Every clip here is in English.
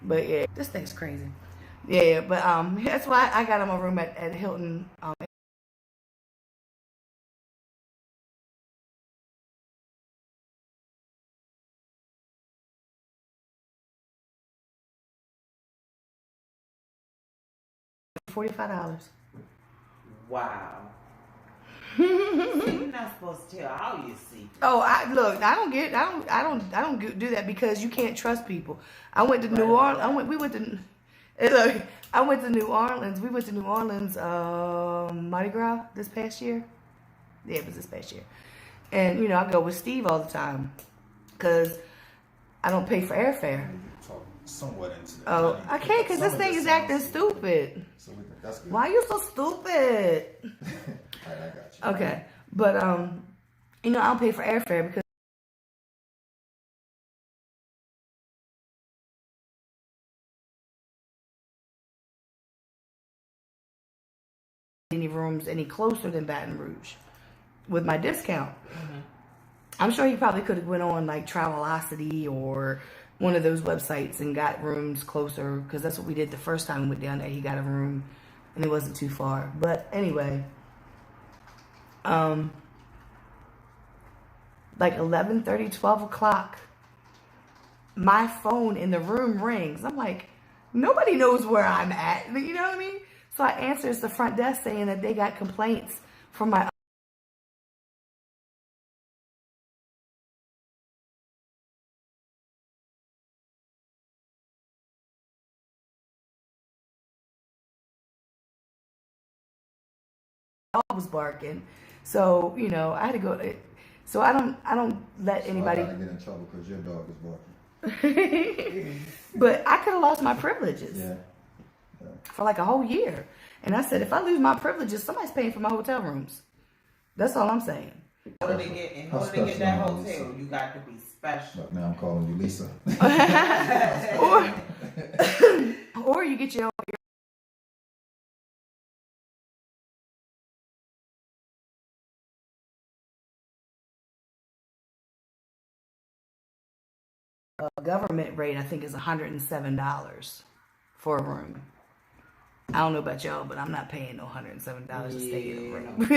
But yeah, this thing's crazy. Yeah, but that's why I got him a room at Hilton. $45. Wow. See, you're not supposed to tell all your secrets. Oh, I don't do that because you can't trust people. I went to New Orleans. I went to New Orleans. We went to New Orleans, Mardi Gras this past year. Yeah, it was this past year. And, you know, I go with Steve all the time because I don't pay for airfare. Somewhat into that. Oh, I can't because this thing is acting stupid. So that's good. Why are you so stupid? All right, I got you. Okay, but you know, I don't pay for airfare because any rooms any closer than Baton Rouge with my discount. I'm sure he probably could have went on like Travelocity or one of those websites and got rooms closer because that's what we did the first time we went down there. He got a room and it wasn't too far. But anyway, like 11:30, 12 o'clock, my phone in the room rings. I'm like, nobody knows where I'm at. You know what I mean? So I answers the front desk saying that they got complaints from my dog was barking. So, you know, I had to go. So I don't let anybody. I gotta get in trouble because your dog is barking. But I could have lost my privileges. Yeah. For like a whole year. And I said, if I lose my privileges, somebody's paying for my hotel rooms. That's all I'm saying. In order to get that hotel, you got to be special. But now I'm calling you Lisa. or you get your government rate, I think, is $107 for a room. I don't know about y'all, but I'm not paying no $107 to stay in a room.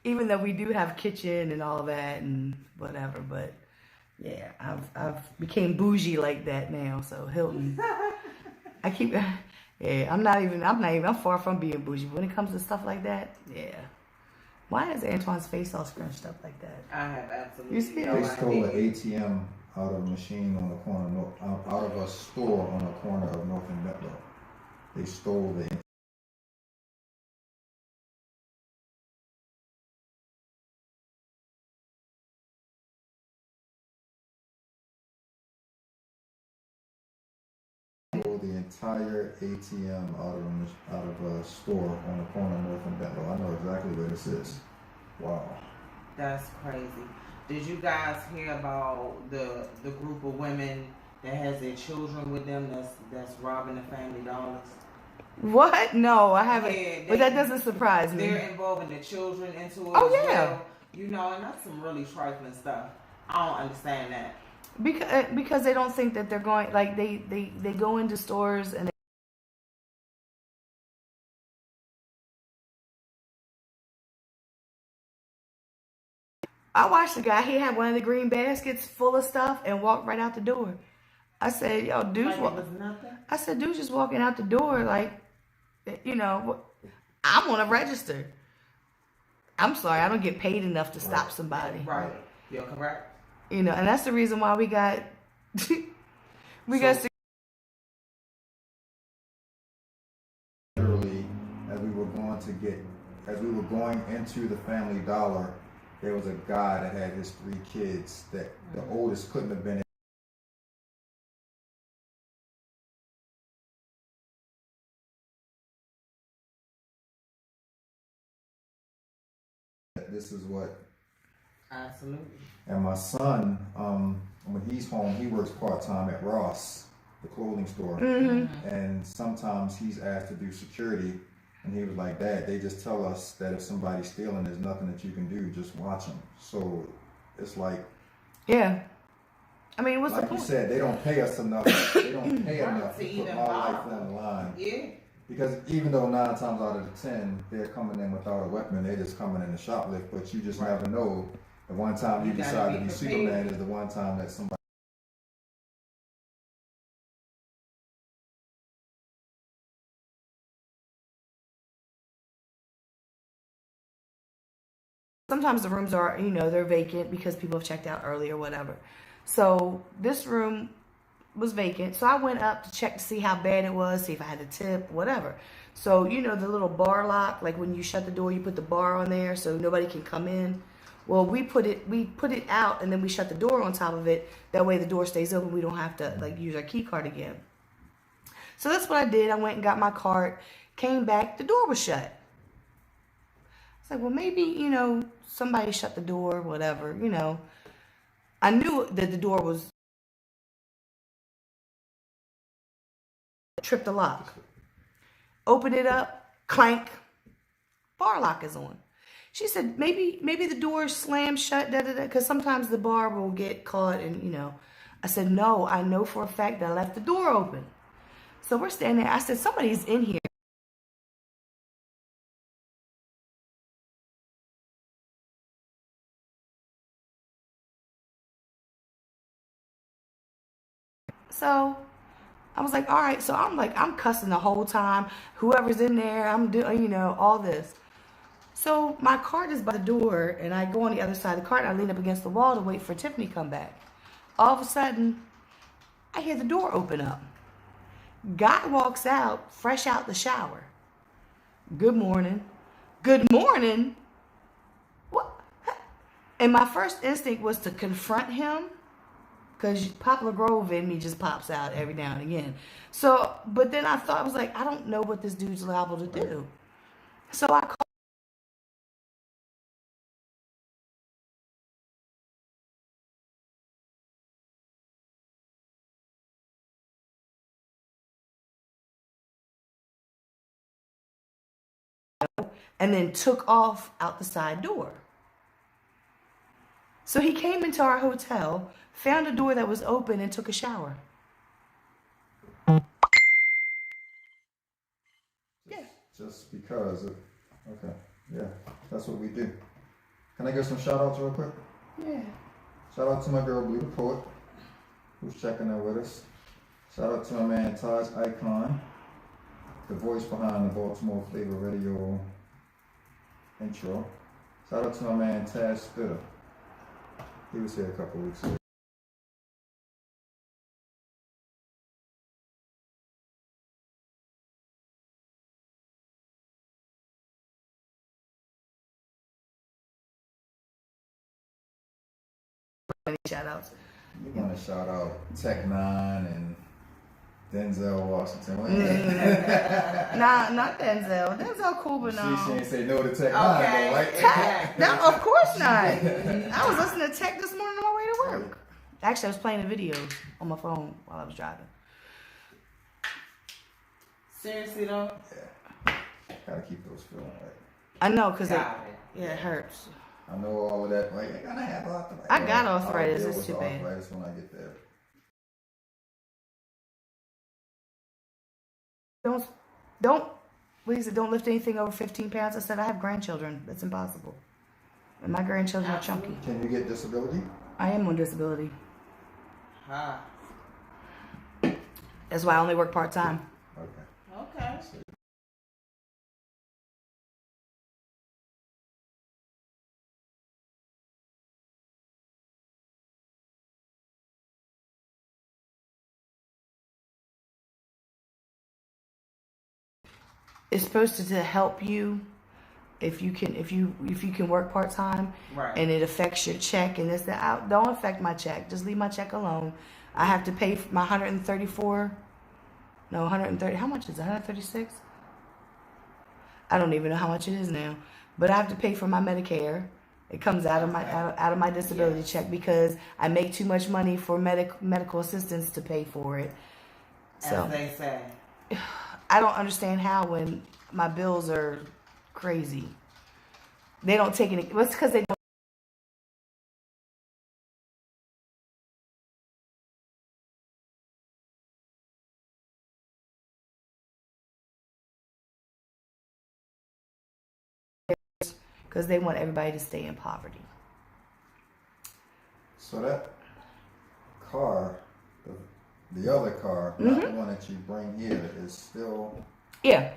Even though we do have kitchen and all that and whatever, but yeah, I've became bougie like that now. So Hilton, I'm far from being bougie. When it comes to stuff like that, yeah. Why is Antoine's face all scrunched up like that? I have absolutely. You see, they stole an ATM out of a machine on the corner, out of a store on the corner of North and Bedlow. They stole the. Stole the entire ATM out of a store on the corner of North and Bedlow. I know exactly where this is. Wow. That's crazy. Did you guys hear about the group of women that has their children with them that's robbing the Family Dollars? What? No, I haven't. Yeah, but that doesn't surprise me. They're involving the children into it as well. Yeah. You know, and that's some really trifling stuff. I don't understand that. Because they don't think that they're going, like they go into stores and I watched the guy, he had one of the green baskets full of stuff and walked right out the door. I said, yo, dude's dude's just walking out the door like, you know, I'm on a register. I'm sorry, I don't get paid enough to stop somebody. Right. You're correct. You know, and that's the reason why we got literally, as we were going into the Family Dollar, there was a guy that had his 3 kids that the oldest couldn't have been. This is what. Absolutely. And my son, when he's home, he works part-time at Ross, the clothing store. And sometimes he's asked to do security. And he was like, Dad, they just tell us that if somebody's stealing, there's nothing that you can do. Just watch them. So it's like, yeah, I mean, what's the Like point? you said, they don't pay us enough. They don't pay enough to put my life on the line. Yeah. Because even though 9 times out of the 10 they're coming in without a weapon, they're just coming in to shoplift. But you just never know. The one time you decide to be Superman is the one time that somebody. Sometimes the rooms are, they're vacant because people have checked out early or whatever. So this room was vacant. So I went up to check to see how bad it was, see if I had a tip, whatever. So, the little bar lock, like when you shut the door, you put the bar on there so nobody can come in. Well, we put it out and then we shut the door on top of it. That way the door stays open. We don't have to use our key card again. So that's what I did. I went and got my card, came back, the door was shut. It's like, well, maybe, somebody shut the door, whatever, I knew that the door was tripped the lock. Open it up, clank, bar lock is on. She said, maybe the door slammed shut, because sometimes the bar will get caught and, I said, no, I know for a fact that I left the door open. So we're standing there. I said, somebody's in here. So I was like, all right. So I'm cussing the whole time. Whoever's in there, I'm doing, all this. So my cart is by the door, and I go on the other side of the cart, and I lean up against the wall to wait for Tiffany to come back. All of a sudden, I hear the door open up. Guy walks out, fresh out the shower. Good morning. Good morning? What? And my first instinct was to confront him, because Poplar Grove in me just pops out every now and again. So, but then I was like, I don't know what this dude's liable to do. So I called. And then took off out the side door. So he came into our hotel, found a door that was open, and took a shower. Yeah. Just because of, okay, yeah, that's what we do. Can I give some shout outs real quick? Yeah. Shout out to my girl Blue the Poet, who's checking in with us. Shout out to my man Taj Icon, the voice behind the Baltimore Flavor Radio intro. Shout out to my man Taz Spitter. He was here a couple weeks ago. Shout outs. We want to shout out Tech Nine and Denzel Washington. Nah, not Denzel. Denzel cool, but no. She ain't say no to Tech Nine, though, right? Tech? No, of course not. I was listening to Tech this morning on my way to work. Actually, I was playing a video on my phone while I was driving. Seriously though? Yeah. Gotta keep those feeling right. I know, because it it hurts. I know all of that. Like, I gotta have arthritis. I got arthritis. I'll deal It's with too bad. arthritis when I get there. What is it? Don't lift anything over 15 pounds. I said, I have grandchildren. That's impossible. And my grandchildren are chunky. Can you get disability? I am on disability. Huh. That's why I only work part-time. Okay. It's supposed to help you if you can work part-time, Right. and it affects your check and this that. Don't affect my check. Just leave my check alone. I have to pay for my 134. No, 130. How much is it? 136? I don't even know how much it is now. But I have to pay for my Medicare. It comes out of my disability check because I make too much money for medical assistance to pay for it. So As they say. I don't understand how when my bills are crazy. They don't take any. Well, it's because they don't. because they want everybody to stay in poverty. So that car, the other car, not the one that you bring here, is still... Yeah.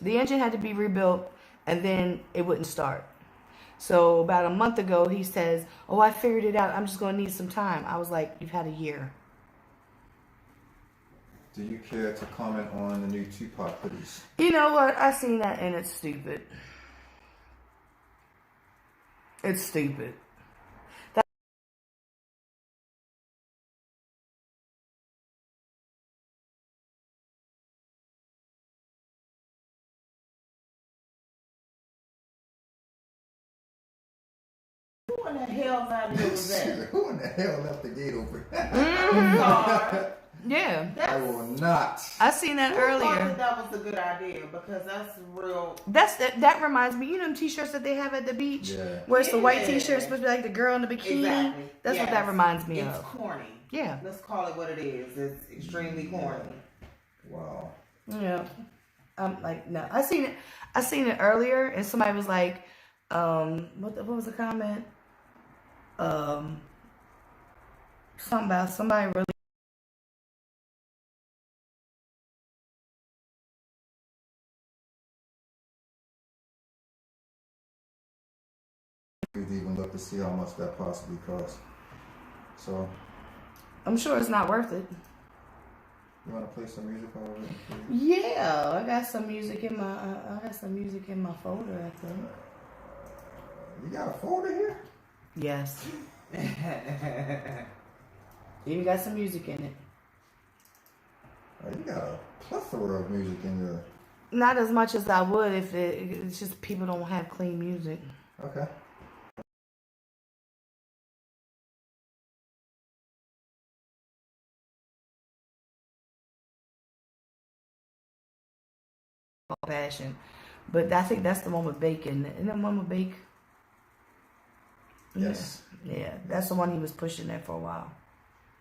The engine had to be rebuilt, and then it wouldn't start. So about a month ago, he says, "Oh, I figured it out. I'm just going to need some time." I was like, "You've had a year." Do you care to comment on the new Tupac hoodies? You know what? I seen that, and it's stupid. It's stupid. Who in the hell's idea was that? Who in the hell left the gate open? Yeah. I will not. I seen that earlier. That was a good idea because that's real. That reminds me. You know them t-shirts that they have at the beach? Yeah. Where it's the white t-shirt supposed to be like the girl in the bikini? Exactly. That's what that reminds me It's of. corny. Yeah. Let's call it what it is. It's extremely corny. Wow. Yeah. I'm like, no. I seen it earlier, and somebody was like, what was the comment? Something about somebody really. We'd even look to see how much that possibly costs. So, I'm sure it's not worth it. you want to play some music over it? Yeah, I got some music in my folder, I think. You got a folder here? Yes. Even got some music in it. You got a plethora of music in your... Not as much as I would if it's just people don't have clean music. Okay. Passion. But I think that's the one with bacon. Isn't that one with bacon? Yes. Yeah, that's the one he was pushing there for a while.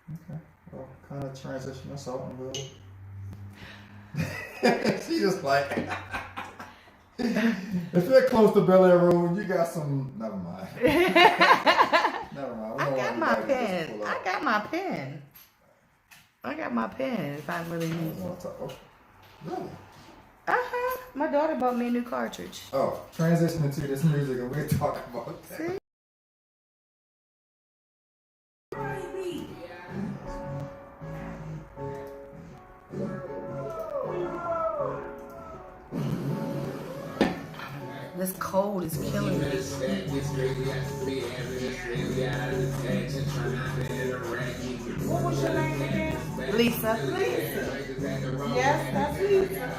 Okay. Well, kind of transition us out and we'll... She just like... If you're close to Bel Air Road, you got some... Never mind. Never mind. I got my pen. I got my pen if I really need it. Oh, really? Uh-huh. My daughter bought me a new cartridge. Oh, transitioning to this music and we're talking about that. See? This cold is killing me. What was your name again? Lisa. Yes, that's Lisa.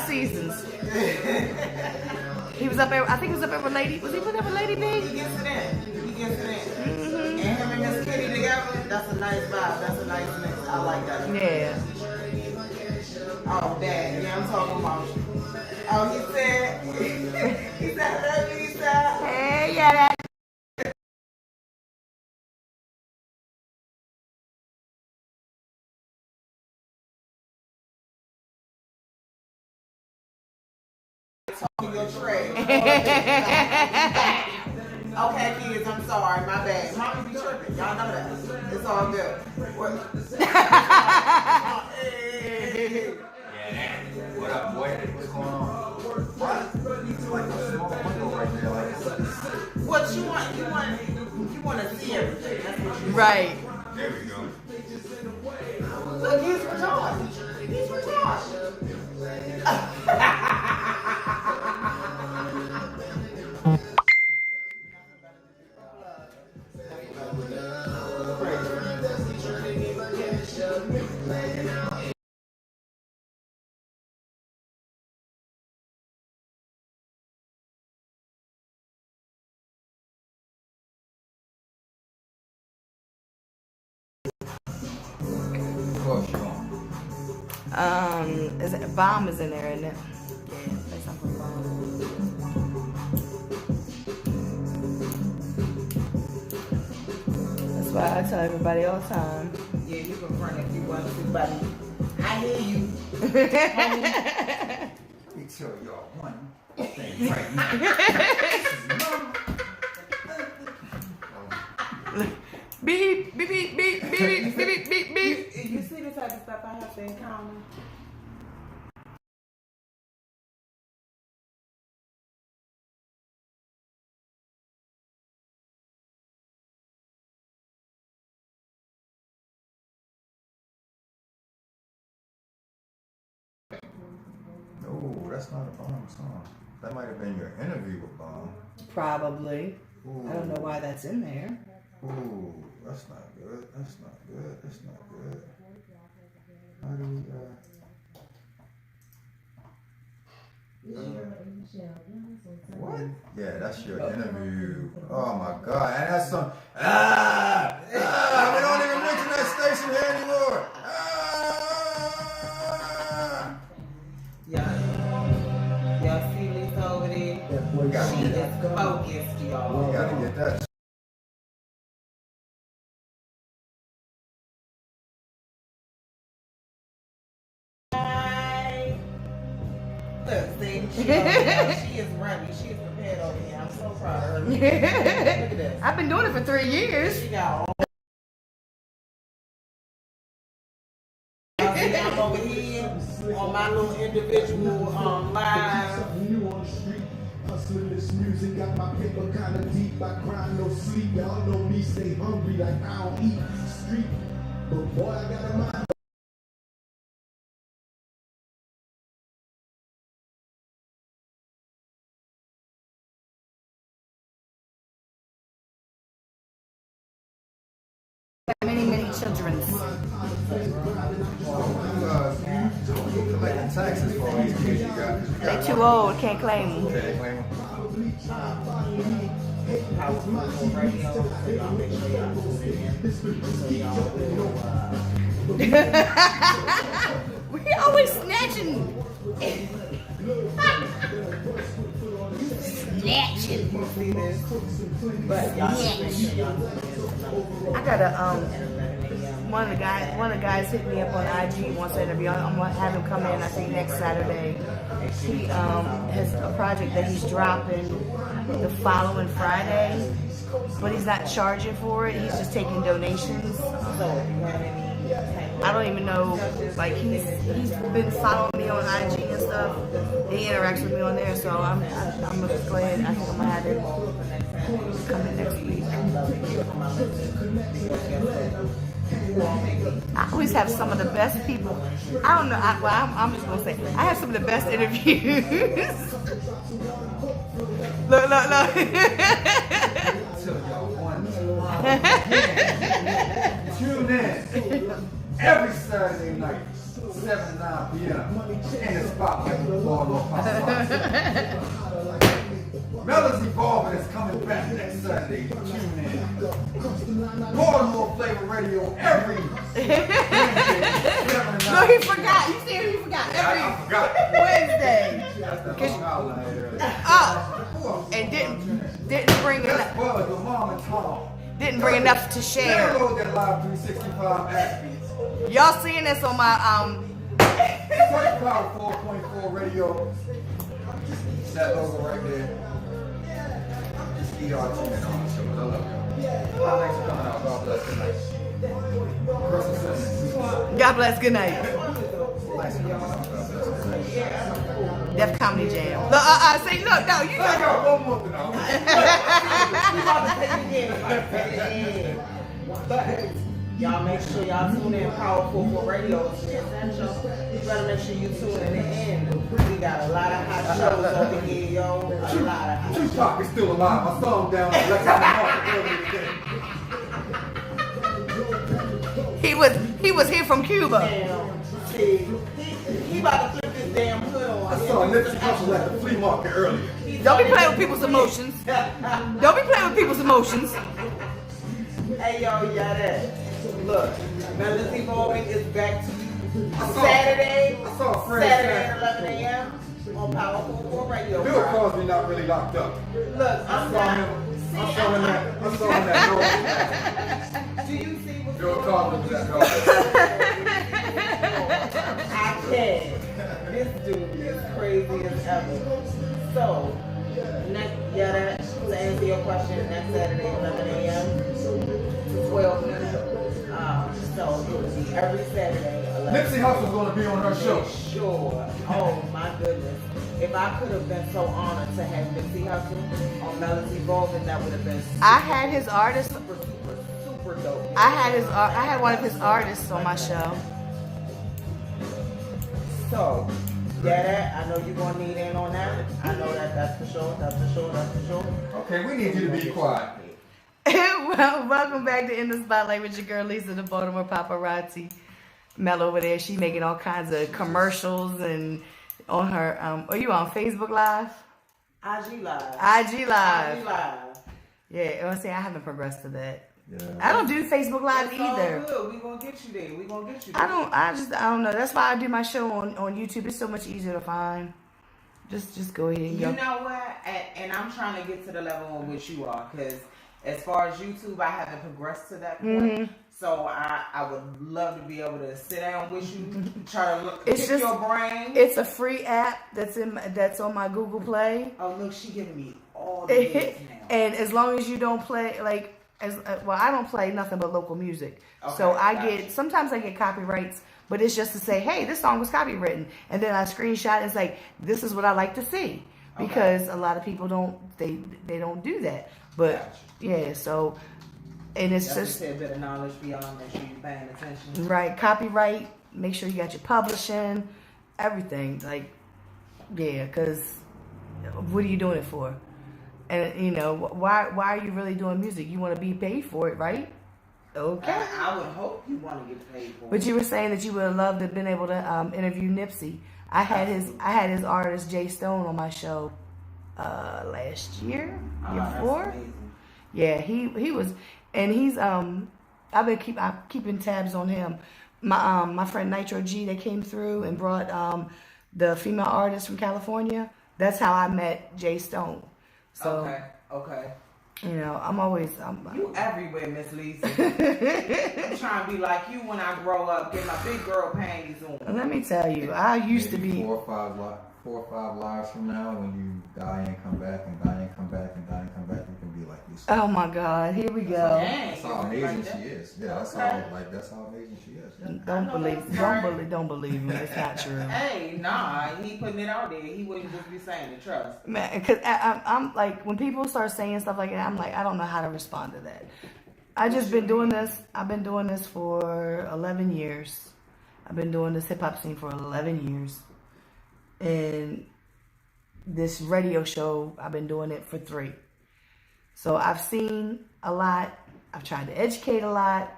Seasons. He was up there. I think he was up there with Lady. Was he put up with Lady B? He gets it in. And him and Miss Kitty together, that's a nice vibe. That's a nice mix. I like that. Yeah. Oh, Dad. Yeah, I'm talking about you. Oh, he said, hey, Lisa. Hey, yeah, that. Talking your trash. Okay, kids, I'm sorry. My bad. Mommy be tripping. Y'all know that. It's all good. Hey. What up, boy? What's going on? What? It's like a small window right there. Like, What you want? You want to see everything. That's what you Right. there we go. Look, he's retarded. He's retarded. Is it, Bomb is in there, isn't it? Yeah, play something from Bomb. That's why I tell everybody all the time. Yeah, you can front if you want to, buddy. I hear you. Let me tell y'all one thing right now. Beep, beep, beep, beep, beep, beep, beep, beep, beep. You see the type of stuff I have to encounter? No, that's not a Bomb song. That might have been your interview with Bomb. Probably. Ooh. I don't know why that's in there. Ooh, that's not good. That's not good. That's not good. How do we, what? Yeah, that's your interview. Oh my God. And that's some, we don't even mention that station here anymore. Y'all see Lisa over there? She is focused, y'all. We gotta get that. Look, see, she is running. She is prepared over here. I'm so proud of her. Look at this. I've been doing it for 3 years. She got all. I'm over here on my little individual live. Hustling this music, got my paper kinda deep. I grind no sleep. Y'all know me, stay hungry like I don't eat street. But boy, I got a mind. Many children. Collecting taxes for all these kids you got. They're too old, can't claim them. Okay, claim them. We always snatching. Snatching. But y'all I got a one of the guys hit me up on IG wants to interview. I'm gonna have him come in. I think next Saturday. He has a project that he's dropping the following Friday, but he's not charging for it. He's just taking donations. I don't even know. Like he's been following me on IG and stuff. He interacts with me on there, so I'm just glad. I think I'm gonna have him come in next week. I always have some of the best people. I don't know. I'm just gonna say I have some of the best interviews. Look. Tune in every Saturday night, 7 to 9 p.m. in the spotlight with Baltimore. Melody Evolving is coming back next Saturday. Tune in. Baltimore Flavor Radio every Wednesday, 7 to 9. No, he forgot. You see, he forgot. I forgot. Wednesday. That's the Long Island area. Oh, and didn't bring That's enough. Buzz with Mom and Tom. Didn't bring enough to share. Download that Live 365 app. Y'all seeing this on my Search Power 4.4 Radio. That logo right there. Just eat our team and all the shows. I love y'all. Thanks for coming out. God bless. Good night. Russell Simmons. God bless. Good night. Thanks for coming out. God bless. Def Comedy Jam. Say no. You I got one more thing. But y'all make sure y'all tune in Powerful for Radio. It's essential. You better make sure you tune in the end. We got a lot of hot shows over here, yo. A lot of hot shows. Tupac is still alive. I saw him down at Lexington Market earlier today. He was here from Cuba. Damn. See, he about to flip his damn hood on. I saw a Nipsey Hussle at the flea market earlier. Don't be playing with people's emotions. Don't be playing with people's emotions. Hey, yo, y'all that. Look, Melody Evolving is back to you Saturday, I saw Fred Saturday at 11 a.m. on Power 44 Radio. Bill Cosby not really locked up. Look, I I'm saw not. him in that noise. Do you see what's Bill going on? Cosby was that noise. I can't. This dude is crazy as ever. So, next, to answer your question, next Saturday, 11 a.m. to 12 noon. So, it will be every Saturday, 11 Nipsey Hussle's going to be on her show. Sure. Oh, my goodness. If I could have been so honored to have Nipsey Hussle on Melody Evolving, that would have been I had his artist. super dope. I had one of his artists on my show. So, I know you're going to need in on that. I know that's for sure. Okay, we need you to be quiet. Well, welcome back to In the Spotlight with your girl Lisa, the Baltimore paparazzi. Mel over there, she making all kinds of commercials and on her. Are you on Facebook Live? IG Live. Yeah, I say I haven't progressed to that. Yeah. I don't do Facebook Live either. Good. We gonna get you there. I don't know. That's why I do my show on YouTube. It's so much easier to find. Just go ahead and go. You know what? And I'm trying to get to the level on which you are, because as far as YouTube, I haven't progressed to that point. Mm-hmm. So I would love to be able to sit down with you, try to It's pick just your brain. It's a free app that's on my Google Play. Oh look, she giving me all the hits now. And as long as you don't play I don't play nothing but local music. Okay, So sometimes I get copyrights, but it's just to say, hey, this song was copywritten, and then I screenshot and say, this is what I like to see, because a lot of people don't don't do that. But yeah, so. And it's just a bit of knowledge beyond that you're paying attention. Right, copyright. Make sure you got your publishing, everything. Because what are you doing it for? And why are you really doing music? You want to be paid for it, right? Okay. I would hope you want to get paid for it. But you were saying that you would have loved to have been able to interview Nipsey. I had his artist Jay Stone on my show last year before. That's amazing. Yeah, he was. And he's I'm keeping tabs on him. My friend Nitro G, they came through and brought the female artist from California. That's how I met Jay Stone. So okay. I'm you everywhere, Miss Lisa. I'm trying to be like you when I grow up, get my big girl panties on. Let me tell you, I used to be 4 or 5 lives from now, when you die and come back and die and come back and die and come back, you can be like this. Oh my God, here we go. That's how amazing she is. Yeah, that's how amazing she is. Yeah. Don't believe me. It's not true. Hey, nah, he putting it out there. He wouldn't just be saying it. Trust. Man, because I'm like, when people start saying stuff like that, I'm like, I don't know how to respond to that. I've been doing this for 11 years. I've been doing this hip hop scene for 11 years. And this radio show, I've been doing it for 3. So I've seen a lot. I've tried to educate a lot.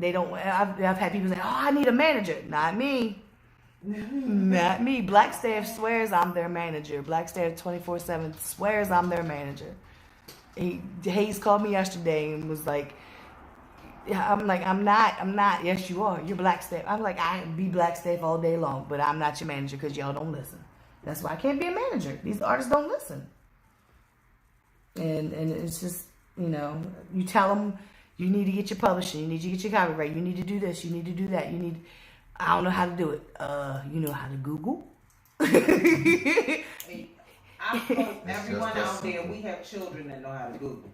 I've had people say, oh, I need a manager. Not me. Not me. Blackstaff swears I'm their manager. Blackstaff 24/7 swears I'm their manager. Hayes called me yesterday and was like, I'm not. Yes, you are. You're Blackstaff. I'm like, I be Blackstaff all day long, but I'm not your manager because y'all don't listen. That's why I can't be a manager. These artists don't listen. And it's just, you tell them you need to get your publishing, you need to get your copyright, you need to do this, you need to do that, I don't know how to do it. You know how to Google? I hope everyone out there, we have children that know how to Google.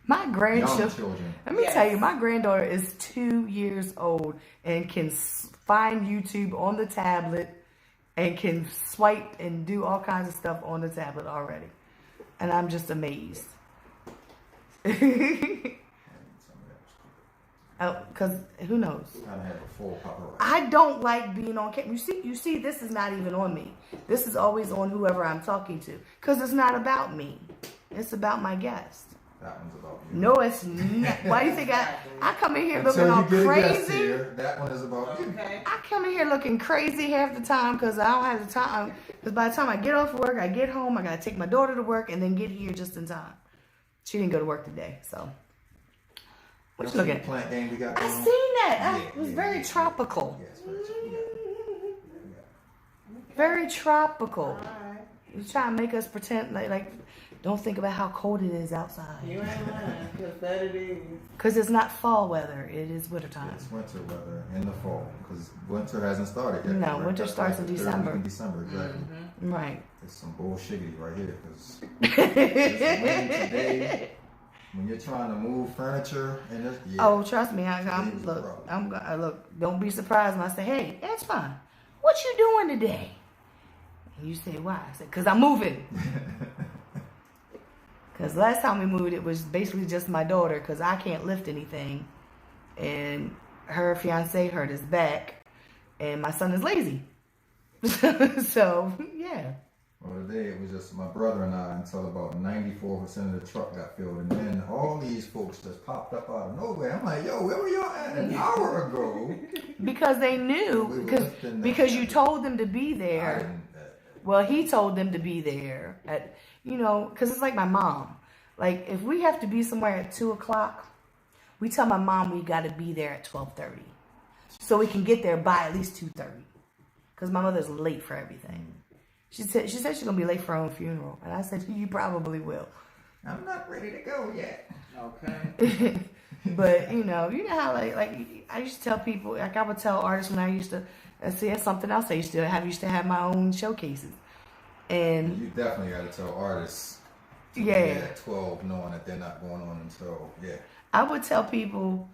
My grandchildren. Children. Let me tell you, my granddaughter is 2 years old and can find YouTube on the tablet and can swipe and do all kinds of stuff on the tablet already. And I'm just amazed. Because who knows? Gotta have a full paparazzi. I don't like being on camera. You see, this is not even on me. This is always on whoever I'm talking to. Because it's not about me. It's about my guest. That one's about you. No, it's not. Why do you think I come in here looking Until all you get a guest crazy? here, that one is about you. Okay. I come in here looking crazy half the time because I don't have the time. Because by the time I get off work, I get home, I got to take my daughter to work and then get here just in time. She didn't go to work today, so. What Y'all you looking see at? the plant game we got I going seen on? that. It was Yeah, very yeah. tropical. Yes, we got. Very tropical. Alright. You trying to make us pretend like don't think about how cold it is outside. You ain't lying, because that it is. Because it's not fall weather. It is wintertime. It's winter weather in the fall because winter hasn't started yet. No, Right? winter That's starts like in the third week December. in December, exactly. Right. It's some bullshiggity right here because it's raining today. When you're trying to move furniture and it's Oh, trust me. Today's I'm the look. problem. Look. Don't be surprised when I say, "Hey, it's fine. What you doing today?" And you say, "Why?" I said, "Cause I'm moving." Because last time we moved, it was basically just my daughter because I can't lift anything. And her fiance hurt his back. And my son is lazy. So, yeah. Well, today it was just my brother and I until about 94% of the truck got filled. And then all these folks just popped up out of nowhere. I'm like, yo, where were y'all at an hour ago? Because they knew. We were Because lifting because you that. told them to be I there. didn't, Well, he told them to be there at, because it's like my mom. Like, if we have to be somewhere at 2 o'clock, we tell my mom we got to be there at 12:30. So we can get there by at least 2:30. Because my mother's late for everything. She said she's going to be late for her own funeral. And I said, you probably will. I'm not ready to go yet. Okay. But, you know how, like I used to tell people, like I would tell artists when I used to, see, that's something else I used to have my own showcases. And You definitely got to tell artists to be Yeah. there at 12 knowing that they're not going on until, I would tell people,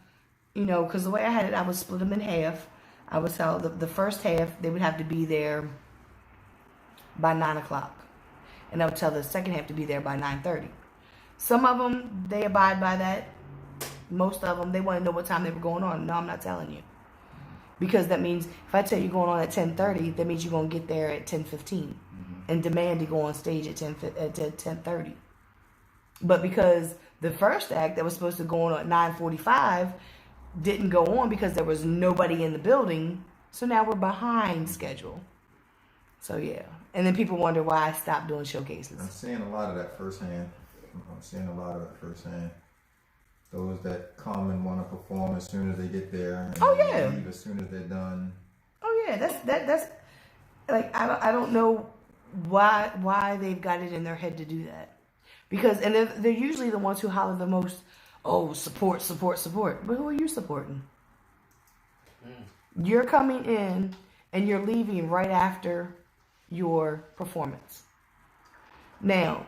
because the way I had it, I would split them in half. I would tell the first half, they would have to be there by 9 o'clock. And I would tell the second half to be there by 9:30. Some of them, they abide by that. Most of them, they want to know what time they were going on. No, I'm not telling you. Because that means, if I tell you going on at 10:30, that means you're going to get there at 10:15. And demand to go on stage at 10:30. But because the first act that was supposed to go on at 9:45 didn't go on because there was nobody in the building, so now we're behind schedule. So yeah, and then people wonder why I stopped doing I'm showcases. seeing a lot of that firsthand. Those that come and want to perform as soon as they get there. And Oh, yeah. leave as soon as they're done. Oh yeah, that's like I don't know why they've got it in their head to do that, because and they're usually the ones who holler the most. Oh, support. But who are you supporting? You're coming in and you're leaving right after your performance. Now,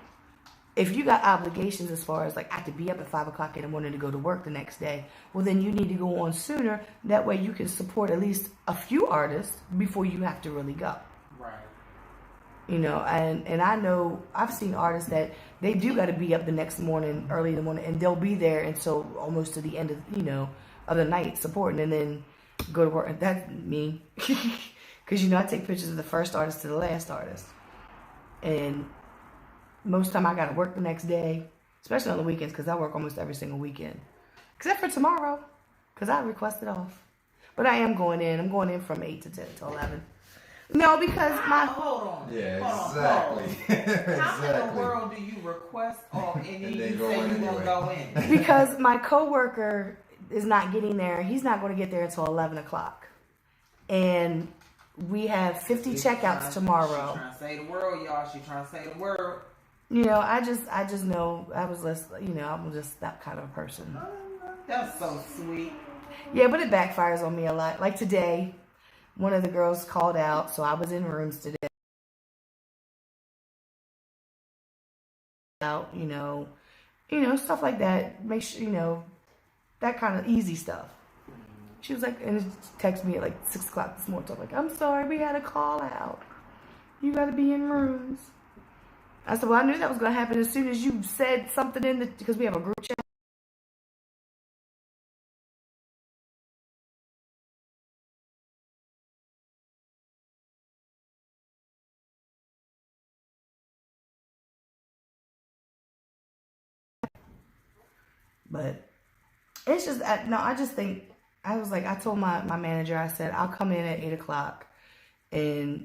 if you got obligations as far as like I have to be up at 5 o'clock in the morning to go to work the next day, well then you need to go on sooner. That way you can support at least a few artists before you have to really go. Right. And I know I've seen artists that they do got to be up the next morning, early in the morning, and they'll be there until almost to the end of of the night supporting, and then go to work. That's me, because I take pictures of the first artist to the last artist, and most of the time I got to work the next day, especially on the weekends, because I work almost every single weekend, except for tomorrow, because I requested off. But I am going in. I'm going in from 8 to 10 to 11. No, because Hold on. Yeah, Hold exactly. on. How in the world do you request off and then And you they go say you're anyway. going to go in? because my coworker is not getting there. He's not going to get there until 11 o'clock. And we have 50 checkouts tomorrow. She trying to say the world, y'all. She trying to say the world. I just know I'm just that kind of a person. That's so sweet. Yeah, but it backfires on me a lot. Like today, one of the girls called out, so I was in rooms today. Out, stuff like that. Make sure, that kind of easy stuff. She was like, and texted me at like 6 o'clock this morning. So I'm like, I'm sorry, we had a call out. You got to be in rooms. I said, well, I knew that was going to happen as soon as you said something because we have a group chat. But it's just, I just think, I was like, I told my manager, I said, I'll come in at 8 o'clock and,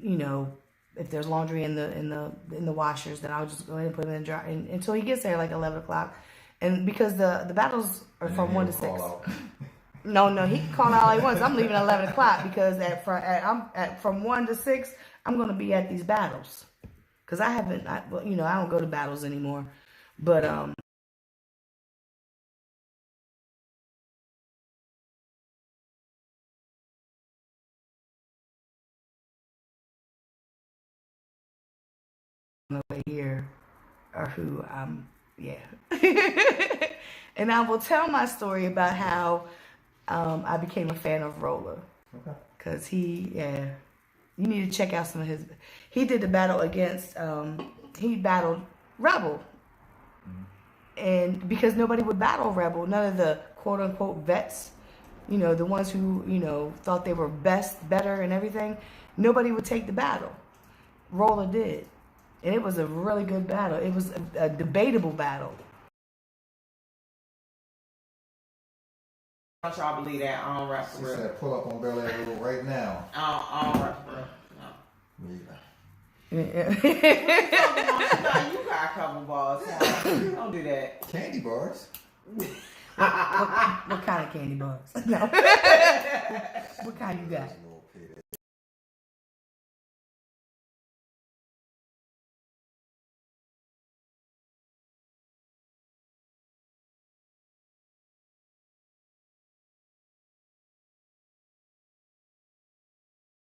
if there's laundry in the washers, then I'll just go ahead and put them in the dryer until he gets there like 11 o'clock. And because the battles are And from then 1 to he'll 6. call out. No, he can call out all he wants. I'm leaving at 11 o'clock because from 1 to 6, I'm going to be at these battles. Because I don't go to battles anymore. But, over here are who yeah. And I will tell my story about how I became a fan of Rolla. Okay. Because you need to check out some of his. He did the battle against. He battled Rebel, and because nobody would battle Rebel, none of the quote unquote vets, the ones who thought they were better, and everything, nobody would take the battle. Rolla did, and it was a really good battle. It was a debatable battle. Don't y'all believe that? I don't rap She for real. said, pull up on Bel Air Road right now. I don't rap for real. No. Yeah. You got a couple balls. Don't do that. Candy bars. What kind of candy bars? No. What kind you got?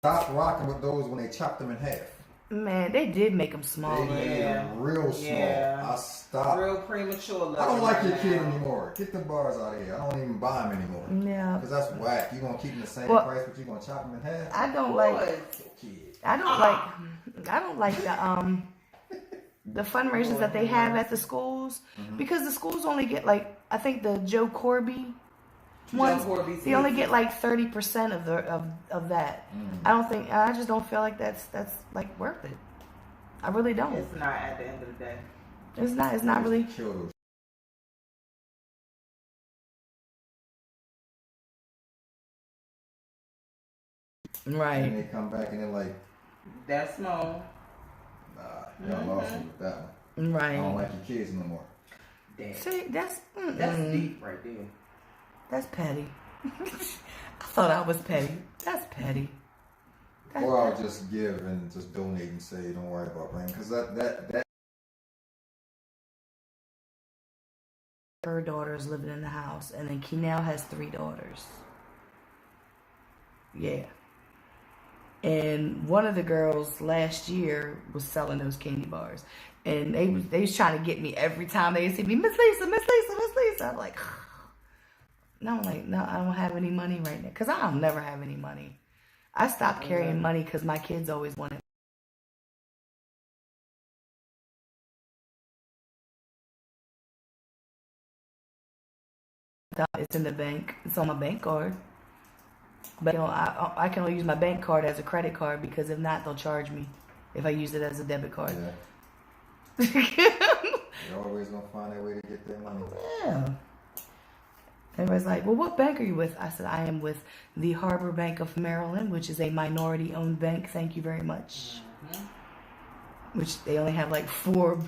Stop rocking with those when they chopped them in half. Man, they did make them smaller. They made them real small. Yeah. I stopped. Real premature. I don't like your right kid now. anymore. Get the bars out of here. I don't even buy them anymore. Yeah. Because that's whack. You're going to keep them the same Well, price, but you're going to chop them in half? I don't Boy. like. Kid. I don't like the fundraisers that they have at the schools, because the schools only get I think the Joe Corby ones, they only get 30% of that. I just don't feel like that's worth it. I really don't. It's not at the end of the day. It's not really. Kill those. Right. And they come back and they're like, That's small. nah, y'all lost me with that one. Right. I don't like your kids no more. Damn. See, that's Deep right there. That's petty. I thought I was petty. That's petty. Or I'll just give and just donate and say, don't worry about bringing, because that her daughter's living in the house, and then Kenel has 3 daughters. Yeah. And one of the girls last year was selling those candy bars, and they was trying to get me every time they see me, Miss Lisa, Miss Lisa, Miss Lisa. I'm like, no, I don't have any money right now, because I'll never have any money. I stopped carrying money because my kids always wanted. It's in the bank. It's on my bank card. But I can only use my bank card as a credit card, because if not, they'll charge me if I use it as a debit card. yeah. They're always gonna find their way to get their money. Yeah. Everybody's like, well, what bank are you with? I said, I am with the Harbor Bank of Maryland, which is a minority-owned bank. Thank you very much. Which they only have 4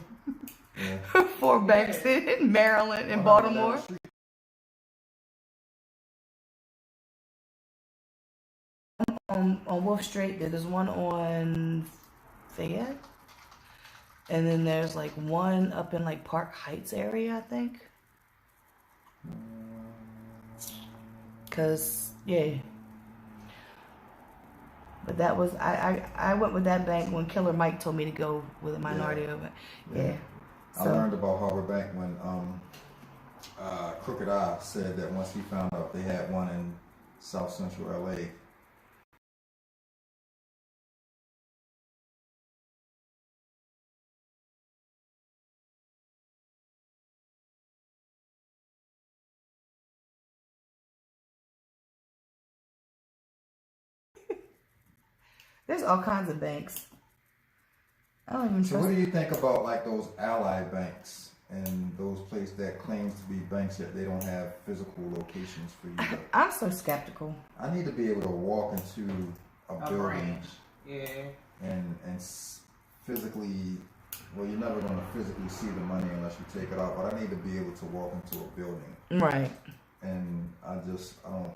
banks in Maryland and Baltimore. On Wolf Street, there's one on Fayette, and then there's one up in Park Heights area, I think. Cause but that was I went with that bank when Killer Mike told me to go with a minority of it. Yeah. I learned about Harbor Bank when Crooked Eye said that once he found out they had one in South Central LA. There's all kinds of banks. I don't even So trust. what do you think about those ally banks and those places that claims to be banks yet they don't have physical locations for you? I'm so skeptical. I need to be able to walk into a building branch. Yeah. and physically well, you're never going to physically see the money unless you take it out. But I need to be able to walk into a building. Right. And I don't.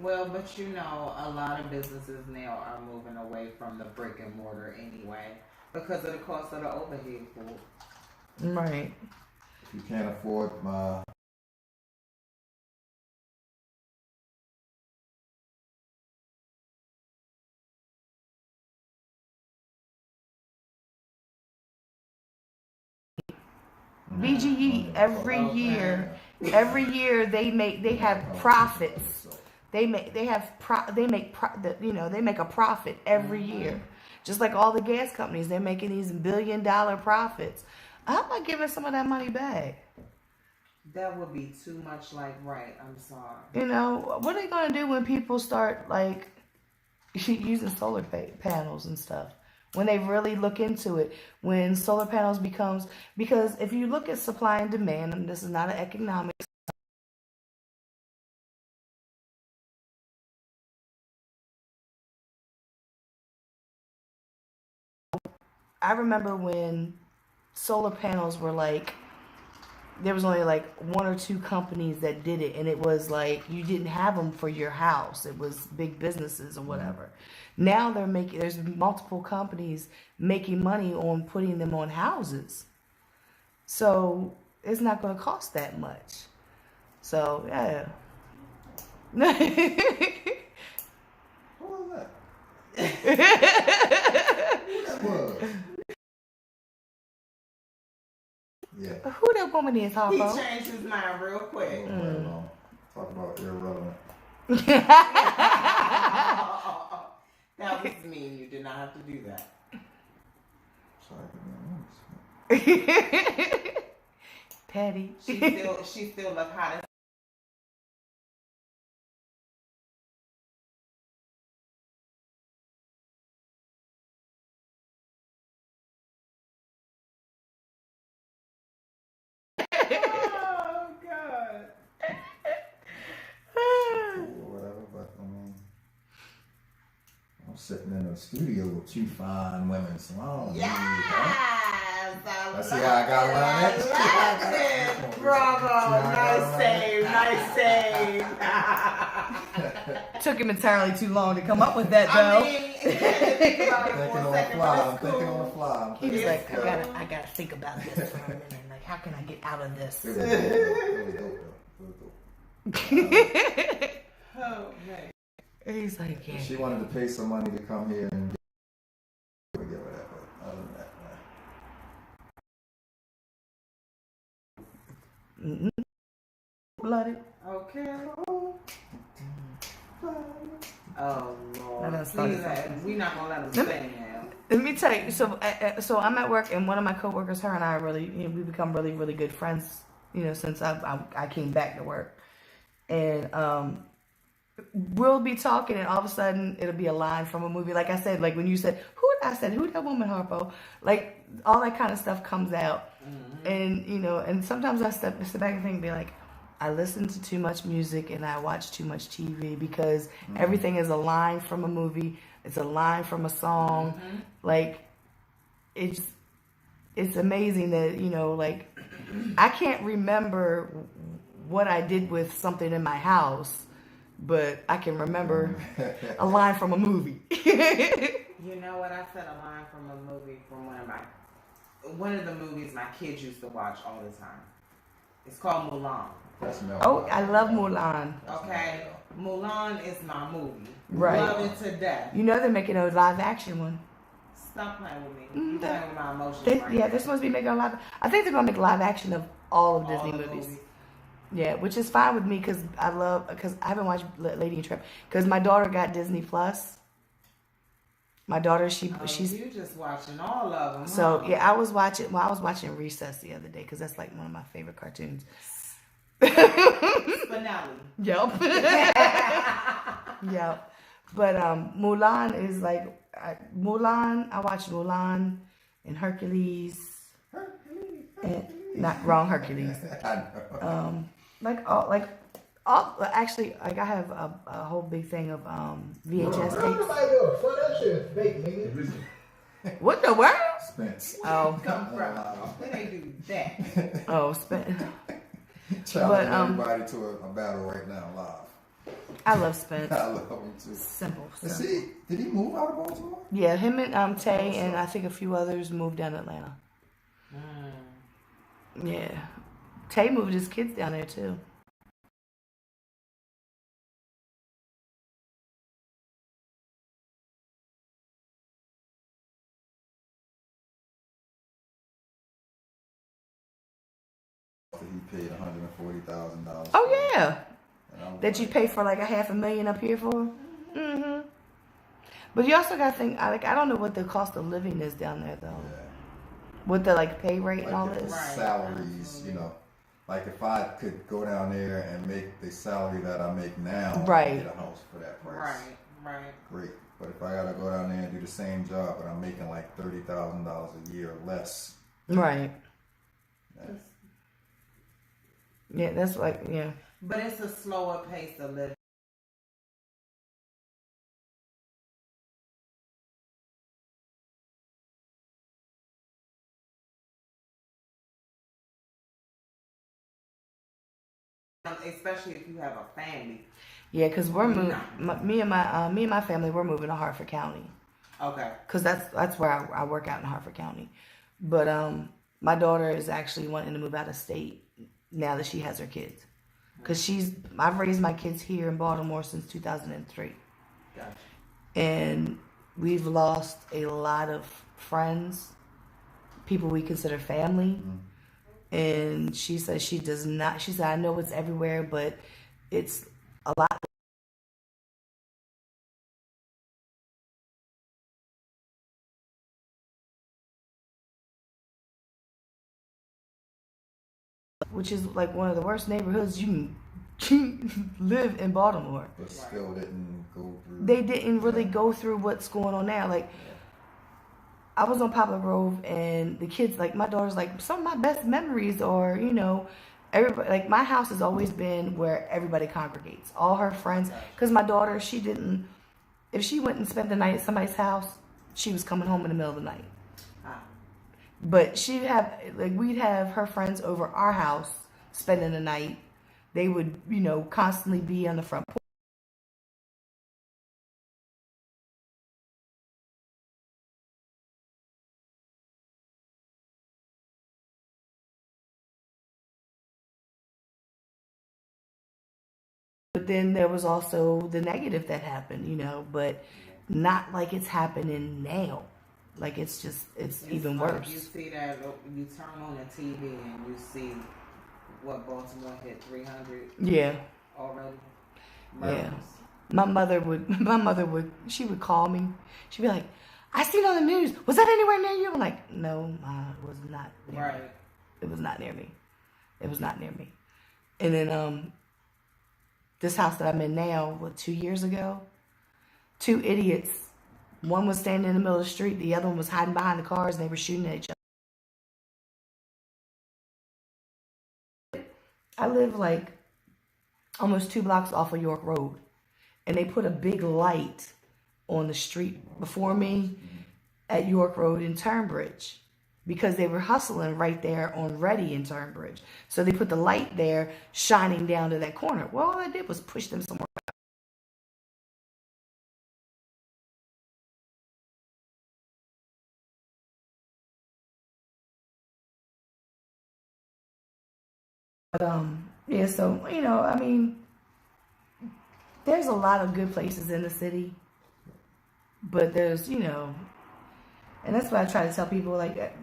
Well, but you know, a lot of businesses now are moving away from the brick and mortar anyway because of the cost of the overhead for it. Right. If you can't afford my BGE every year they have profits. They make a profit every year. Just like all the gas companies, they're making these billion-dollar profits. How am I giving some of that money back? That would be too much like right. I'm sorry. You know, what are they going to do when people start like using solar panels and stuff? When they really look into it, when solar panels because if you look at supply and demand, and this is not an economics. I remember when solar panels were like, there was only like one or two companies that did it, and it was like you didn't have them for your house. It was big businesses or whatever. Now there's multiple companies making money on putting them on houses. So it's not going to cost that much. So yeah. Who was that? Yeah. Who that woman is, He Harpo? changed his mind real quick. Talk about irrelevant. That was mean. You did not have to do that. Sorry. Petty. She still look hot as oh God. Or whatever, but I'm sitting in a studio with two fine women, so I don't need that. Let's see how I got around it. Bravo. Nice save. Took him entirely too long to come up with that, though. Thinking on the fly. He was like, I gotta think about this for a minute. Like, how can I get out of this? It was dope. Oh man. He's like, yeah. She wanted to pay some money to come here and get with that, but other than that, Blooded. Okay. Oh Lord. We're not gonna let him stay now. Let me tell you. So I'm at work, and one of my coworkers, her and I, we become really, really good friends. Since I came back to work, and we'll be talking, and all of a sudden it'll be a line from a movie. Like I said, like when you said, who that woman, Harpo? Like all that kind of stuff comes out, and and sometimes I step back and think, be like, I listen to too much music and I watch too much TV because everything is a line from a movie. It's a line from a song. Like it's amazing that like I can't remember what I did with something in my house, but I can remember a line from a movie. You know what? I said a line from a movie from one of the movies my kids used to watch all the time. It's called Mulan. Oh, I love Mulan. Okay, Mulan is my movie. Right. Love it to death. They're making a live action one. Stop playing with me. You're playing with my emotions. They're supposed to be making a live. I think they're gonna make live action of all of Disney movies. Yeah, which is fine with me because I haven't watched Lady and Tramp because my daughter got Disney Plus. My daughter, she's you just watching all of them. So yeah, I was watching Recess the other day because that's like one of my favorite cartoons. Finale. Yep. Yep. But Mulan is like Mulan. I watched Mulan and Hercules. And not wrong Hercules. Actually, like I have a whole big thing of VHS tapes. What the world? Spence. Oh. Come from? When they do that. Oh, Spence. Challenging everybody to a battle right now live. I love Spence. I love him too. Simple. Let's see, did he move out of Baltimore? Yeah, him and Tay and I think a few others moved down to Atlanta. Yeah. Tay moved his kids down there too. He paid $140,000. Oh yeah. That you like, pay for like $500,000 up here for? Mm-hmm. But you also gotta think, I don't know what the cost of living is down there though. Yeah. With the like pay rate and all Like if this. the salaries, you know, like if I could go down there and make the salary that I make now, Right. get a house for that price. Right. Great. But if I gotta go down there and do the same job, but I'm making like $30,000 a year or less. Right. Yeah, that's like, yeah. But it's a slower pace of living. Especially if you have a family. Yeah, because we're moving. Me and my family, we're moving to Hartford County. Okay. Because that's where I work out in Hartford County. But my daughter is actually wanting to move out of state now that she has her kids. Because I've raised my kids here in Baltimore since 2003. Gotcha. And we've lost a lot of friends, people we consider family. And she says she does not. She said, I know it's everywhere, but it's a lot. Which is like one of the worst neighborhoods you can live in Baltimore. But still didn't go through. They didn't really go through what's going on now. Like, I was on Poplar Grove, and the kids, like, my daughter's like, some of my best memories are, you know, everybody, like, my house has always been where everybody congregates. All her friends, because my daughter, if she went and spent the night at somebody's house, she was coming home in the middle of the night. But we'd have her friends over our house spending the night. They would, you know, constantly be on the front porch. But then there was also the negative that happened, you know, but not like it's happening now. Like it's even worse. You see that, you turn on the TV and you see what Baltimore hit 300 Yeah. already. Yeah. Murders. My mother would, she would call me. She'd be like, I seen on the news. Was that anywhere near you? I'm like, no, it was not near me. Right. It was not near me. It was not near me. And then, this house that I'm in now, 2 years ago, 2 idiots. One was standing in the middle of the street. The other one was hiding behind the cars, and they were shooting at each other. I live like almost 2 blocks off of York Road, and they put a big light on the street before me at York Road in Turnbridge because they were hustling right there on Ready in Turnbridge. So they put the light there shining down to that corner. Well, all I did was push them somewhere. But, yeah, so, you know, I mean, there's a lot of good places in the city, but there's, you know, and that's what I try to tell people. Like,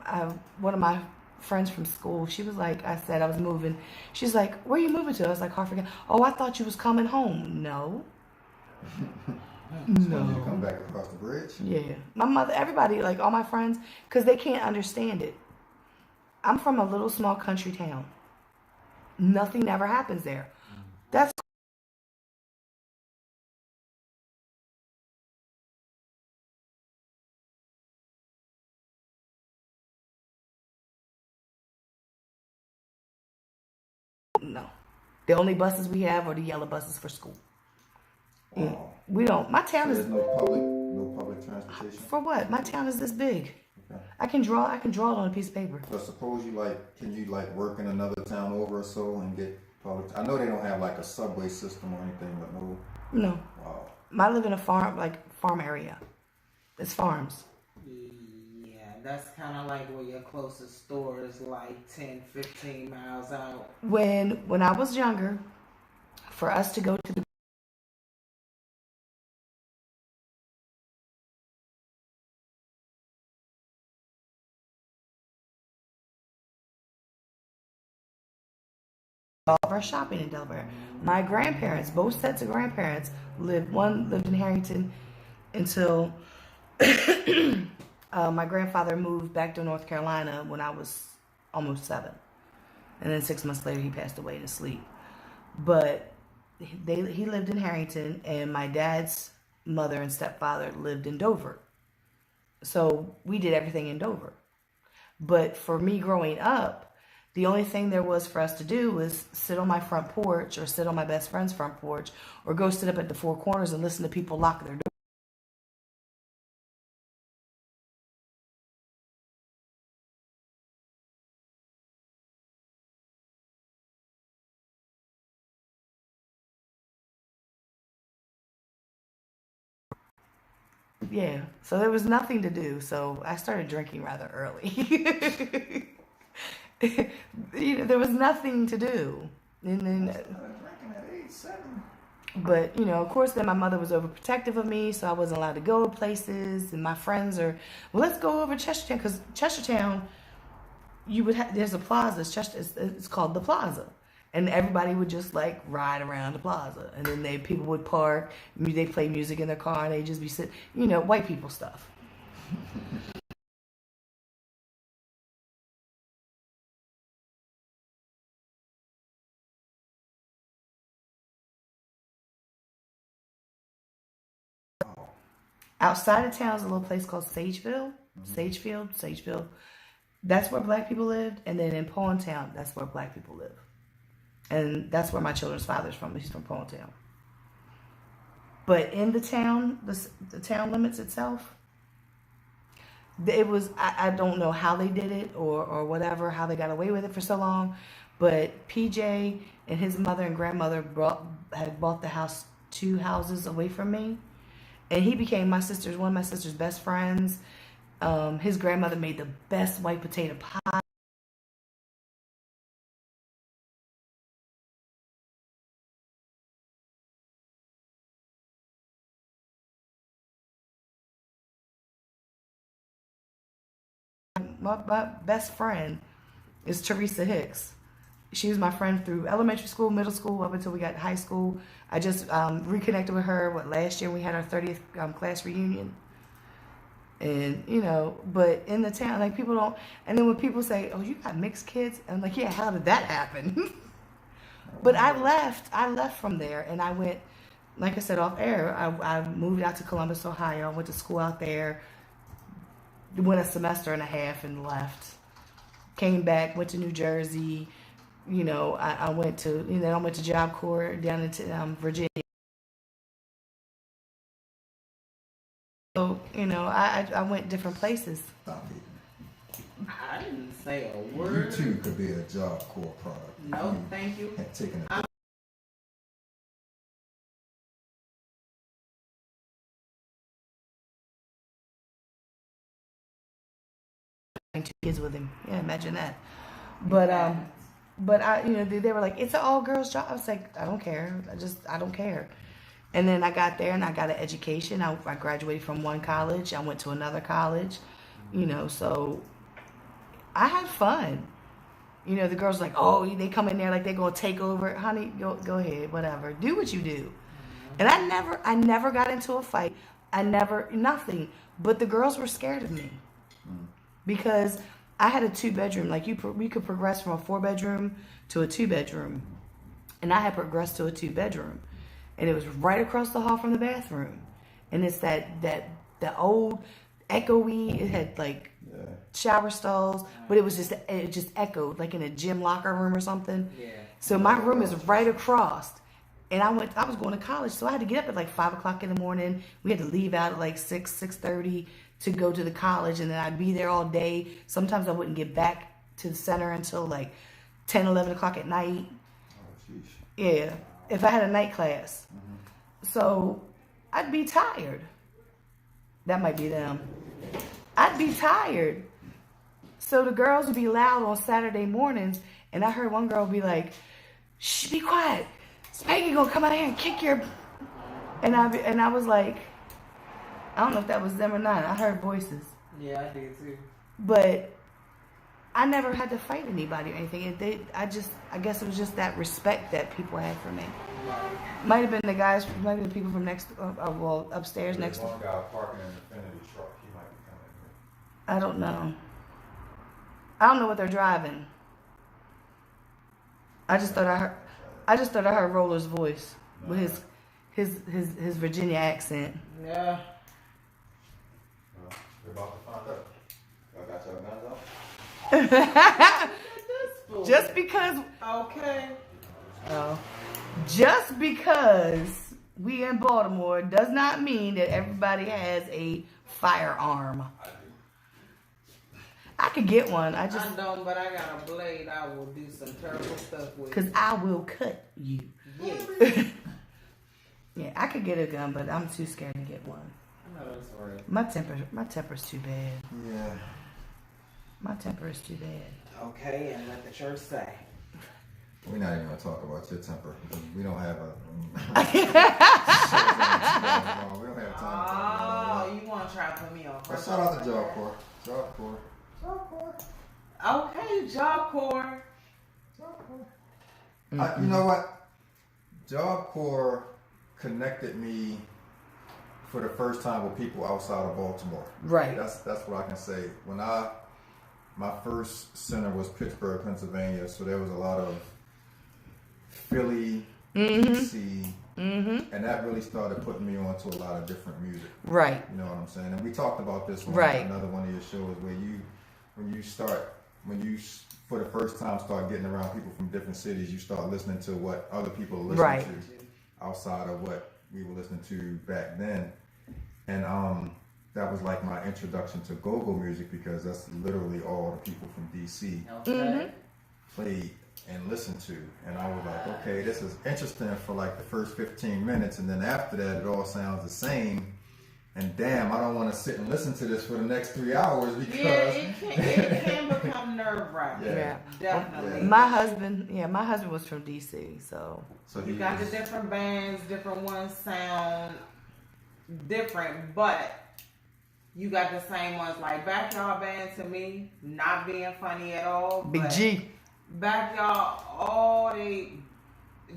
one of my friends from school, she was like, I said I was moving. She's like, where are you moving to? I was like, Hartford. Oh, I thought you was coming home. No. No. You come back across the bridge? Yeah. My mother, everybody, like all my friends, because they can't understand it. I'm from a little small country town. Nothing ever happens there. That's no. The only buses we have are the yellow buses for school. Wow. We don't. My town So is there's no public transportation? for what? My town is this big. I can draw it on a piece of paper. But suppose can you work in another town over or so and get public? I know they don't have like a subway system or anything, but no. No. Wow. I live in a farm area. It's farms. Yeah, that's kind of like where your closest store is, like 10, 15 miles out. When I was younger, for us to go to the all of our shopping in Delaware. My grandparents, both sets of grandparents, one lived in Harrington until my grandfather moved back to North Carolina when I was almost 7. And then 6 months later, he passed away in his sleep. But he lived in Harrington, and my dad's mother and stepfather lived in Dover. So we did everything in Dover. But for me growing up, the only thing there was for us to do was sit on my front porch or sit on my best friend's front porch or go sit up at the Four Corners and listen to people lock their doors. Yeah, so there was nothing to do. So I started drinking rather early. There was nothing to do. And then, Drinking at age 7. but of course, then my mother was overprotective of me, so I wasn't allowed to go places. And my friends are, well, let's go over Chestertown, because Chestertown, there's a plaza. It's called the Plaza, and everybody would just ride around the plaza, and then people would park. They play music in their car, and they just be sitting, white people stuff. Outside of town is a little place called Sagefield. That's where black people lived. And then in Pawntown, that's where black people live. And that's where my children's father's from. He's from Pawntown. But in the town, the town limits itself, it was, I don't know how they did it or whatever, how they got away with it for so long. But PJ and his mother and grandmother had bought the house 2 houses away from me. And he became one of my sister's best friends. His grandmother made the best white potato pie. My best friend is Teresa Hicks. She was my friend through elementary school, middle school, up until we got to high school. I just reconnected with her, last year we had our 30th class reunion. And, but in the town, people don't, and then when people say, oh, you got mixed kids? I'm like, yeah, how did that happen? But I left from there, and I went, like I said, off air. I moved out to Columbus, Ohio. I went to school out there, went a semester and a half and left. Came back, went to New Jersey. I went to, I went to Job Corps down in Virginia. So, I went different places. Stop it. I didn't say a word. You too could be a Job Corps product. No, thank you. Taking it. Two kids with him. Yeah, imagine that. But they were like, it's an all girls job. I was like, I don't care. I don't care. And then I got there and I got an education. I graduated from one college. I went to another college. So I had fun. The girls were like, oh, they come in there like they're gonna take over. Honey, go ahead, whatever. Do what you do. And I never got into a fight. Nothing. But the girls were scared of me. Because I had a 2-bedroom. We could progress from a 4-bedroom to a 2-bedroom. And I had progressed to a 2-bedroom. And it was right across the hall from the bathroom. And it's that old echoey, it had shower stalls, but it just echoed like in a gym locker room or something. Yeah. So my room is right across. And I was going to college, so I had to get up at 5 o'clock in the morning. We had to leave out at 6:30 to go to the college, and then I'd be there all day. Sometimes I wouldn't get back to the center until like 10, 11 o'clock at night. Oh, sheesh. Yeah, if I had a night class. So I'd be tired. That might be them. I'd be tired. So the girls would be loud on Saturday mornings, and I heard one girl be like, "Shh, be quiet. Spanky gonna come out here and kick your..." And I was like, I don't know if that was them or not. I heard voices. Yeah, I did too. But I never had to fight anybody or anything. I guess it was just that respect that people had for me. Might have been the guys, might have been people from upstairs next. There's one guy parking an Infinity truck. He might be coming here. I don't know. I don't know what they're driving. I just thought I heard Roller's voice with his Virginia accent. Yeah. Well, we're about to find out. Y'all got your guns out? Just because. Okay. Oh. Just because we in Baltimore does not mean that everybody has a firearm. I could get one. I don't, but I got a blade. I will do some terrible stuff with. Because I will cut you. Yes. Yeah, I could get a gun, but I'm too scared to get one. I know that's right. My temper's too bad. Yeah. My temper is too bad. Okay, and let the church say. We're not even going to talk about your temper. We don't have a... we don't have time. Oh, you want to try to put me on? Well, shout out to Job Corps. Job Corps. Okay, Job Corps. You know what? Job Corps connected me for the first time with people outside of Baltimore. Right. That's what I can say. My first center was Pittsburgh, Pennsylvania, so there was a lot of Philly, DC, and that really started putting me onto a lot of different music. Right. You know what I'm saying? And we talked about this on another one of your shows where when you for the first time start getting around people from different cities, you start listening to what other people are listening to outside of what we were listening to back then. And that was like my introduction to go-go music, because that's literally all the people from DC played and listened to. And I was like, okay, this is interesting for like the first 15 minutes, and then after that it all sounds the same. And damn, I don't want to sit and listen to this for the next 3 hours, because it can become nerve-wracking. Yeah. Definitely. Yeah. My husband was from DC, so You got the different bands, different ones sound different, but you got the same ones. Like Backyard Band, to me, not being funny at all. Big G. Backyard, all they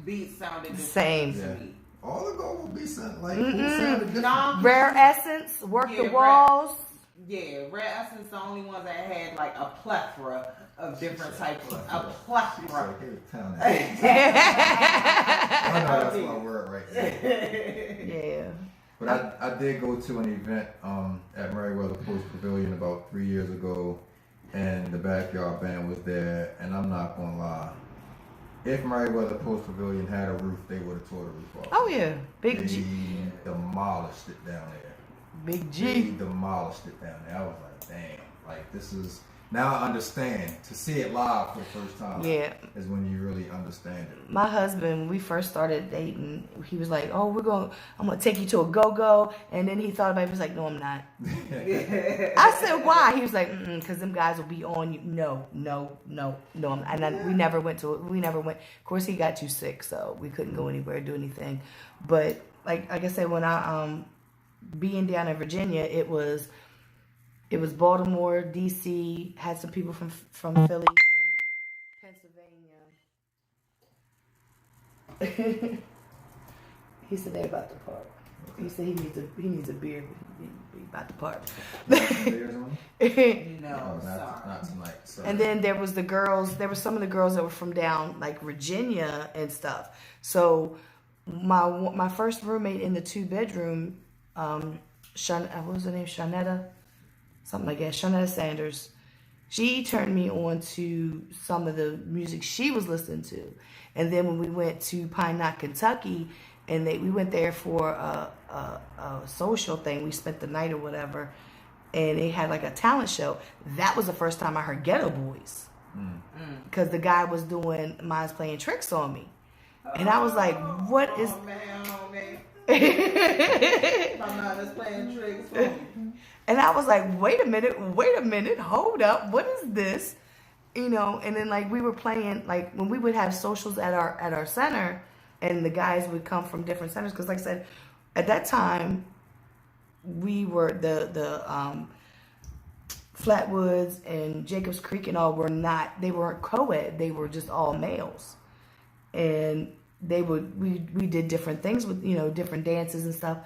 beats sounded the same to me. All the go-go beats sounded like sounded different. Nah, Rare Essence, Work the Walls. Rare Essence, the only ones that had like a plethora of different types of a plethora. I know that's my word right there. Yeah. But I did go to an event at Meriwether Post Pavilion about 3 years ago, and the Backyard Band was there, and I'm not gonna lie. If Meriwether Post Pavilion had a roof, they would have tore the roof off. Oh yeah, Big They G. demolished it down there. Big They G. demolished it down there. I was like, damn, like this is, now I understand. To see it live for the first time is when you really understand it. My husband, when we first started dating, he was like, "Oh, I'm gonna take you to a go-go," and then he thought about it. He was like, "No, I'm not." I said, "Why?" He was like, "Because them guys will be on you." No. We never went. Of course, he got too sick, so we couldn't go anywhere, do anything. But like I said, when I being down in Virginia, it was Baltimore, DC, had some people from Philly and Pennsylvania. He said they're about to park. He said he needs a beer. He about to park. No, not tonight. Sorry. And then there was the girls. There were some of the girls that were from down like Virginia and stuff. So my first roommate in the 2-bedroom, what was her name? Shanetta, something like that. Shanetta Sanders. She turned me on to some of the music she was listening to. And then when we went to Pine Knot, Kentucky, and we went there for a social thing, we spent the night or whatever. and they had like a talent show. That was the first time I heard Ghetto Boys, because the guy was doing Mine's Playing Tricks on Me, and I was like, what is? My mind is playing tricks for me. And I was like, wait a minute, hold up, what is this? You know, and then like we were playing, like when we would have socials at our center, and the guys would come from different centers, because like I said, at that time we were the Flatwoods and Jacobs Creek and all they weren't co-ed, they were just all males. And we did different things with, you know, different dances and stuff.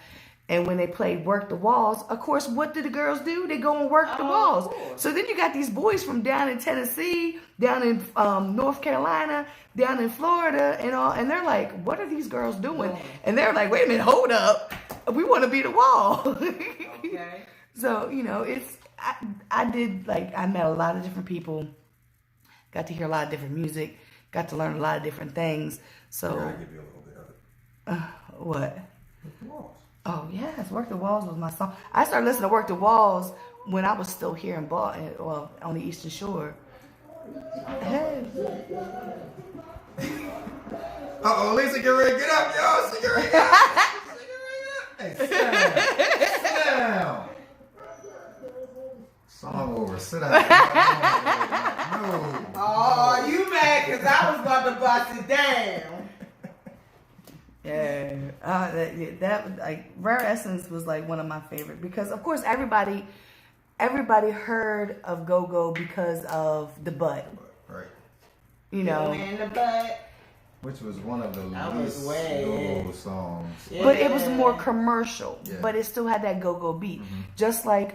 And when they played Work the Walls, of course, what do the girls do? They go and work the walls. So then you got these boys from down in Tennessee, down in North Carolina, down in Florida, and all, and they're like, what are these girls doing? And they're like, wait a minute, hold up, we want to be the wall. Okay. So, you know, I met a lot of different people, got to hear a lot of different music, got to learn a lot of different things. So, I'll give you a little bit of it. What? Work the Walls. Oh yes, Work the Walls was my song. I started listening to Work the Walls when I was still here in Baltimore, well, on the Eastern Shore. Hey. Uh-oh, Lisa, get ready, get up, y'all. Sit right up. Hey, sit down. Song over. Sit down. No. Oh, you mad because I was about to bust it down. Yeah, that like Rare Essence was like one of my favorite, because of course everybody heard of Go-Go because of the butt, Right. you know. In the butt. Which was one of the That least was way- Go-Go songs. Yeah. But it was more commercial, Yeah. but it still had that go-go beat. Just like,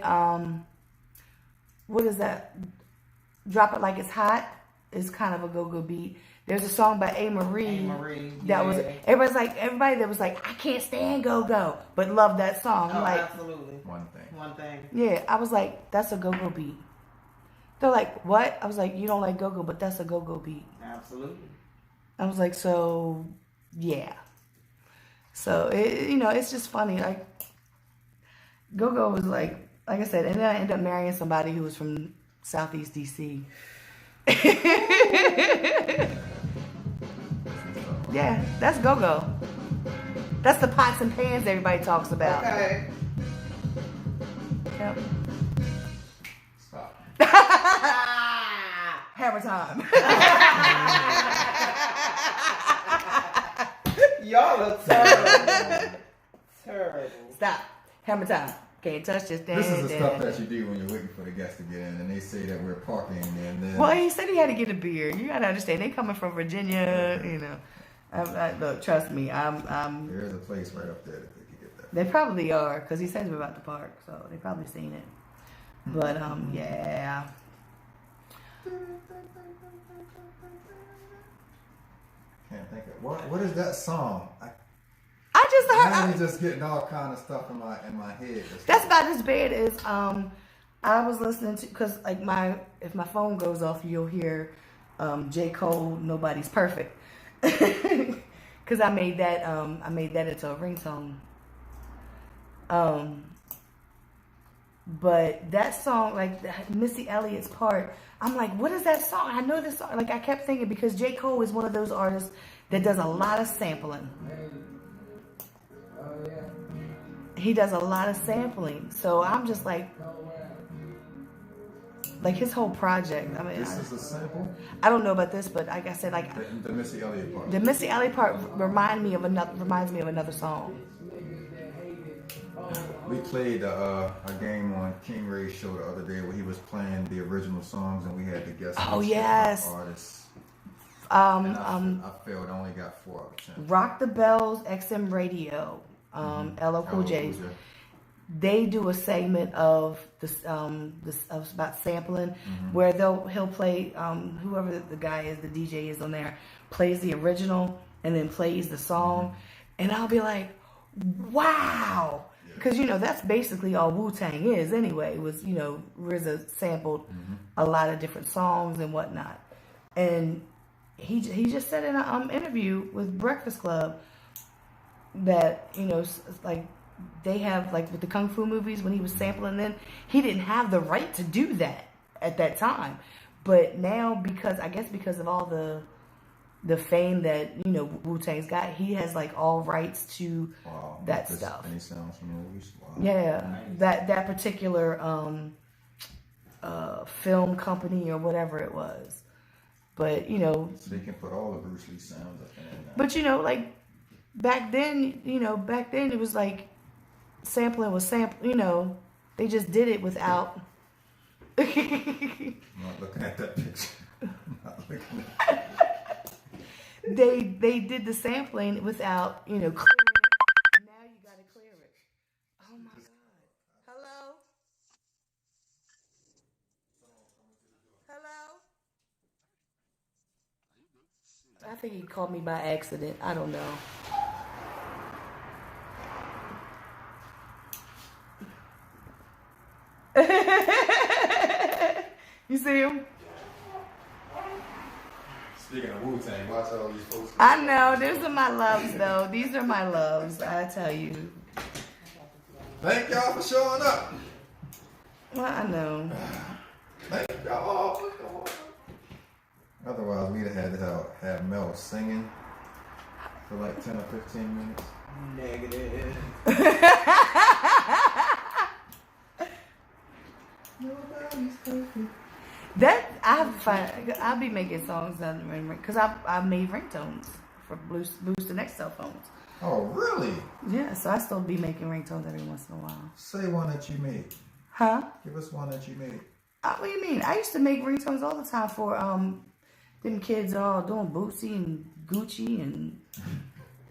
what is that? Drop It Like It's Hot is kind of a go-go beat. There's a song by A. Marie that was, everybody that was like, I can't stand go-go, but loved that song. Oh, Like, absolutely. One thing. yeah, I was like, that's a go-go beat. They're like, what? I was like, you don't like go-go, but that's a go-go beat. Absolutely. I was like, so, yeah. So, it's just funny. Like, go-go was like I said, and then I ended up marrying somebody who was from Southeast D.C. Yeah, that's go-go. That's the pots and pans everybody talks about. Okay. Yep. Stop. Hammer time. Y'all are terrible. Terrible. Stop. Hammer time. Can't touch this thing. This is the stuff that you do when you're waiting for the guests to get in, and they say that we're parking, and then. Well, he said he had to get a beer. You gotta understand, they coming from Virginia. You know, look, trust me. There's a place right up there that they can get that. They probably are, because he says we're about to park, so they probably seen it. But yeah. Can't think of what is that song? I just Now heard. I'm just getting all kind of stuff in my head. That's about as bad as I was listening to, because like if my phone goes off, you'll hear J. Cole, Nobody's Perfect, because I made that into a ringtone. But that song, like Missy Elliott's part, I'm like, what is that song? I know this song. Like I kept thinking, because J. Cole is one of those artists that does a lot of sampling. He does a lot of sampling, so I'm just like his whole project. I mean, This is a sample. I don't know about this, but like I said, like The Missy Elliott part. the Missy Elliott part reminds me of another song. We played a game on King Ray's show the other day where he was playing the original songs, and we had to guess. Oh, which yes. artists. And I failed. I only got 4 out of 10. Rock the Bells, XM Radio, LL Cool J. They do a segment of this about sampling, where he'll play whoever the guy is, the DJ is on there, plays the original and then plays the song, and I'll be like, wow, because that's basically all Wu-Tang is anyway. It was RZA sampled a lot of different songs and whatnot, and he just said in an interview with Breakfast Club that like they have, like with the Kung Fu movies, when he was sampling them, he didn't have the right to do that at that time. But now, because of all the fame that, you know, Wu-Tang's got, he has like all rights to that stuff. Any sounds from movies? Wow. Yeah, nice. that particular film company or whatever it was. But, you know, so they can put all the Bruce Lee sounds up in there. But, you know, like back then it was like sampling was you know, they just did it without. I'm not looking at that picture. I'm not looking at They did the sampling without, you know, clearing it. Now you gotta clear it. Oh my God. Hello? Hello? I think he called me by accident. I don't know. You see him? Speaking of Wu-Tang, watch all these folks. I know. These are my loves, though. These are my loves. I tell you. Thank y'all for showing up. Well, I know. Thank y'all for showing up. Otherwise, we'd have had to have Mel singing for like 10 or 15 minutes. Negative. Nobody's perfect. That I'll be making songs because I made ringtones for Boost the Next cell phones. Oh, really? Yeah, so I still be making ringtones every once in a while. Say one that you made. Huh? Give us one that you made. What do you mean? I used to make ringtones all the time for them kids all doing Bootsy and Gucci and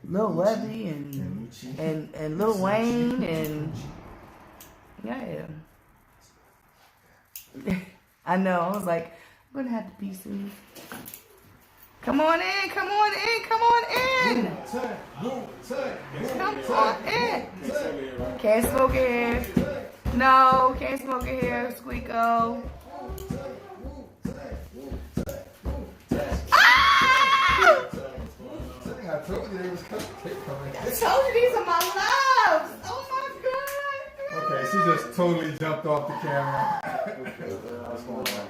Lil Webby and Lil Wayne and yeah. I know. I was like, I'm gonna have to be soon. Come on in, come on in, come on in. Come on in. Can't smoke in here. No, can't smoke in here, Squeako. I told you they was coming. I told you these are my loves. Oh my God. Okay, she just totally jumped off the camera. What's going on?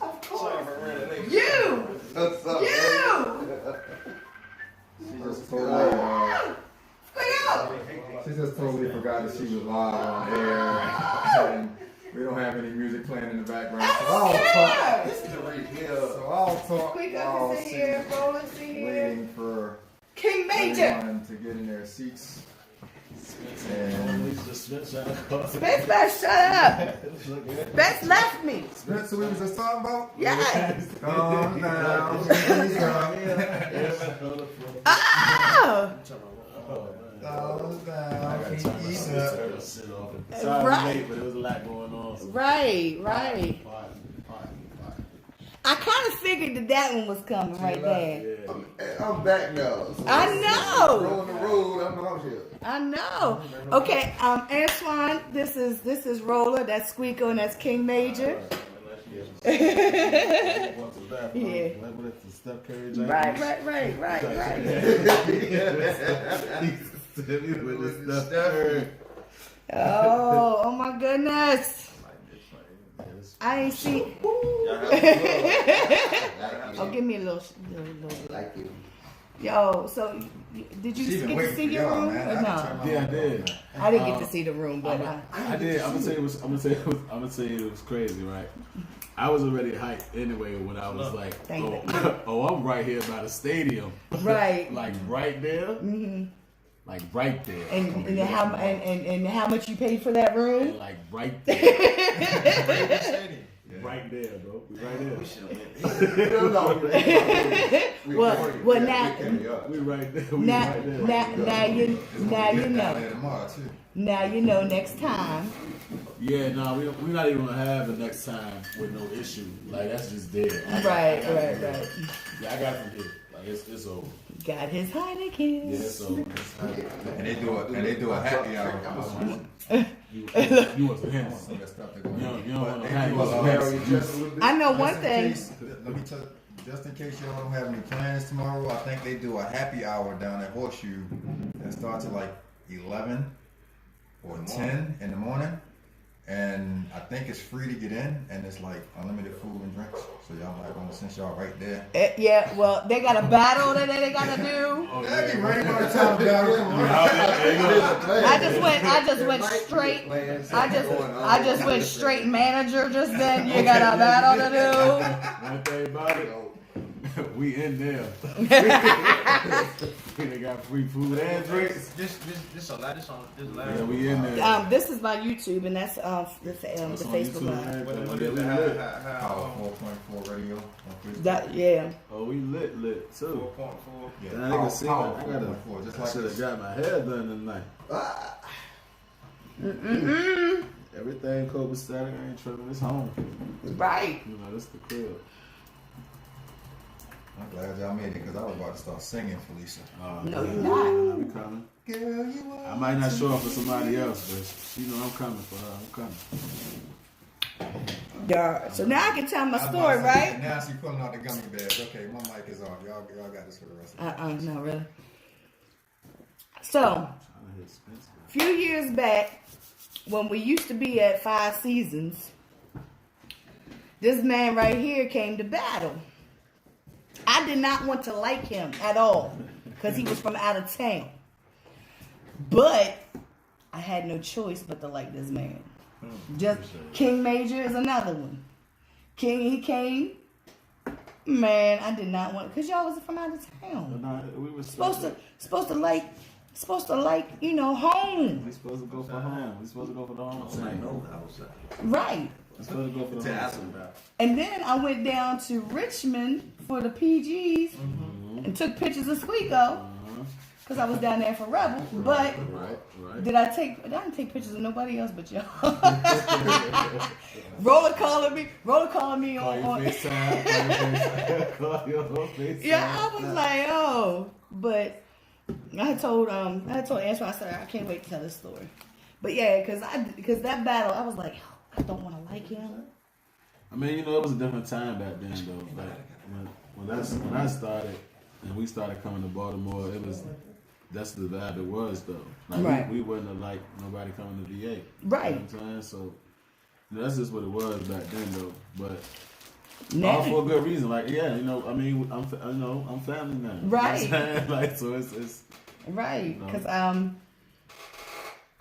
Of course. You. What's up? You. She just totally forgot that she was live on air. And we don't have any music playing in the background. So I'll talk. This is the reveal. So I'll talk. Squeako while is here. Rolla's here. waiting for King Major. everyone to get in their seats. And Spence better shut up. Spence left me. Spence, who we was just talking about? Yes. Calm down. Oh. Calm down. Right. But it was a lot going on. So Right. party. I kind of figured that one was coming right there. I'm back now. So I know. We're on the road. I'm out here. I know. Okay, Antoine, this is Rolla, that's Squeako, and that's King Major. Yeah. Right. Oh my goodness. I ain't see. Oh, give me a little. Like you. Yo, so did you get to see your room or no? Yeah, I did. I didn't get to see the room, but I did. I'm gonna say it was crazy, right? I was already hyped anyway when I was like, I'm right here by the stadium, right, like right there, like right there, and how much you paid for that room? And like right there. Right there, bro. We right there. Well, now we right there. Now you know next time. Yeah, no, we're not even gonna have the next time with no issue. Like that's just there. Right. Yeah, I got it from here. Like it's over. Got his Heineken. Yeah, it's over. And they do a happy hour. You want some hints? You don't want no happy hour. I know one thing. Let me tell you, just in case y'all don't have any plans tomorrow, I think they do a happy hour down at Horseshoe It starts at like 11 or 10 in the morning. And I think it's free to get in, and it's like unlimited food and drinks. So y'all might want to, since y'all right there. Yeah, well, they got a battle that they got to do. That'd be right by the time battle. I just went straight. I just went straight manager just then. You got a battle to do. One thing about it, we in there. They got free food and drinks. This last. Yeah, we in there. This is my YouTube, and that's the Facebook Live. What is that? Power 4.4 radio. That, yeah. Oh, we lit too. 4.4. Yeah, Then I can see Power I gotta. 4.4, just I like should have this. got my hair done tonight. Everything copacetic. I ain't tripping. It's home. Right. You know, this the crib. I'm glad y'all made it because I was about to start singing for Lisa. No, you're not. We coming. Girl, you are. I might not show up for somebody else, but she know I'm coming for her. I'm coming. Yeah. So now I can tell my I was story, about to say, right? Now she pulling out the gummy bears. Okay, my mic is off. Y'all got this for the rest of the No, really. So, a few years back, when we used to be at 5 Seasons, this man right here came to battle. I did not want to like him at all because he was from out of town. But I had no choice but to like this man. Just King Major is another one. He came. Man, I did not want, because y'all was from out of town. We were Supposed to like, you know, home. We supposed to go for home. We supposed to go for the home team. Right. We supposed to go for the home team. And then I went down to Richmond for the PGs and took pictures of Squeako because I was down there for Rebel. But Right. I didn't take pictures of nobody else but y'all. Rolla calling me on FaceTime. Call your FaceTime. Yeah, I was like, oh, but I told Answer, I said, I can't wait to tell this story. But yeah, because that battle, I was like, I don't want to like him. I mean, you know, it was a different time back then, though. Like when I started and we started coming to Baltimore, that's the vibe it was, though. Like Right. we wouldn't have liked nobody coming to VA. Right. You know what I'm saying? So you know, that's just what it was back then, though. But Now, all for a good reason. Like, yeah, you know, I mean, I'm family now. Right. You know what I'm saying? Like, so it's right, you know. because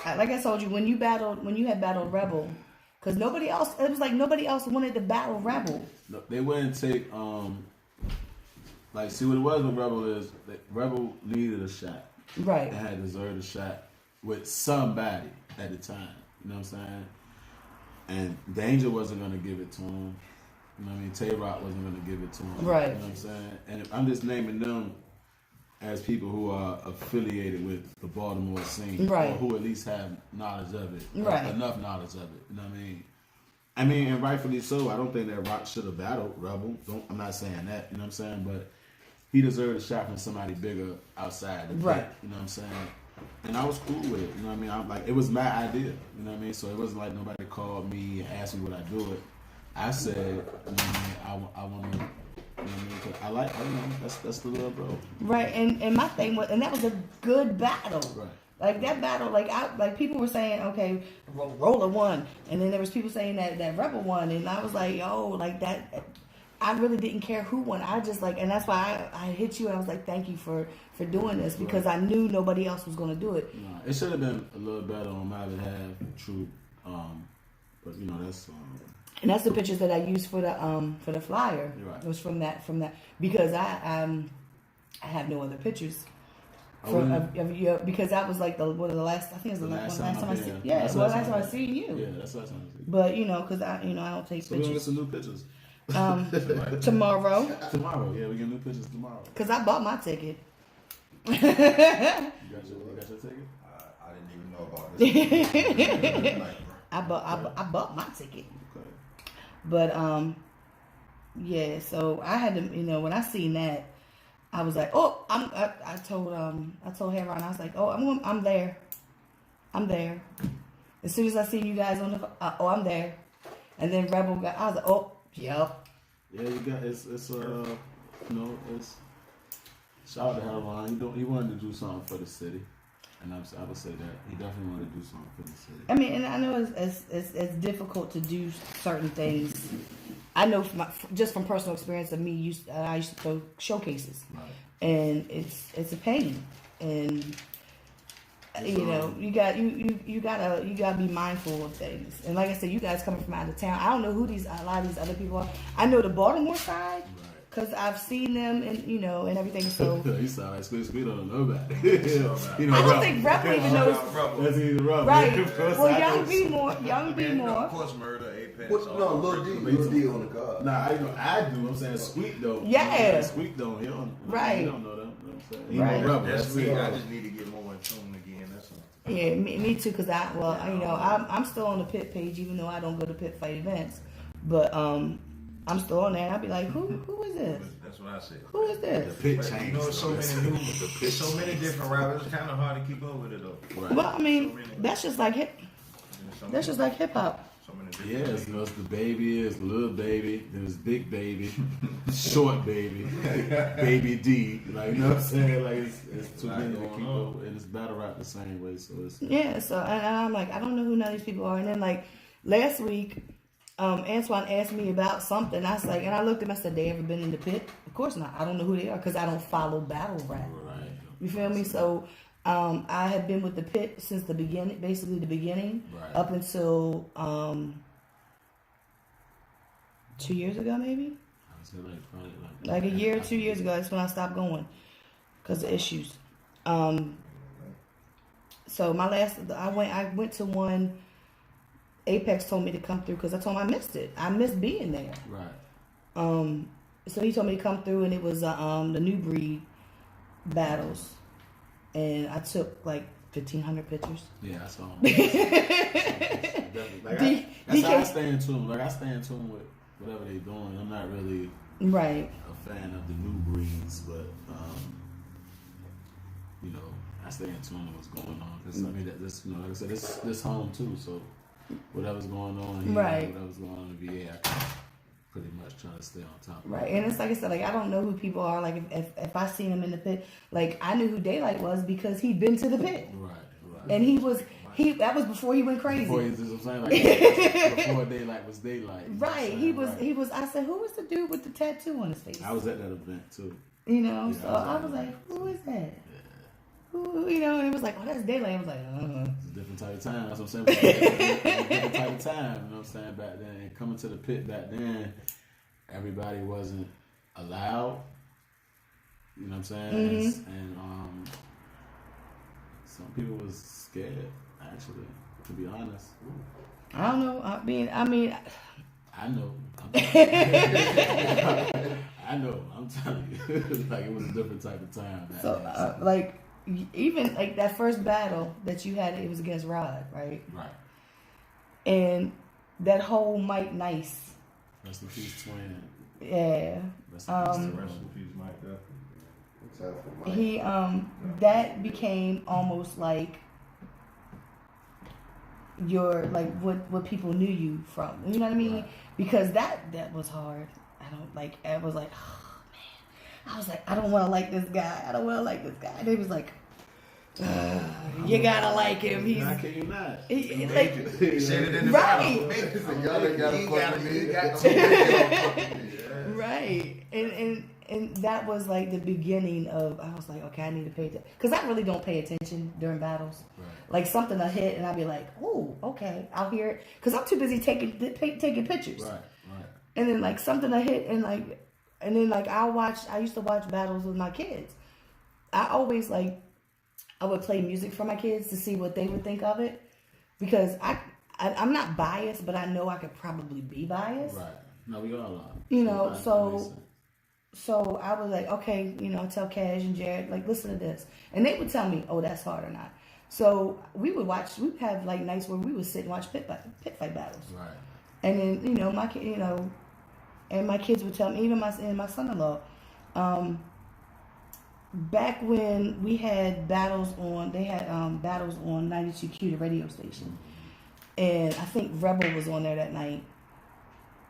like I told you, when you had battled Rebel, because nobody else wanted to battle Rebel. No, they wouldn't take like, see what it was with Rebel is that Rebel needed a shot. Right. They had deserved a shot with somebody at the time. You know what I'm saying? And Danger wasn't gonna give it to him. You know what I mean? Tay-Rock wasn't gonna give it to him. Right. You know what I'm saying? And I'm just naming them as people who are affiliated with the Baltimore scene. Right. Or who at least have knowledge of it. Right. Enough knowledge of it. You know what I mean? And rightfully so. I don't think that Rock should have battled Rebel. I'm not saying that. You know what I'm saying? But he deserved a shot from somebody bigger outside the Right. pit, you know what I'm saying? And I was cool with it, you know what I mean? I'm like, it was my idea, you know what I mean? So it wasn't like nobody called me and asked me would I do it. I said, you know what I mean, I want to, you know what I mean? 'Cause I like, you know, that's the little bro. Right, and my thing was, and that was a good battle. Right. Like that battle, like people were saying, okay, Rolla won, and then there was people saying that Rebel won, and I was like, yo, like that. I really didn't care who won. I just like, and that's why I hit you and I was like, thank you for doing this, because I knew nobody else was gonna do it. No, it should have been a little better on my behalf, true. But you know, that's And that's the pictures that I used for the flyer. Right. It was from that because I have no other pictures. Because that was like one of the last. I think it was the last time I seen. Yeah, well, last time I seen you. Yeah, that's the last time I seen you. But you know, because I don't take So we're gonna get pictures. some new pictures. Tomorrow. Tomorrow, yeah, we get new pictures tomorrow. Because I bought my ticket. You got your ticket? I didn't even know about this. I bought my ticket. Okay. But yeah. So I had to, when I seen that, I was like, oh, I told Heron, I was like, oh, I'm there. I'm there. As soon as I seen you guys on the, I'm there. And then Rebel got, I was like, oh, yep. Yeah, you got it's shout out to Heron. He wanted to do something for the city. And I would say that he definitely wanted to do something for the city. I mean, and I know it's difficult to do certain things. I know just from personal experience of me, I used to throw showcases, Right. and it's a pain, and you know you gotta be mindful of things. And like I said, you guys coming from out of town, I don't know who a lot of these other people are. I know the Baltimore side. Right. Cause I've seen them and and everything. So You sound like Squeako don't know about it. You know, I don't think Rebel even knows. That's even rough. Right. Well, Young Young B more. Of course, Murder, Apex. No, Lil D on the card. Nah, I do. I'm saying Squeak though. Yeah. Squeak though. He don't. Right. He don't know them. You know what I'm saying? He Right. know Rebel. That's me. it. I just need to get more in tune again. That's all. Yeah, me too. Cause I'm still on the pit page, even though I don't go to pit fight events. But I'm still on there. And I'll be like, who is this? That's what I said. Who is The this? pit But, change. you know, so many different rappers. It's kind of hard to keep up with it though. Right. Well, I mean, that's just like hip. So That's just like hip hop. many Yeah, different it's the baby, it's little baby, there's big baby, short baby, baby D. Like, you know what I'm saying? Like, it's too many to keep up, and it's battle rap the same way. So it's Yeah. So and I'm like, I don't know who none of these people are. And then like last week, Antoine asked me about something. I was like, and I looked at him. I said, "They ever been in the pit?" Of course not. I don't know who they are because I don't follow battle rap. right. You feel me? So I had been with the pit since the beginning, basically the beginning, Right. up until 2 years ago, maybe. I would say probably Like a year or 2 years ago, that's when I stopped going because of issues. So I went to one. Apex told me to come through because I told him I missed it. I missed being there. Right. So he told me to come through, and it was the new breed battles, and I took like 1,500 pictures. Yeah, I saw him. Like, that's how I stay in tune. Like, I stay in tune with whatever they're doing. I'm not really Right. a fan of the new breeds, but you know, I stay in tune with what's going on. Cause I mean, like I said, this home too. So whatever's going on here, Right. whatever's going on in VA, I can pretty much try to stay on top of it. Right, and it's like I said, like I don't know who people are. Like if I seen him in the pit, like I knew who Daylight was because he'd been to the pit, Right. and that was before he went crazy. Before, you know what I'm saying? Like, before Daylight was Daylight. You know what I'm Right, saying? he was. I said, who was the dude with the tattoo on his face? I was at that event too. You know, Yeah, so I I was was like- like, who is that? Who, you know, and it was like, oh, that's Daylight. I was like, It's a different type of time. That's what I'm saying. It was a different type of time. You know what I'm saying? Back then, and coming to the pit back then, everybody wasn't allowed. You know what I'm saying? Mm-hmm. And some people was scared. Actually, to be honest, I don't know. I mean, I know. I know. I'm telling you, like it was a different type of time. Back so then. like even like that first battle that you had, it was against Rod, right? Right. And that whole Mike Nice, Rest in peace, twin. yeah. Rest in peace, to Rest in peace, Mike. Except for Mike. He that became almost like your like what people knew you from. You know what I mean? Right. Because that was hard. I was like, oh man. I was like, I don't wanna like this guy. I don't wanna like this guy. And he was like, you gotta like him. He's How can you not? he, like, He said it in the Right. battle. Y'all ain't gotta He fuck with me. got to right. And that was like the beginning of, I was like, okay, I need to pay attention. Because I really don't pay attention during battles. Right. Like something will hit and I'll be like, oh, okay, I'll hear it. Because I'm too busy taking pictures. Right. And then like something will hit and then I used to watch battles with my kids. I always I would play music for my kids to see what they would think of it. Because I'm not biased, but I know I could probably be biased. Right. No, we all are. You know, so I was like, okay, you know, tell Cash and Jared, like, listen to this. And they would tell me, oh, that's hard or not. So we'd have like nights where we would sit and watch pit fight battles. Right. And then, you know, and my kids would tell me, even my son-in-law, back when we had battles on, they had battles on 92Q, the radio station. And I think Rebel was on there that night.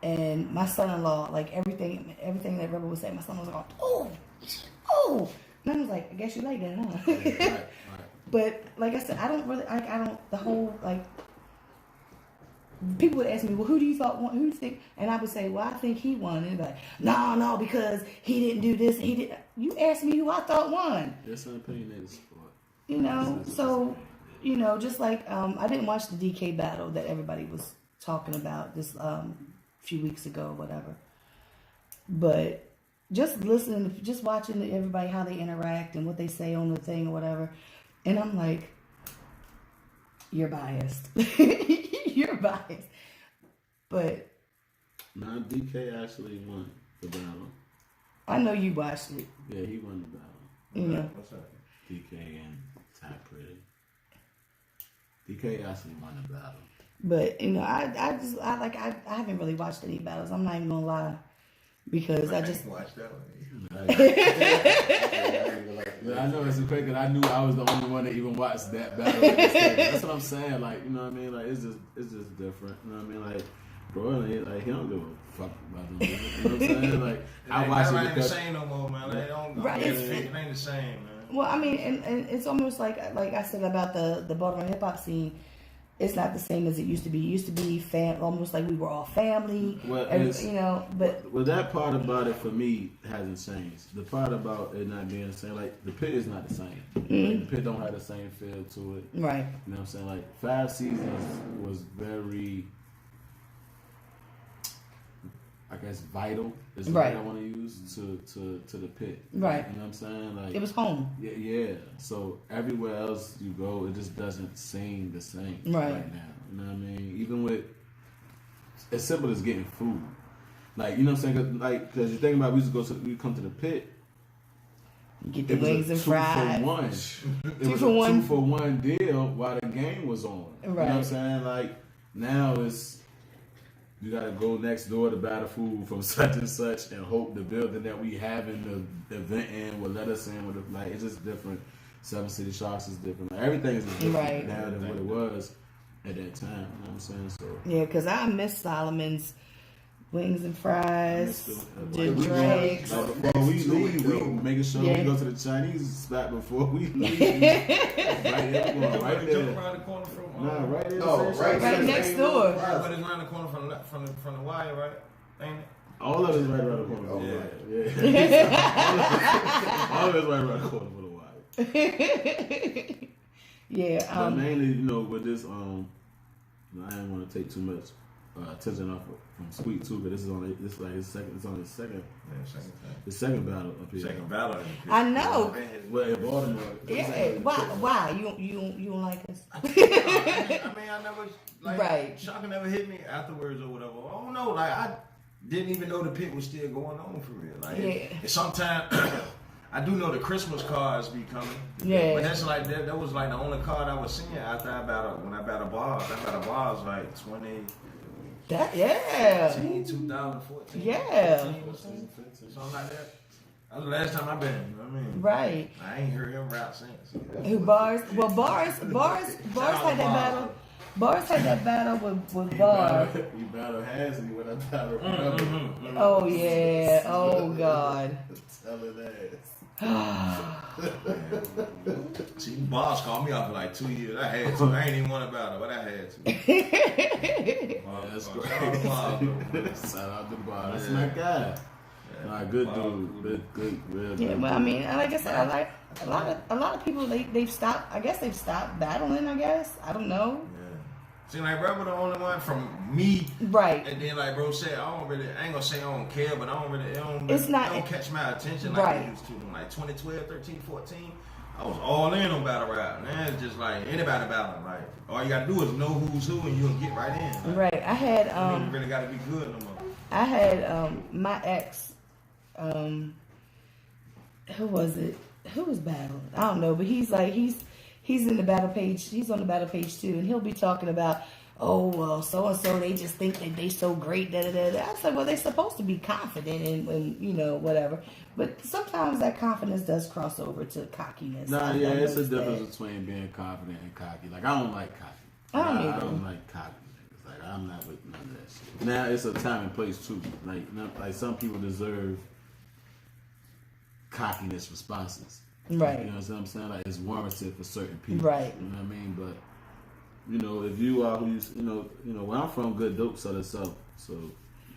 And my son-in-law, like everything that Rebel was saying, my son was like, oh. And I was like, I guess you like that, huh? Right. But like I said, I don't really, I don't, the whole, like, people would ask me, well, who do you think? And I would say, well, I think he won. And they'd be like, no, because he didn't do this. He did. You asked me who I thought won. It's an opinionated sport. You know, so, you know, just like, I didn't watch the DK battle that everybody was talking about this few weeks ago or whatever. But just listening, just watching everybody, how they interact and what they say on the thing or whatever. And I'm like, you're biased. You're biased. But Nah, DK actually won the battle. I know you watched it. Yeah, he won the battle. You know. What's that? DK and Ty Pretty. DK actually won the battle. But you know, I haven't really watched any battles. I'm not even gonna lie. Because I just watch that one. Yeah, I know it's crazy because I knew I was the only one that even watched that battle. That's what I'm saying. Like, you know what I mean? Like, it's just different. You know what I mean? Like, bro, like he don't give a fuck about them. You know what I'm saying? Like, I watch it ain't the because same no more, man. Like, Right. It ain't the same, man. well, I mean, and it's almost like I said about the Baltimore hip hop scene. It's not the same as it used to be. It used to be almost like we were all family. Well, you know, but well, that part about it for me hasn't changed. The part about it not being the same, like the pit is not the same. Like, the pit don't have the same feel to it. right. You know what I'm saying? Like 5 seasons was very, I guess, vital is the Right. word I want to use to the pit. Right. You know what I'm saying? Like It was home. yeah. So everywhere else you go, it just doesn't seem the same Right. now. You know what I mean? Even with as simple as getting food, like, you know what I'm saying? 'Cause, like, because you think about, we come to the pit. Get the It was wings a and 2 fries. for 1. It Two was for a one. 2 for 1 deal while the game was on. You know what I'm Right. saying? Like, now it's, you gotta go next door to buy the food from such and such and hope the building that we having the event in will let us in with it. Like, it's just different. 7 City Sharks is different. Like, everything is different Right. now than what it was at that time. You know what I'm saying? So Yeah, because I miss Solomon's wings and fries, the we drinks. like, before we leave, we making sure Yeah. we go to the Chinese spot before we leave. Right there, we going right Jump there. around the corner from Nah, right there. No, right next door. Right, but it's around the corner from the wire, right? Ain't it? All of it's right around the corner. Oh, Yeah. All of it's right around the corner for the wire. Yeah. But mainly, you know, with this, I didn't want to take too much attention off from Squeak too, but this is only his second. It's on his second. Yeah, second time. The second battle up here. Second battle. I know. Well, in Baltimore. Yeah. Why? You don't like us? I mean, I never like Right. Shaka never hit me afterwards or whatever. I don't know. Like, I didn't even know the pit was still going on for real. Like, Yeah. sometimes I do know the Christmas cards be coming. Yeah. But that's like that was like the only card I was seeing after when I battled bars. I battled bars like 2014, Yeah. 2014. Yeah. 15 or something like that. That was the last time I've been. You know what I mean? Right. I ain't heard him rap since. Who bars? Well, bars had that battle. Bars had that battle with Bar. You battle Hasley when I battle Oh yeah. Oh God. Tell her that. See, boss called me off for like 2 years. I had to. I ain't even want to battle, but I had to. That's Shout out to great. Bob, though. Shout out to Bob. That's Yeah. my guy. Yeah. Nah, good Bob, dude. Good, real Yeah. good Well, I dude. mean, like I said, I like a lot of people. They've stopped. I guess they've stopped battling. I guess I don't know. Yeah. See, like, bro, the only one from me. Right. And then, like, bro said, I ain't gonna say I don't care, but it don't catch my attention like Right. it used to. Like 2012, 13, 14, I was all in on battle rap. Now it's just like anybody battling. Like, all you gotta do is know who's who and you'll get right in. Like, Right. I had you really gotta be good no more. I had my ex, who was it? Who was battling? I don't know, but he's in the battle page. He's on the battle page too, and he'll be talking about, oh well, so and so they just think that they so great. Da da da. I was like, well, they're supposed to be confident and you know whatever. But sometimes that confidence does cross over to cockiness. Nah, I yeah, it's a noticed difference that. between being confident and cocky. Like, I don't like cocky. I don't I either. don't like cocky niggas. Like, I'm not with none of that shit. Now, it's a time and place too. Like some people deserve cockiness responses. Right. You know what I'm saying? Like it's warranted for certain people. Right. You know what I mean? But you know, if you are who you know, where I'm from, good dope sell itself. So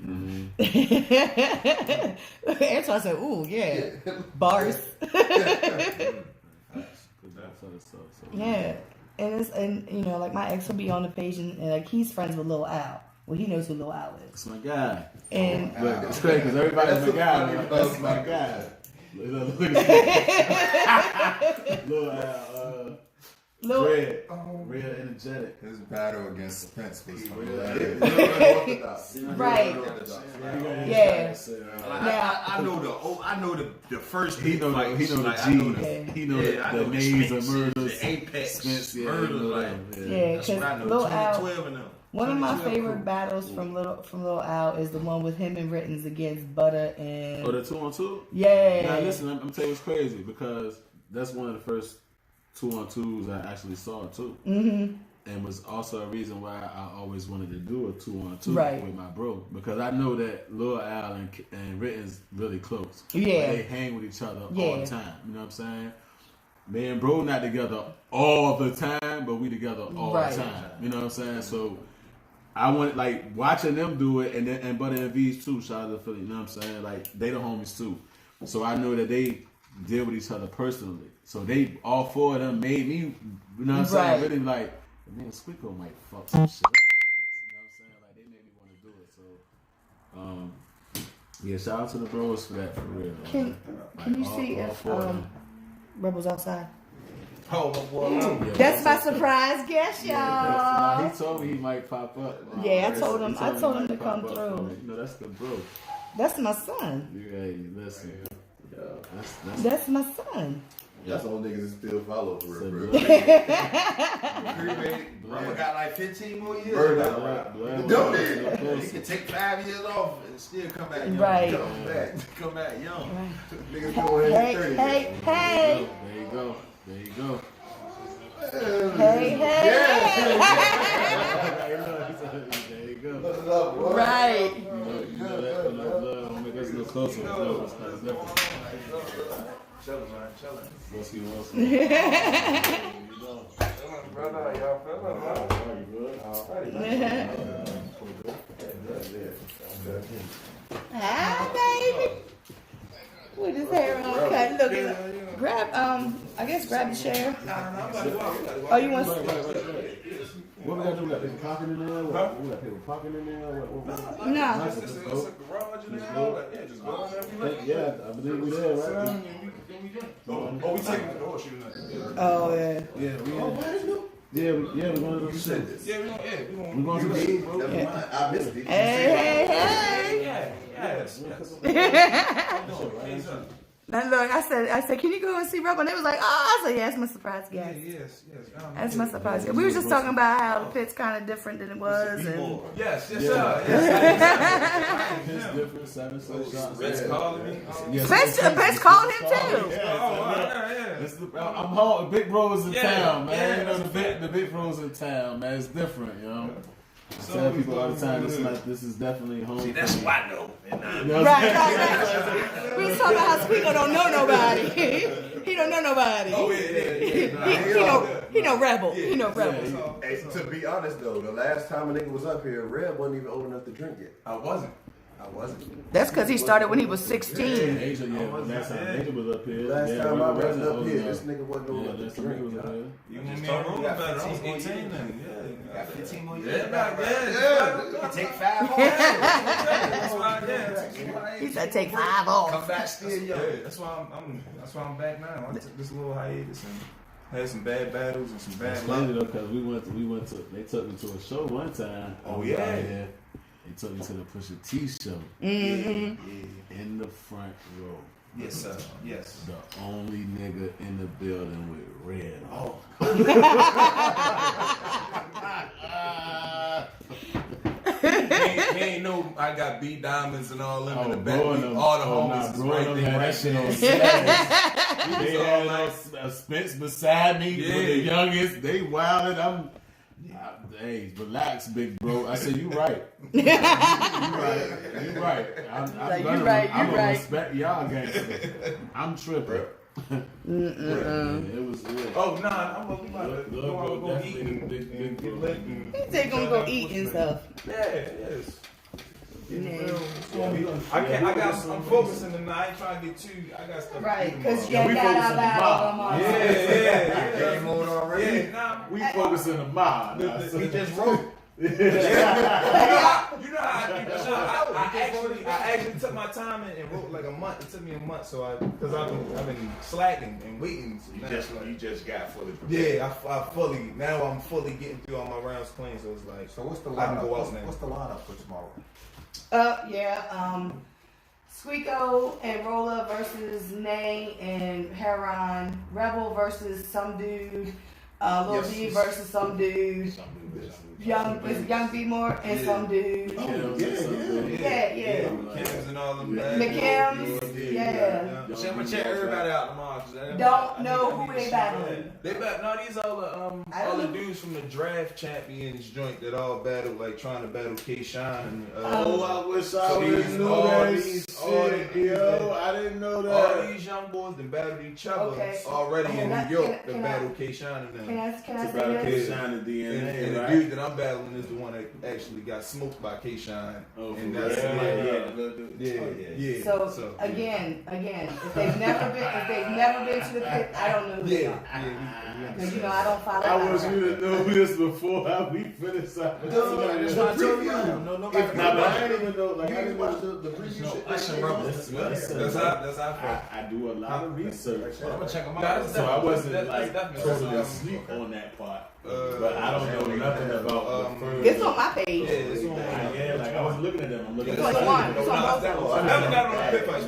you know what I mean? Antoine said, "Ooh, yeah, bars." Good dope sell itself. So, Yeah, and you know, like my ex will be on the page, and like he's friends with Lil Al. Well, he knows who Lil Al is. that's my guy. And Look, it's crazy because everybody's my guy. Man. That's my guy. Look at Lil Al, Red, real energetic. His battle against Spence was Right. Right. Yeah. I know the first He know fight. the G's. He know the names of murders. The Apex Spence, yeah, murder. like, Yeah, That's what I because know. Lil Al. 12 and them. One of my 12 favorite cool. battles from Lil Al is the one with him and Rittens against Butter and. Oh, the 2-on-2? Yeah. Now listen, I'm telling you it's crazy because that's one of the first 2-on-2s I actually saw too. Mm-hmm. And was also a reason why I always wanted to do a 2-on-2 Right. with my bro. Because I know that Lil Al and Ritten's really close. Yeah. They hang with each other all Yeah. the time. You know what I'm saying? Me and bro not together all the time, but we together all Right. the time. You know what I'm saying? So I want like watching them do it, and Butter and V's too. Shout out to Philly. You know what I'm saying? Like they the homies too. So I know that they deal with each other personally. So they all four of them made me. You know what I'm saying? Right. Really like, man, Squeako might fuck some shit up like this. You know what I'm saying? Like they made me want to do it. So yeah, shout out to the bros for that for real. Can you all- see all if four of them. Rebels outside? Oh, boy. Yeah, That's my surprise guest, y'all. Nah, he told me he might pop up. Yeah, I told him- He I told he him to might come pop up through. for me. You know, that's the bro. That's my son. Hey, listen. That's That's my son. That's all niggas that still follow for real, bro. Brother got like 15 more years. Bird now, out. right? Don't He can take 5 years off and still come back young. Right. Come back young. Niggas going Hey, 30. hey, hey, There you go. There you go. hey, hey. There you go. What's up, boy? Right. You know that love will make us a little closer. No, it's different. Chillin', man. Chillin'. We'll see what's Brother, y'all feeling, man? Hi, baby. With his hair on cut. Look at grab I guess grab the chair. Oh, you want What we got to do? We got people popping in there? We got people popping in there? What? no. It's a garage in there. Yeah, just go in there if you like. Yeah, I believe we there, right? Oh, we taking the horseshoe now. Oh yeah. Yeah, we we're going to do shit. Yeah, we We're going to do bro. Never mind. I missed it. Hey, hey, hey. Yes. Now look, I said, can you go and see Rebel? And they was like, oh, I said, yeah, that's my surprise guest. Yes. That's my surprise guest. We were just talking about how the pit's kind of different than it was, and Yes, Yeah. sir. It's different, 7 shots. Reds calling me. Spence called him too. I'm home. Big bros in Yeah, town, man. yeah, You know that's the big bros in town, man. It's different, you know. I tell people all the time, this is definitely home. See, that's what I know. And You know what Right. I'm We was talking about how Squeako don't know nobody. He don't know nobody. Oh, yeah. He know Rebel. He know Rebel. Hey, to be honest though, the last time a nigga was up here, Red wasn't even old enough to drink yet. I wasn't. That's because he started when he was 16. Asia, last time Asia was up here. Last yeah, time I Rebel was wasn't up old here, enough. this nigga wasn't old Yeah, enough last to time he drink. was up here. You want me and Rolla better. I was 18 then. Yeah. Got 15 more years. Yeah, You can take 5 more. That's why He said, take 5 off. Come back still young. Yeah, that's why I'm back now. I took this little hiatus and had some bad battles and some It's bad funny luck. though, cause we went to. They took me to a show one time. Oh, I was yeah. out here. They took me to the Pusha T show in the front row. Yes, sir. Yes. The only nigga in the building with red. Oh. He ain't know I got B diamonds and all them in the back. All the homies is right there. That Right shit on there. They had a Spence beside me with the youngest. They wildin'. Hey, relax, big bro. I said, you right. You right. I'm You right. gonna respect y'all gangster. I'm tripping. It was good. Oh, nah, I'm gonna go eat and get lit. He said gonna go eat and stuff. Yeah, it is. Yeah. I'm focusing tonight. I ain't trying to get too. I got stuff. Right, because you Yeah, we got focus out on the loud mob. on Yeah. Game mode already. Yeah, nah. We focus in the mob. We just wrote. You know how I actually took my time and wrote like a month. It took me a month, so because I've been slacking and waiting. You just got fully prepared. Yeah, I'm fully getting through all my rounds clean. So it's like, So what's the I can lineup? go out now. What's the lineup for tomorrow? Squeako and Rolla versus Nay and Heron. Rebel versus some dude. Lil D versus some dude. Young B more and some dude. Yeah. Kim's and all them. McKim's, yeah. I'm gonna check everybody out tomorrow. Don't know who they battling. These all the dudes from the draft champions joint that all battled, like trying to battle K-Shine. I wish I So would these- have knew all that these- shit, yo. I didn't know All that. these young boys that battled each other Okay. already in New York Can to I- battle K-Shine and them. Can I It's say about this? K-Shine and And DNA, the right? dude that I'm battling is the one that actually got smoked by K-Shine. Oh, And for that's real? yeah. So again, if they've never been to the pit, I don't know who they are. Because I don't follow. I want that. you to know this before we finish up. That's what I told you. No, Nah, but I didn't even know. Like, I didn't watch the preview No, shit. listen, bro. That's how I do a lot of research. I'm gonna check them out. So I wasn't like definitely totally something. asleep on that part. But I don't know nothing about the first. It's on my page. It's on. Yeah, like I was looking at them. I'm looking It's at on one. It's on both. I never got on the pit fight.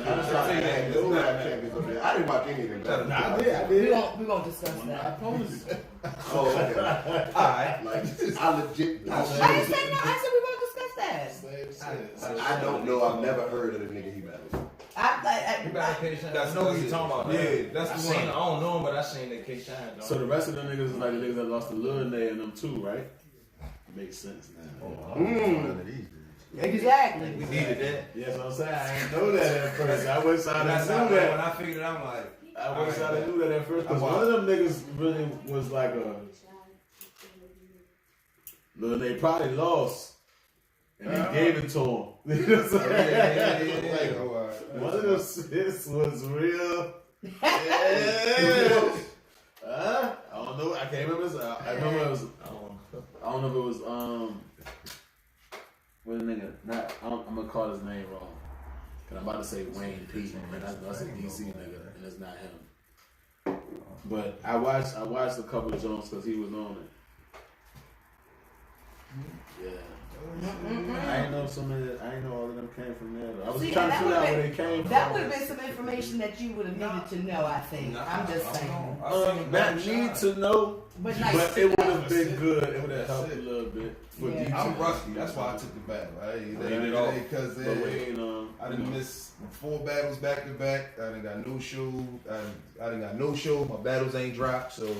I didn't watch any of them. Nah, I did. We gonna discuss My that. opponents. Oh, okay. Alright. Like, I legit. I didn't say no. I said we gonna discuss that. I don't know. I've never heard of the nigga he battles. That's no what you talking about. Yeah, that's the one. I don't know him, but I seen that K-Shine. So the rest of them niggas is like the niggas that lost to Lil Nay and them too, right? Makes sense now. Exactly. We needed that. Yes, I'm saying I didn't know that at first. I wish I That's knew how when that. I figured it, I'm like, I wish I knew that at first because one of them niggas really was like a. Lil Nay probably lost, and they gave it to him. You know what I'm saying? Like, one of them shits was real. I don't know. I can't remember. I remember it was. I don't know if it was what the nigga? I'm gonna call his name wrong. Cause I'm about to say Wayne Pete, man. That's a DC nigga, and it's not him. But I watched a couple of Jones because he was on it. Yeah. I didn't know I didn't know all of them came from there. I was trying to figure out where they came from. That would have been some information that you would have needed to know, I think. I'm just saying. Not need to know, But nice but to it would know. have been good. It would have helped a little bit. For Yeah. details. I'm rusty. That's why I took the battle. Because But we ain't, I didn't miss 4 battles back to back. I didn't got no show. I didn't got no show. My battles ain't dropped, so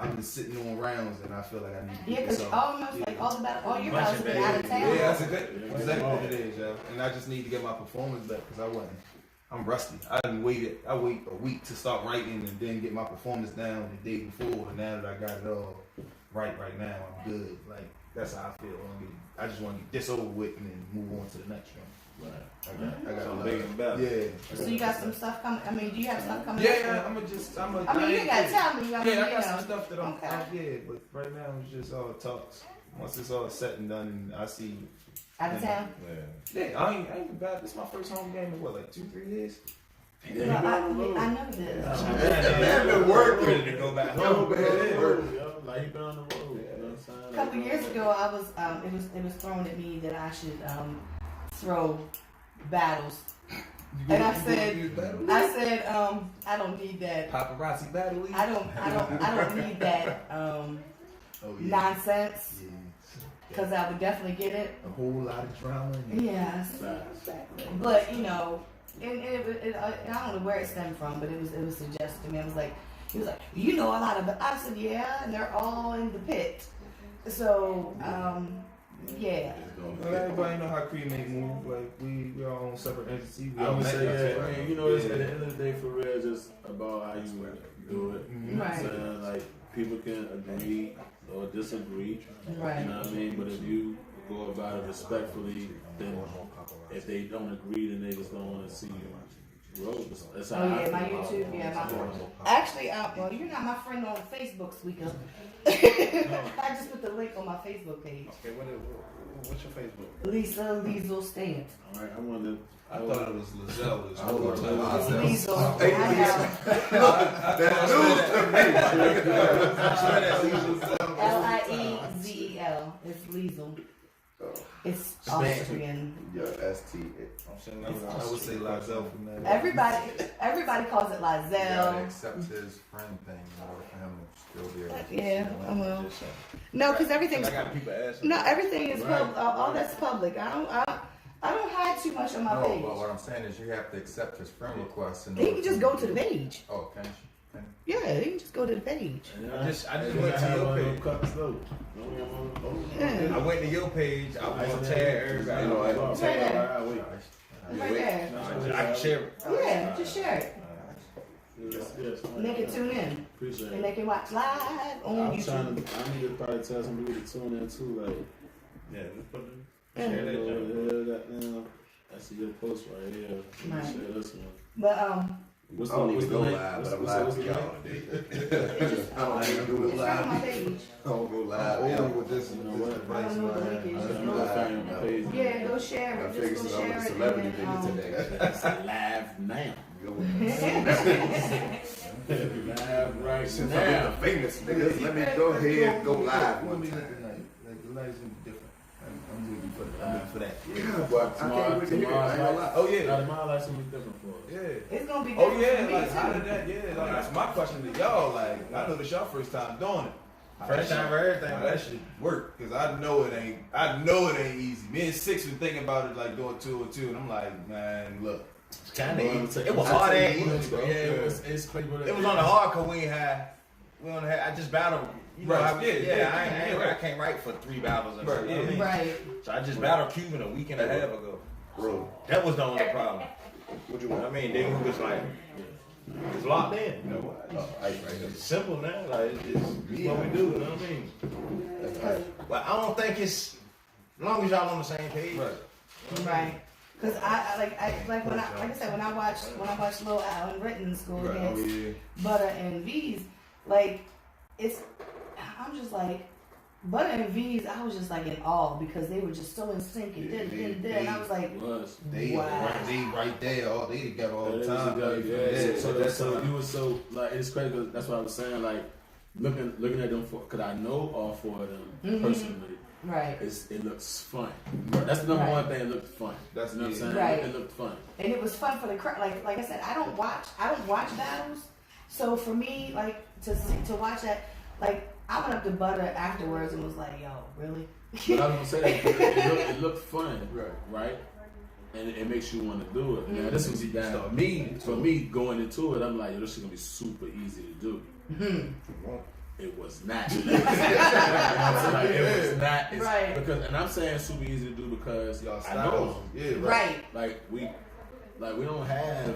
I'm just sitting on rounds, and I feel like I need to Yeah, get because some. all your battles have been out of town. Yeah, that's exactly what it is, yo. And I just need to get my performance back because I'm rusty. I wait a week to start writing and then get my performance down the day before. And now that I got it all right now, I'm good. Like, that's how I feel. I just want to get this over with and then move on to the next one. Right. I got So a big and better. Yeah. So you got some stuff coming? I mean, do you have stuff coming? Yeah, up? I I mean, you gotta tell me. I mean, Yeah, I got you some know. stuff that I'm Okay. but right now it's just all talks. Once it's all said and done and I see. Out of town? Yeah, I ain't been bad. This is my first home game in what, like 2-3 years? Yeah, No, he been on the road. I know this. Man, been working. Ready to go back No, home. been on the road, yo. Like he been on the road. You know what I'm saying? A couple years ago, I was it was thrown at me that I should throw battles, and I said I don't need that. Paparazzi battle. I don't need that nonsense because I would definitely get it. A whole lot of drama. Yes, but and I don't know where it stemmed from, but it was suggested to me. He was like, you know a lot of. I said, yeah, and they're all in the pit. So Yeah. Well, everybody know how cremate move. Like we are on separate entities. I would say, yeah, you know, it's at the end of the day, for real, it's just about how you do it. You know what I'm saying? Like, people can agree or disagree. Right. You know what I mean? But if you go about it respectfully, then if they don't agree, then they just don't want to see you grow. That's how I feel my about YouTube, it. yeah, actually, well, you're not my friend on Facebook, Squeako. I just put the link on my Facebook page. Okay, what's your Facebook? Lisa Liesel Stant. All right, I wanted. I thought it was Lizelle. It's Liesel. Liesel. It's Liesel. It's Austrian. Yeah, ST. I would say Lizelle from that. Everybody calls it Gotta Liesel. accept his friend thing in order for him to still be able to. Yeah, I will. No, because everything's I got people asking. no, everything is public. All that's public. I don't hide too much on my No, page. but what I'm saying is you have to accept his friend request. In They order can just for go him to the page. Oh, can you? Yeah, they can just go to the page. I just went to your page. Yeah. I went to your page. I was gonna tag everybody. You know, I Right there. Right there. I can share it. Yeah, just share it. Yes, And they can tune in. Appreciate And it. they can watch live on I'm YouTube. trying to. I need to probably tell some people to tune in too. Like, Yeah, just put it. Yeah. Share that. that now. That's a good post right here. Right. Share this one. But What's I don't what's even go name? live, but I'm What's live the with y'all name? today. it just I don't even do it it's right on my live. page. I don't go live. Only ever. with this, You know this what? I device, don't know what the man. link is. I Just don't go know. Find my page. Yeah, go share I it. figured Just go I'm share a it. celebrity And nigga then, today. It's live now. Go Live right Since now. I'm the famous niggas, let me go ahead and go live one time. Like the lights are different. I'm looking for that. Yeah, but I can't wait to hear it. I ain't gonna lie. Oh yeah. Now, tomorrow life will be different for us. Yeah. It's gonna be Oh different yeah, for me like how too. did that? Yeah, like that's my question to y'all. Like I know this y'all first time doing it. First time for everything. How that shit work? Cause I know it ain't easy. Me and Six been thinking about it, like doing 2 and 2, and I'm like, man, look, it's kind of easy. It was hard and easy, bro. Yeah, it's crazy. It was on the hard cause we ain't had. I just battled. You know, Right. I can't write for 3 battles. And Right. shit, you know what I mean? Right. So I just battled Cuban a week and a half ago. Bro, That was the only problem. what you I want? mean, then we was like, it's locked in. You know, Ice right here. it's simple now. Like it's what we do. You know what I mean? That's ice. But I don't think it's as long as y'all on the same page. Right. Cause when I watched Lil Allen Written School against Butter and V's, like I'm just like Butter and V's. I was just like in awe because they were just so in sync and and I was like, They wow. right there. All they together all the time. So you were so like it's crazy because that's what I was saying. Like looking at them because I know all 4 of them personally. Right. It looks fun. That's the number one thing. It looked fun. That's you know what I'm saying. Right. It looked fun. And it was fun for the crowd. Like I said, I don't watch battles. So for me, like to watch that, like I went up to Butter afterwards and was like, "Yo, really?" But I was gonna say that it looked fun, right? And it makes you want to do it. Now this was down. For me going into it, I'm like, yo, this is gonna be super easy to do. It was not. You know what I'm saying? Like, it was not. It's Right. Because, and I'm saying super easy to do because Y'all I know. Yeah, Right. Like we don't have.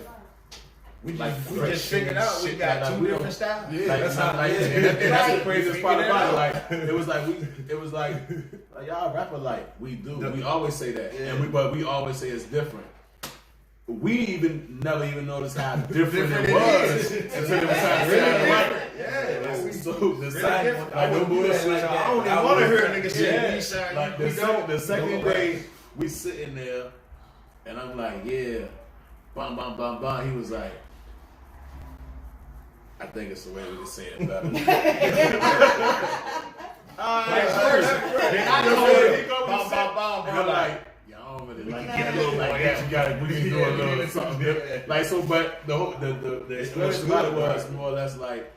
We Like just figured out we got 2 different styles. Yeah, that's not like, yeah. and that's the Right. craziest part about it. Like it was like y'all rapper like we do. We always say that, but we always say it's different. We never even noticed how different it was until it was time to say right. Yeah. So the second, like no bullshit like that. I don't even want to hear a nigga say Yeah. Like the second day we sitting there, and I'm like, yeah, bam, bam, bam, bam. He was like, I think it's the way we can say it better. Then I know it. Bam, bam, bam. And I'm like, y'all don't really like that. Like that. We can do a little something different. Like so, but the explanation about it was more or less like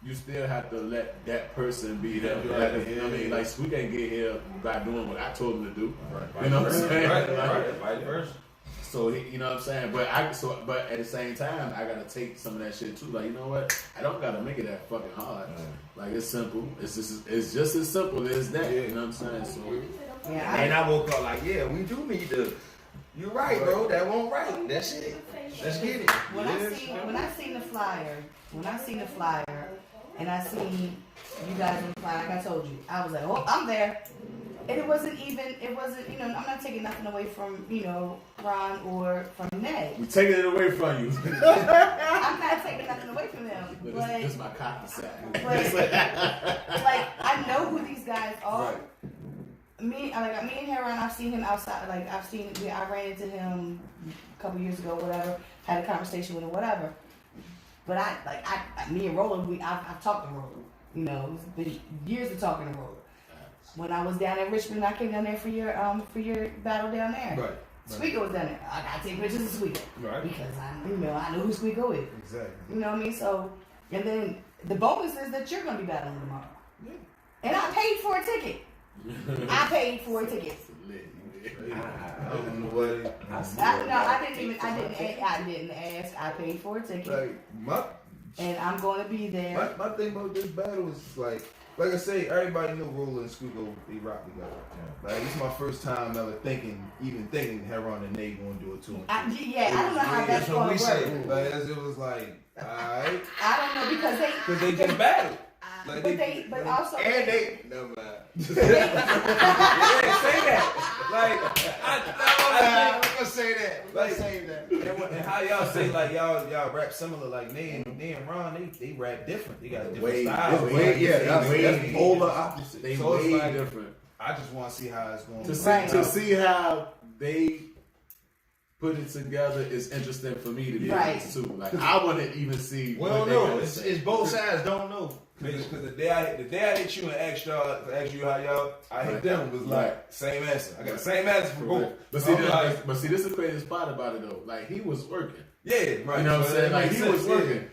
you still have to let that person be them. I mean, like we can't get here by doing what I told him to do. You know what I'm saying? Right. Vice versa. So you know what I'm saying, but but at the same time, I gotta take some of that shit too. Like you know what, I don't gotta make it that fucking hard. Like it's simple. It's just as simple as that. You know what I'm saying? So Yeah. And I woke up like, yeah, we do need to. You're right, bro. That won't right. That's it. Let's get it. When I seen the flyer, and I seen you guys on the flyer, like I told you, I was like, oh, I'm there. And it wasn't, I'm not taking nothing away from, Ron or from Ned. We taking it away from you. I'm not taking nothing away from them. But this is my cocky side. But, like, I know who these guys are. Right. Me and Heron, I've seen him outside. Like, I ran into him a couple years ago, whatever. Had a conversation with him, whatever. But me and Rolla, I've talked to Rolla. It's been years of talking to Rolla. When I was down in Richmond, I came down there for your battle down there. Right. Squeako was down there. I gotta take pictures of Squeako. Right. Because I know who Squeako is. Exactly. You know what I mean? So, and then the bonus is that you're gonna be battling tomorrow. Yeah. And I paid for a ticket. I paid for a ticket. I don't know what. I didn't ask. I paid for a ticket. And I'm going to be there. My thing about this battle is like I say, everybody know Rolla and Squeako, they rock together. Yeah. Like, it's my first time ever thinking Heron and Nate going to do it to him. I don't know how that's going to work. Like, it was like, alright. I don't know because they just battled. Like but also never mind. Yeah, say that. Like I'm gonna say that. Like say that. And how y'all say like y'all rap similar? Like Nate and Ron, they rap different. They got different styles. That's polar opposite. They So way like, different. I just want to see how it's going to see how they put it together is interesting for me to be able to. Like, I want to even see. Well, no, it's both sides don't know. Because the day I hit you and asked you how y'all, I hit them was like same answer. I got the same answer for both. But see, this is the craziest part about it though. Like, he was working. Yeah, right. You know what I'm saying? Like, he was working. Yeah.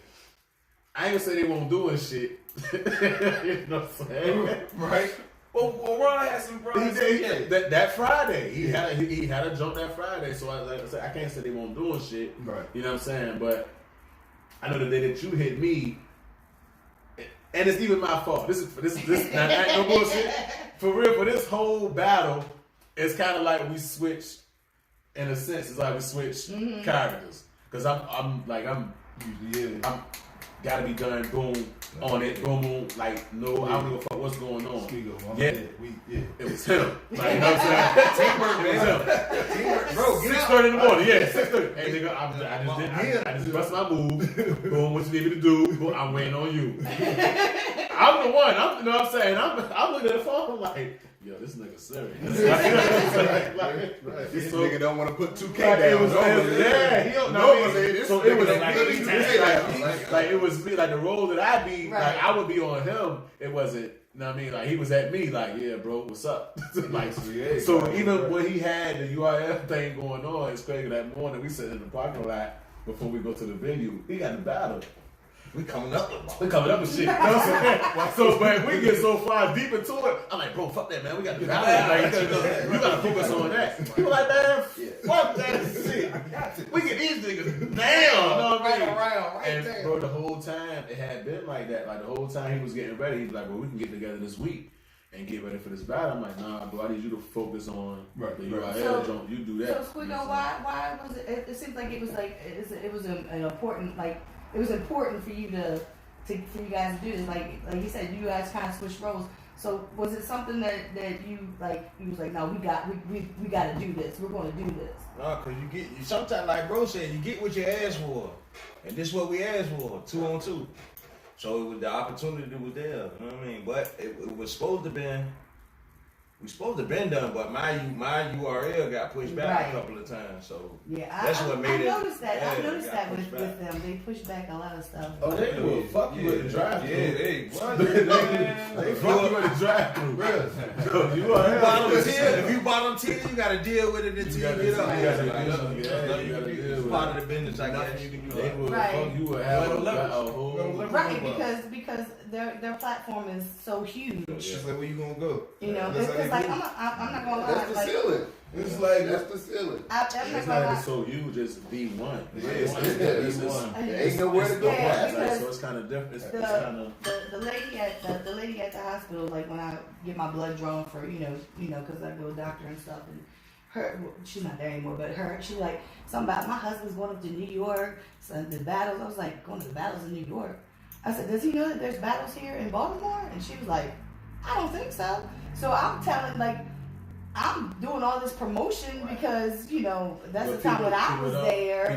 I ain't gonna say they won't doing shit. You know what I'm saying? Right. Well, Ron had some. That Friday, he had a jump that Friday. So I can't say they won't doing shit. Right. You know what I'm saying? But I know the day that you hit me. And it's even my fault. This not no bullshit. For real, for this whole battle, it's kind of like we switched. In a sense, it's like we switched characters. Cause I'm gotta be done. Boom on it. Boom. Like no, I don't give a fuck what's going on. It was him. Like, you know what I'm saying? Teamwork, man. Teamwork, bro. 6:30 in the morning. Yeah, 6:30. Hey nigga, I just bust my move. Boom, what you need me to do? Boom, I'm waiting on you. I'm the one. You know what I'm saying? I'm looking at the phone like, yo, this nigga serious. This nigga don't want to put 2K down. He don't know. So it was like it was me, like the role that I be, like I would be on him. It wasn't, you know what I mean? Like he was at me, like, yeah, bro, what's up? Like, so even when he had the URF thing going on, it's crazy. That morning we sat in the parking lot before we go to the venue. We got the battle. We coming up with shit. You know what I'm saying? So, but we get so far deep into it, I'm like, bro, fuck that, man. We got to you gotta focus on that. People like, man, fuck that shit. We get these niggas down. You know what I mean? Right and bro, the whole time it had been like that. Like the whole time he was getting ready, he was like, bro, we can get together this week and get ready for this battle. I'm like, nah, bro, I need you to focus on the URL. Don't you do that? So Squeako, why was it? It seems like it was an important It was important for you for you guys to do this. Like you said, you guys kind of switched roles. So was it something that you was like, no, we got to do this. We're going to do this. No, cause you sometimes, like bro said, you get what you asked for, and this is what we asked for, 2-on-2. So the opportunity was there. You know what I mean? But it was supposed to been. We supposed to been done, but my URL got pushed back a couple of times, so that's what made it. I noticed that with them. They pushed back a lot of stuff. Oh, they will fuck you at the drive-thru. Yeah, they fuck you at the drive-thru, bro. If you bottom tier, you gotta deal with it until you get up. It's part of the business, I guess. They will fuck you a whole right, because their platform is so huge. She's like, where you gonna go? You know, because like I'm not gonna lie. That's the ceiling. It's like that's the ceiling. It's not even so you just be one. It's one. There ain't nowhere to go. Yeah, So it's kind of different. It's kind of the lady at the hospital, like when I get my blood drawn for because I go to the doctor and stuff, and she's not there anymore, but she like something about my husband's going up to New York, so the battles. I was like, going to the battles in New York. I said, does he know that there's battles here in Baltimore? And she was like, I don't think so. So I'm telling, like, I'm doing all this promotion because, that's the time when I was there.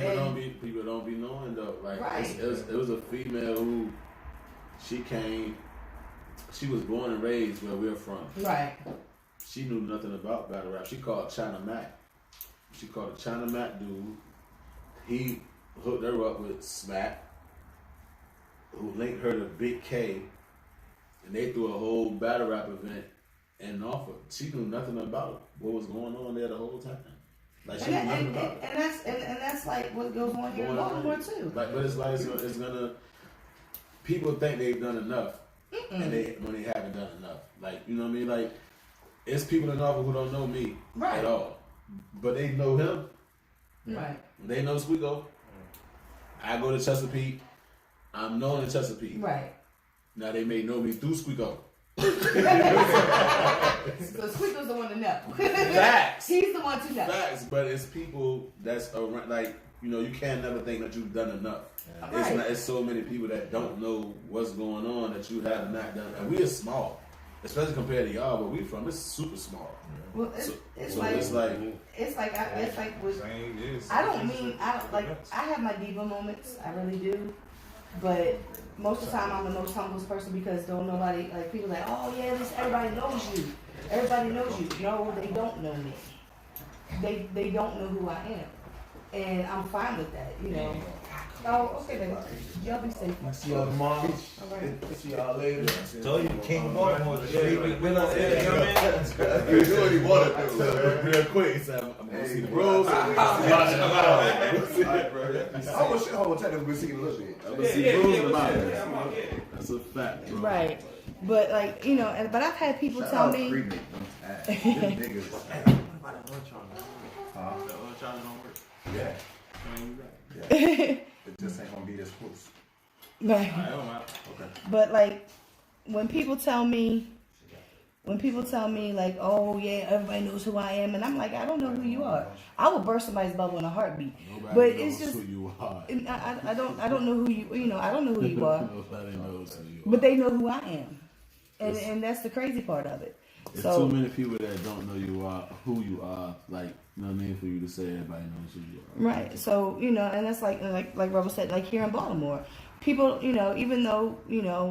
People don't be knowing though. Like, right. it was a female who, she was born and raised where we're from. Right. She knew nothing about battle rap. She called China Mac. She called a China Mac dude. He hooked her up with Smack, who linked her to Big K, and they threw a whole battle rap event in Norfolk. She knew nothing about what was going on there the whole time. Like she knew nothing about it. And that's like what goes on here in Baltimore too. Like, but it's like it's gonna. People think they've done enough, and when they haven't done enough. Like, you know what I mean? Like, it's people in Norfolk who don't know me at all, but they know him. Right. They know Squeako. I go to Chesapeake. I'm known in Chesapeake. Right. Now they may know me through Squeako. So Squeako's the one to know. Facts. He's the one to know. Facts, but it's people that's around. Like, you can't never think that you've done enough. Right. It's so many people that don't know what's going on that you have not done. And we are small, especially compared to y'all where we from. It's super small. Well, it's like I have my diva moments. I really do. But most of the time, I'm the most humblest person because don't nobody, like, people like, oh yeah, at least everybody knows you. Everybody knows you. No, they don't know me. They don't know who I am. And I'm fine with that, Oh, okay, baby. Y'all be safe. I see y'all tomorrow. All right. See y'all later. Told you, King Baltimore. Been out there, You do what he wanted to do. Real quick, so I'm gonna see the bros. I wish the whole technical been seeing a little bit. I'm gonna see bros about it. That's a fact, bro. Right. But like, but I've had people tell me. Yeah. It just ain't gonna be this close. Right. Okay. But like, when people tell me like, oh yeah, everybody knows who I am, and I'm like, I don't know who you are. I will burst somebody's bubble in a heartbeat. Nobody but knows it's just who you are. I don't know who you I don't know who you are. Nobody knows who you are. But they know who I am, and that's the crazy part of it. There's too many people that don't know who you are. Like, you know what I mean, for you to say everybody knows who you are. Right. So and that's like Rolla said, like here in Baltimore, people, even though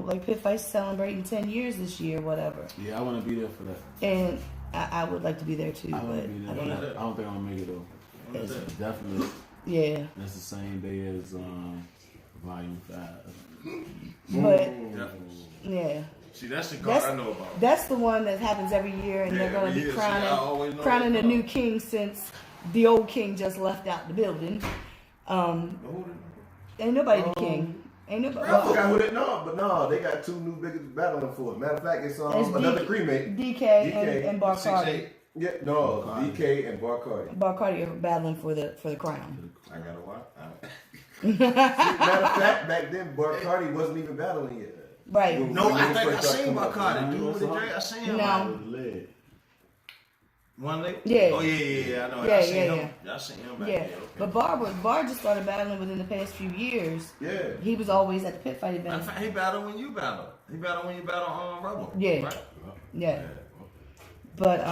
like Pit Fight's celebrating 10 years this year, whatever. Yeah, I want to be there for that. And I would like to be there too, I want but to be there. I don't know. I don't think I'm gonna make it though. It's definitely. Yeah. That's the same day as Volume 5. But yeah. See, that's the card I know about. That's the one that happens every year, and they're going to be crowning the new king since the old king just left out the building. Ain't nobody the king. Ain't nobody. I forgot who no, they got two new biggest battling for it. Matter of fact, it's another cremate. DK and Barcardi. Yeah, no, DK and Barcardi. Barcardi are battling for the crown. I gotta watch. Matter of fact, back then Barcardi wasn't even battling yet. Right. No, I think I seen Barcardi. Dude with the drink, I seen him. No. One leg? Yeah. Oh yeah. I know. Yeah, I seen him. yeah. I seen him back Yeah. there. Okay. But Bar just started battling within the past few years. Yeah. He was always at the pit fight event. He battled when you battled. He battled when you battled on Rubber. Yeah. Right? Yeah. But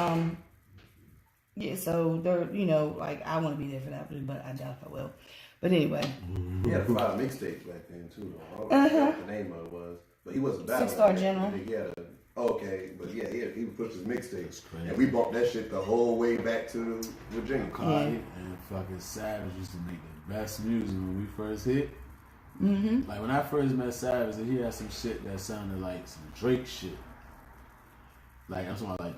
yeah, so they're like I want to be there for that, but I doubt if I will. But anyway. He had a lot of mixtapes back then too. I don't know what the name of it was, but he wasn't battling. 6-Star General. But he would push his mixtapes, and we brought that shit the whole way back to Virginia. Cardi and fucking Savage used to make the best music when we first hit. Mm-hmm. Like when I first met Savage, he had some shit that sounded like some Drake shit. Like I'm talking about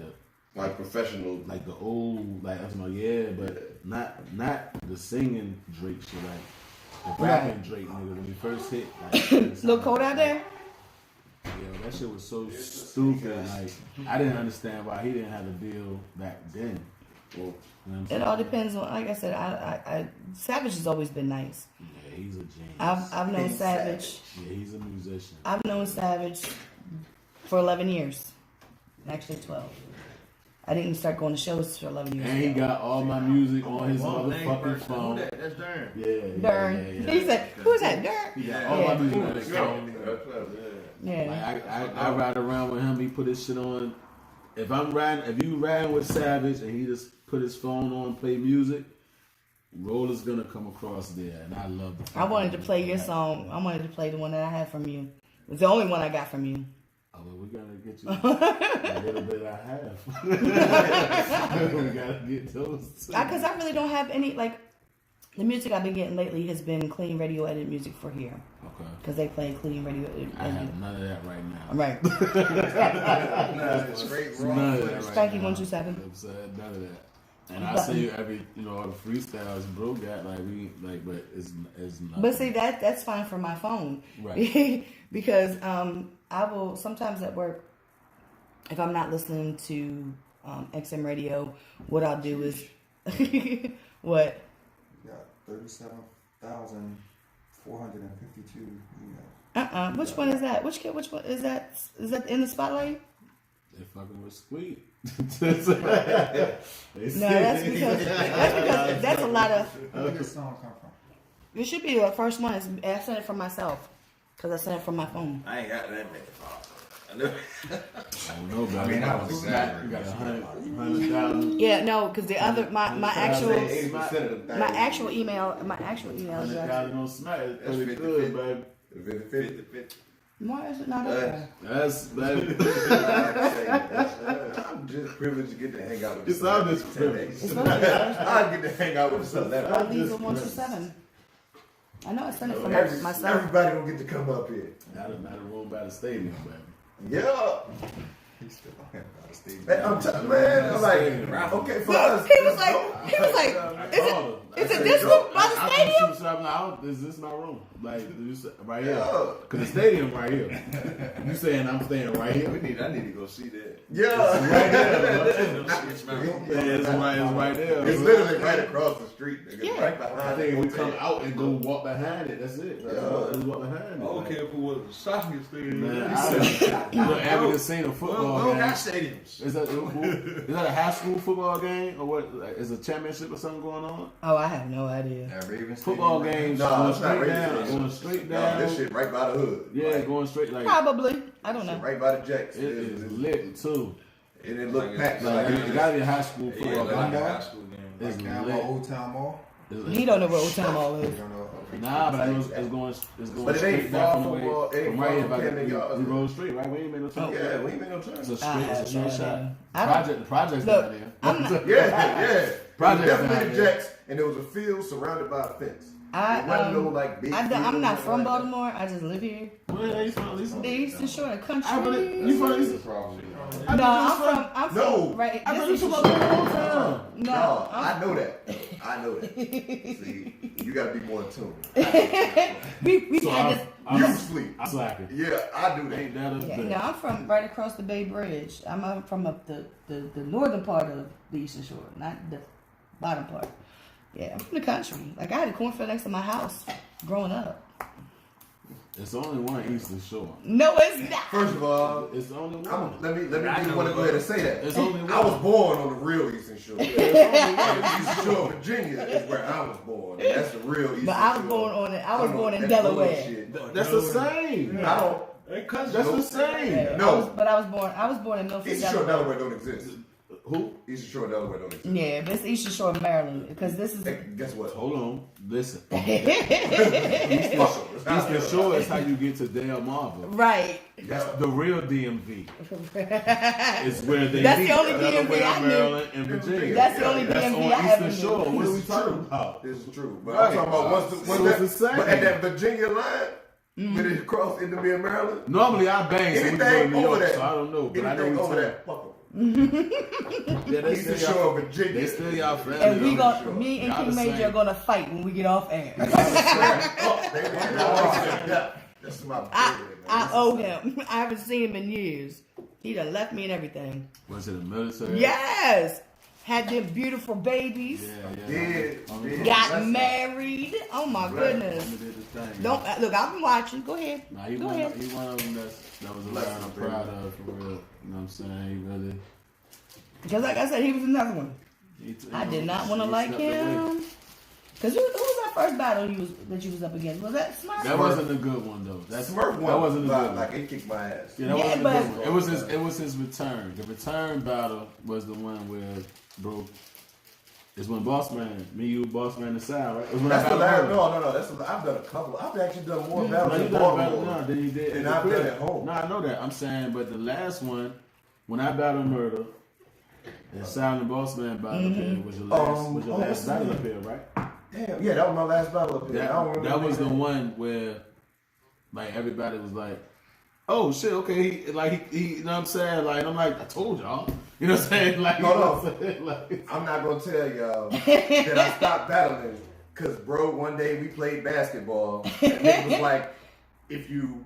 like professional, like the old, like I'm talking about but not the singing Drake shit, like the rapping Drake nigga when we first hit. Like, Look cold out there. Yeah, that shit was so stupid. Like I didn't understand why he didn't have a deal back then. Well, you know what I'm It saying? all depends on, like I said, I Savage has always been nice. Yeah, he's a genius. I've known Savage. Yeah, he's a musician. I've known Savage for 11 years. Actually 12. I didn't start going to shows for 11 years. And he ago. got all my music on his motherfucking phone. That's Darn. Yeah, Dern. yeah. He said, "Who's that, Dern?" He got all my Yeah. music on his phone. Yeah. Like I ride around with him. He put his shit on. If you riding with Savage and he just put his phone on, play music, Rolla's gonna come across there, and I love the. I wanted to play your song. I wanted to play the one that I had from you. It's the only one I got from you. Oh, well, we gotta get you a little bit I have. We gotta get those. Because I really don't have any, like, the music I've been getting lately has been clean radio edit music for here. Okay. Because they play clean radio edit. I have none of that right now. Right. Straight None raw. of that right Spanky now. 127. I'm saying none of that. And I see every, all the freestyles bro got, but it's nothing. But see, that's fine for my phone. Right. Because I will, sometimes at work, if I'm not listening to XM radio, what I'll do is, what? Got 37,452 emails. Which one is that? Which one is that? Is that in the spotlight? They're fucking with Squeak. No, that's because that's a lot of. Where did this song come from? It should be the first one. I sent it from myself because I sent it from my phone. I ain't got that many. I know. I don't know, but I mean, you got 100,000. Yeah, no, because the other my actual 80% of the my actual email address. 100,000 on Smack is That's pretty 50, good, baby. 50. Why is it not up there? That's baby. I'm just privileged to get to hang out with It's all this privilege. It's supposed to be I get to hang out with the celebrity. Lisa 127. I know I sent it from myself. Everybody don't get to come up here. Not a room by the stadium, baby. Yeah. He's still talking about the stage. Man, I'm like, okay, for us. He was like, is it this room by the stadium? Is this my room? Like, right here. Because the stadium right here. You saying I'm staying right here? I need to go see that. Yeah. Right there. It's right there. It's literally right across the street. Nigga. Yeah. Right behind I think we come out and go walk behind it. That's it. Just walk behind it. Okay, if it was a soccer stadium. Man, I seen a football We don't game. got stadiums. Is that a high school football game or what? Like, is a championship or something going on? Oh, I have no idea. At Ravens Football Stadium, games No, going it's not straight Ravens down, Stadium. going straight No, down. this shit right by the hood. Yeah, Like, going straight like Probably. I don't know. right by the Jacks. it is lit too. And it look packed. Like it gotta be a high school Yeah, football like a game. high school game. It's Like down by lit. Old Town Mall. He don't know what Old Town Mall You is. don't know. Nah, but it's going But it ain't straight far down from from the way. it ain't From far right here, from by Camden Yards. we roll straight, right? We ain't made no turn. Yeah, we ain't made no turn. It's a I straight have no shot. idea. The project's Look, down there. Yeah. Project Definitely down the there. Jacks, and there was a field surrounded by a fence. I, It wasn't no like big. I'm field not or from nothing like Baltimore. I just live here. Where are you from, Lisa? The Eastern Shore of the country. I believe you from Eastern. No, I'm from No. right. I thought this you is from the whole town. No, No, I'm- I know that. I know that. See, you gotta be more in tune. we So had this. You sleep. I'm slacking. Yeah, I do that. Ain't that a Yeah, thing? no, I'm from right across the Bay Bridge. I'm from up the northern part of the Eastern Shore, not the bottom part. Yeah, I'm from the country. Like I had a cornfield next to my house growing up. It's only one Eastern Shore. No, it's not. First of all, It's only one. let me want to go ahead and say that. It's only one. I was born on the real Eastern Shore. It's only one. Eastern Shore, Virginia is where I was born. And that's the real Eastern But Shore. I was born on it. I was born in That's Delaware. bullshit. That's the same. I don't. That's the same. Yeah, No. I was born in Milford, Eastern Shore, Delaware. Delaware don't exist. Who? Eastern Shore, Delaware don't exist. Yeah, but it's Eastern Shore, Maryland, because this is. Hey, guess what? Hold on. Listen. Fuck 'em. Eastern Shore is how you get to Delmarva. Right. That's the real DMV. It's where they That's meet. the only DMV Delaware, I knew. Maryland, and Virginia. That's the only That's DMV on I ever Eastern knew. Shore. What are we This is talking true. about? This is true. But Right. I'm talking about So it's the same. But at that Virginia line, when it crossed into me in Maryland, Normally I bang so we go to anything New over York, that, so I don't know. But I know anything we over talking. that, fuck 'em. Yeah, they Eastern still Shore, y'all, Virginia. they still y'all family. And we though. gon' me and Y'all King the Major same. are gonna fight when we get off air. Oh, baby. That's my baby, I owe him. I haven't seen him in years. He done left me and everything. Was it a military? Yes. had them beautiful babies, got married. Oh my goodness! Don't look. I've been watching. Go ahead. Nah, he one of them that was around. I'm proud of for real. You know what I'm saying? He really. Because like I said, he was another one. I did not want to like him. Because who was that first battle that you was up against? Was that Smurf? That wasn't a good one though. That Smurf one. That wasn't a good one. Like it kicked my ass. Yeah, that wasn't a good one. It was his return. The return battle was the one where, bro. It's when Boss Man, me, you, Boss Man, the South, right? It was when That's the last. No. That's I've done a couple. I've actually done more battles in Baltimore than you did. And I've done at home. No, I know that. I'm saying, but the last one, when I battled Murder, and Sound and Boss Man battle up here was your last battle up here, right? Damn, yeah, that was my last battle up here. That was the one where, like, everybody was like, "Oh shit, okay." He, you know what I'm saying? Like, I'm like, I told y'all. You know what I'm saying? Like, Like, I'm not gonna tell y'all that I stopped battling because, bro, one day we played basketball and it was like, if you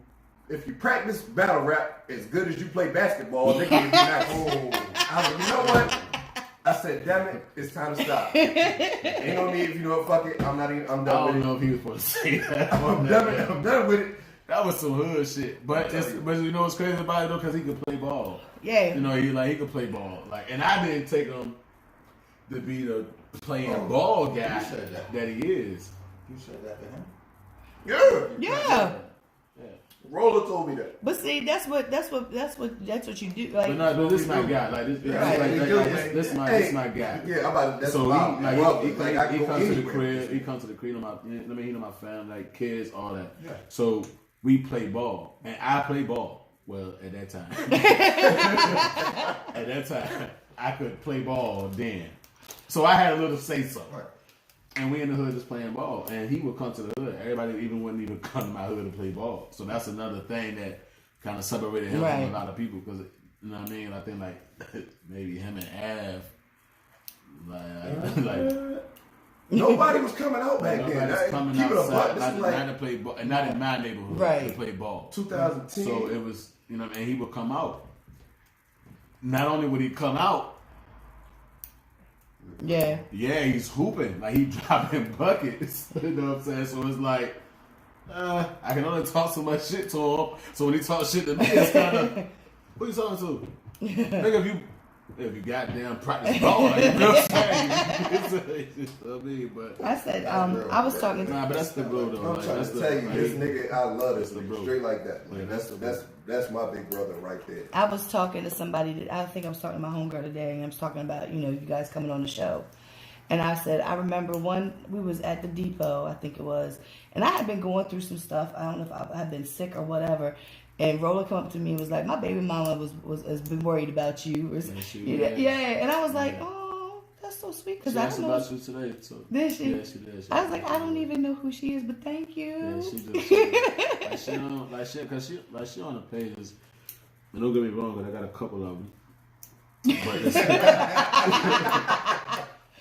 practice battle rap as good as you play basketball, nigga, you'll be like, oh. I was like, you know what? I said, damn it, it's time to stop. Ain't no need, you know what, fuck it. I'm done with it. I don't know if he was supposed to say that. I'm done with it. That was some hood shit. But you know what's crazy about it though? Because he could play ball. Yeah. You know, he could play ball. Like, and I didn't take him to be the playing ball guy that he is. You said that to him? Yeah. Rolla told me that. But see, that's what you do. Like, but this is my guy. Like this my guy. Yeah, I'm about to. That's so he comes to the anywhere. crib. He comes to the crib. He know my family, like kids, all that. Yeah. So we play ball, and I play ball. Well, at that time, I could play ball then. So I had a little say so. Right. And we in the hood just playing ball. And he would come to the hood. Everybody wouldn't even come to my hood to play ball. So that's another thing that kind of separated him from a lot of people. Because, you know what I mean? I think, like, maybe him and Av, like nobody was coming out back then. Nobody's coming outside, not to play ball. And not in my neighborhood to play ball. 2010. So it was, you know, and he would come out. Not only would he come out, yeah, he's hooping. Like, he dropping buckets. You know what I'm saying? So it's like, I can only talk so much shit to him. So when he talks shit to me, it's kind of, who you talking to? Nigga, if you goddamn practice ball, like, you know what I'm saying? But I said, I was talking to. Nah, but that's the bro though. I'm trying to tell you, this nigga, I love this nigga. Straight like that. Like, that's my big brother right there. I was talking to somebody I think I was talking to my homegirl today, and I was talking about, you know, you guys coming on the show. And I said, I remember we was at the depot, I think it was, and I had been going through some stuff. I don't know if I had been sick or whatever. And Rolla come up to me and was like, my baby mama has been worried about you. And I was like, oh, that's so sweet. Because I don't know. About you today, so. Did she? Yeah, she did. I was like, I don't even know who she is, but thank you. Yeah, she did. She on the pages. And don't get me wrong, but I got a couple of them.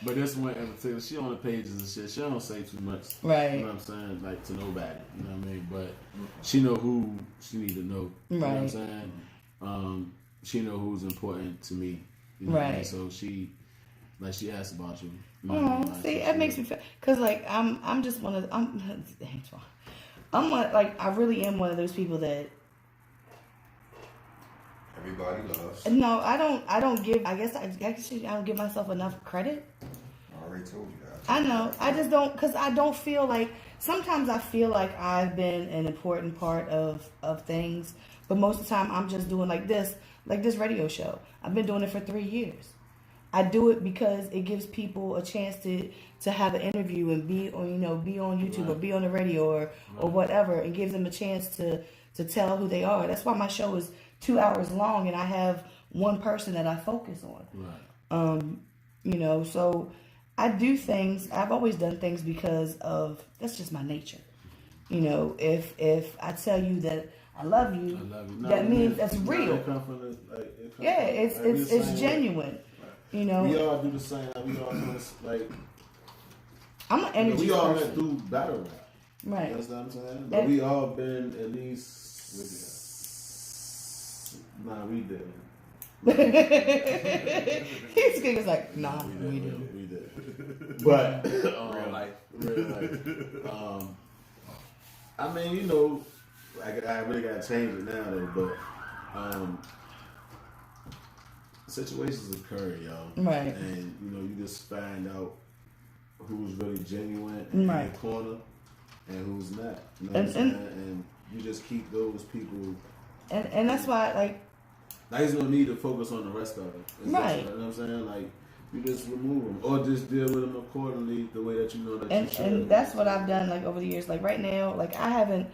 But this one in particular, she on the pages and shit. She don't say too much. Right. You know what I'm saying? Like, to nobody. You know what I mean? But she know who she need to know. You know what I'm saying? She know who's important to me. You know what I mean? So she asked about you. You know what I mean? Like, see, that makes me feel, cause like I'm just one of I really am one of those people that Everybody loves. No, I don't give. I guess I don't give myself enough credit. I already told you that. I know. I just don't, because I don't feel like. Sometimes I feel like I've been an important part of things, but most of the time I'm just doing like this radio show. I've been doing it for 3 years. I do it because it gives people a chance to have an interview and be on YouTube or be on the radio or whatever. It gives them a chance to tell who they are. That's why my show is 2 hours long and I have one person that I focus on. Right. So I do things. I've always done things because of, that's just my nature. If I tell you that I love you, no, that means that's real. It's genuine. Right. We all do the same. We all do this, like, I'm an energy person. We all went through battle rap. Right. That's what I'm saying. But we all been at least. Nah, we didn't. He was like, nah, we do. We did. But Real life. I mean, you know, I really gotta change it now though. But situations occur, y'all. Right. And you know, you just find out who's really genuine in Right. your corner and who's not. You know what I'm saying? And you just keep those people. And that's why, like, there's no need to focus on the rest of it. Right. You know what I'm saying? Like, you just remove them or just deal with them accordingly the way that you know that you should. and that's what I've done, like, over the years. Like, right now, like, I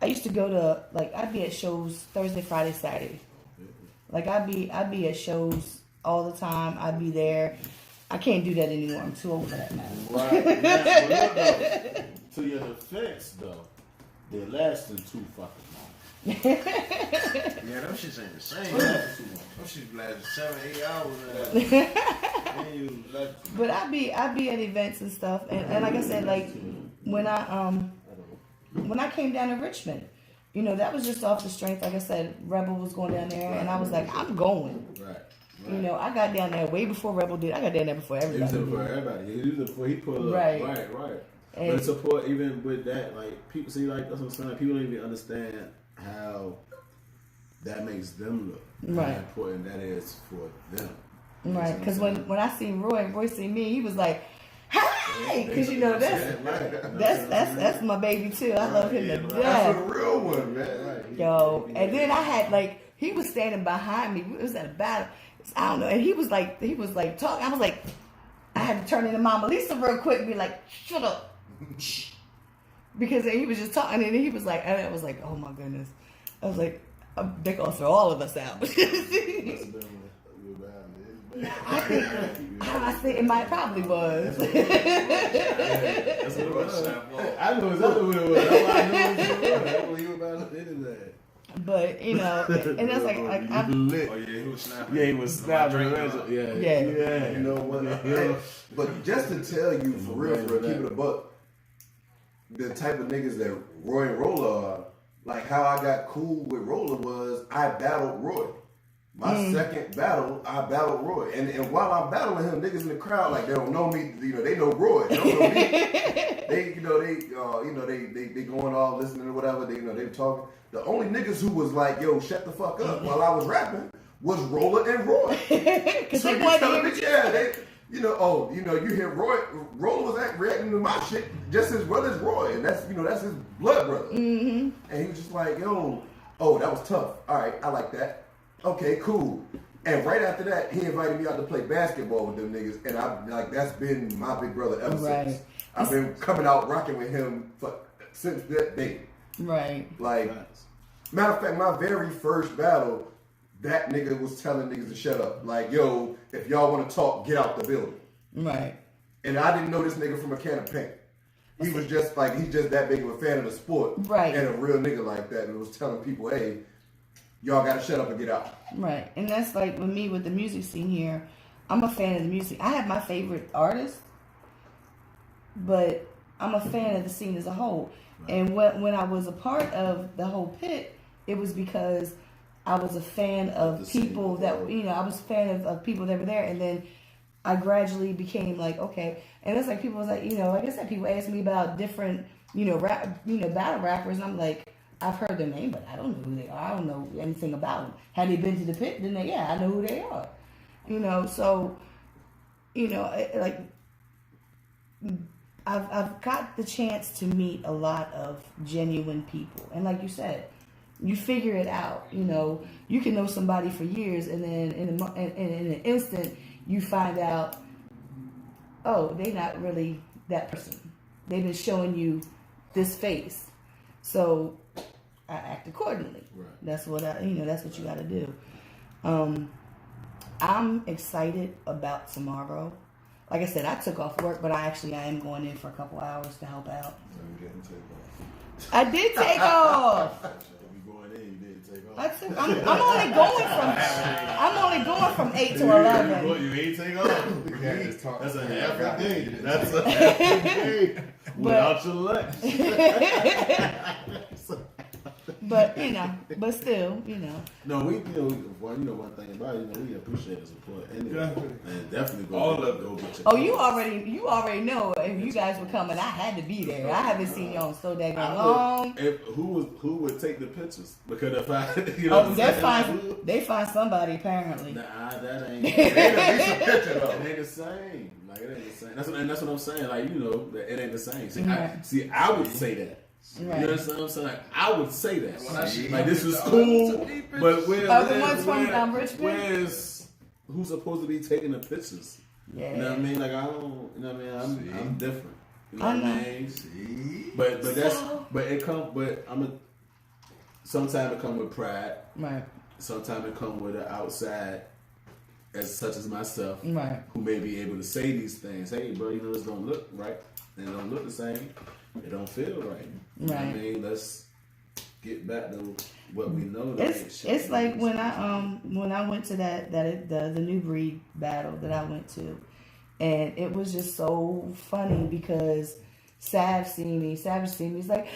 used to go to, like, I'd be at shows Thursday, Friday, Saturday. Like, I'd be at shows all the time. I'd be there. I can't do that anymore. I'm too old for that now. Right. But look, though, to your defense, though, they're lasting too fucking long. Yeah, them shits ain't the same. Them shits last 7-8 hours. But I'd be at events and stuff, and like I said, like when I came down to Richmond, you know, that was just off the strength. Like I said, Rebel was going down there, and I was like, I'm going. Right. You know, I got down there way before Rebel did. I got down there before everybody. He was before everybody. He was before he put up. Right. Right. And but support, even with that, like, people see, like, that's what I'm saying. People don't even understand how that makes them look. Right. How important that is for them. right, because when I seen Roy seen me, he was like, "Hey," because you know that's my baby too. I love him to That's death. the real one, man. Right. Yo, and then I had, like, he was standing behind me. It was at a battle. I don't know. And he was like talking. I was like, I had to turn into Mama Lisa real quick and be like, shut up. Because he was just talking, and he was like, and I was like, oh my goodness. I was like, they're going to throw all of us out. I think it might probably was. That's what it was. I know exactly what it was. That's why I know what you about to do that. But, you know, and that's like I'm lit. Oh yeah, he was snapping. Yeah, he was snapping. Yeah. You know what? But just to tell you, for real, keep it a buck, the type of niggas that Roy and Rolla are, like how I got cool with Rolla was I battled Roy. My second battle, I battled Roy. And while I'm battling him, niggas in the crowd, like, they don't know me, you know, they know Roy. They don't know me. They going all listening or whatever, they talking. The only niggas who was like, yo, shut the fuck up while I was rapping was Rolla and Roy. because So they you wanted telling to me, hear you hear Rolla was reacting to my shit just as well as Roy, and that's his blood brother. Mm-hmm. And he was just like, yo, that was tough. All right, I like that. Okay, cool. And right after that, he invited me out to play basketball with them niggas, and that's been my big brother ever since. I've been coming out rocking with him since that day. Right. Like, matter of fact, my very first battle, that nigga was telling niggas to shut up. Like, yo, if y'all want to talk, get out the building. Right. And I didn't know this nigga from a can of paint. He was just like, he's just that big of a fan of the sport. Right. And a real nigga like that, and was telling people, hey, y'all gotta shut up and get out. Right. And that's like with me with the music scene here. I'm a fan of the music. I have my favorite artists, but I'm a fan of the scene as a whole. Right. And when I was a part of the whole pit, it was because I was a fan of people that, I was a fan of people that were there. And then I gradually became like, okay. And it's like people was like, like I said, people ask me about different, battle rappers. And I'm like, I've heard their name, but I don't know who they are. I don't know anything about them. Had they been to the pit, then I know who they are. So, like, I've got the chance to meet a lot of genuine people. And like you said, you figure it out. You can know somebody for years, and then in an instant, you find out, oh, they're not really that person. They've been showing you this face. So I act accordingly. Right. That's what that's what you got to do. I'm excited about tomorrow. Like I said, I took off work, but I am going in for a couple hours to help out. I did take off. I'm only going from 8 to 11. You ain't take off. That's a half a day. That's a half a day without your lunch. But but still, No, we one thing about it, we appreciate the support anyway, and definitely go All of it. go get your Oh, you already know if you guys were coming, I had to be there. I haven't seen y'all in so daggone long. Who would take the pictures? Because if I, They find somebody apparently. Nah, that ain't. They ain't at least a picture though. It ain't the same. Like it ain't the same. That's what I'm saying. Like it ain't the same. See, Right. I would say that. Right. You know what I'm saying? Like, I would say that. See? Like this was cool, but the ones from Richmond? who's supposed to be taking the pictures? Yeah. You know what I mean? Like I don't. You know what I mean? I'm different. You know I what know. I mean? See? Sometimes it come with pride. Right. Sometimes it come with an outside, such as myself, Right. who may be able to say these things. Hey, bro, this don't look right. It don't look the same. It don't feel right. You know what I Right. mean? Let's get back to what we know. It's like when I went to the new breed battle that I went to, and it was just so funny because Savage seen me. He's like,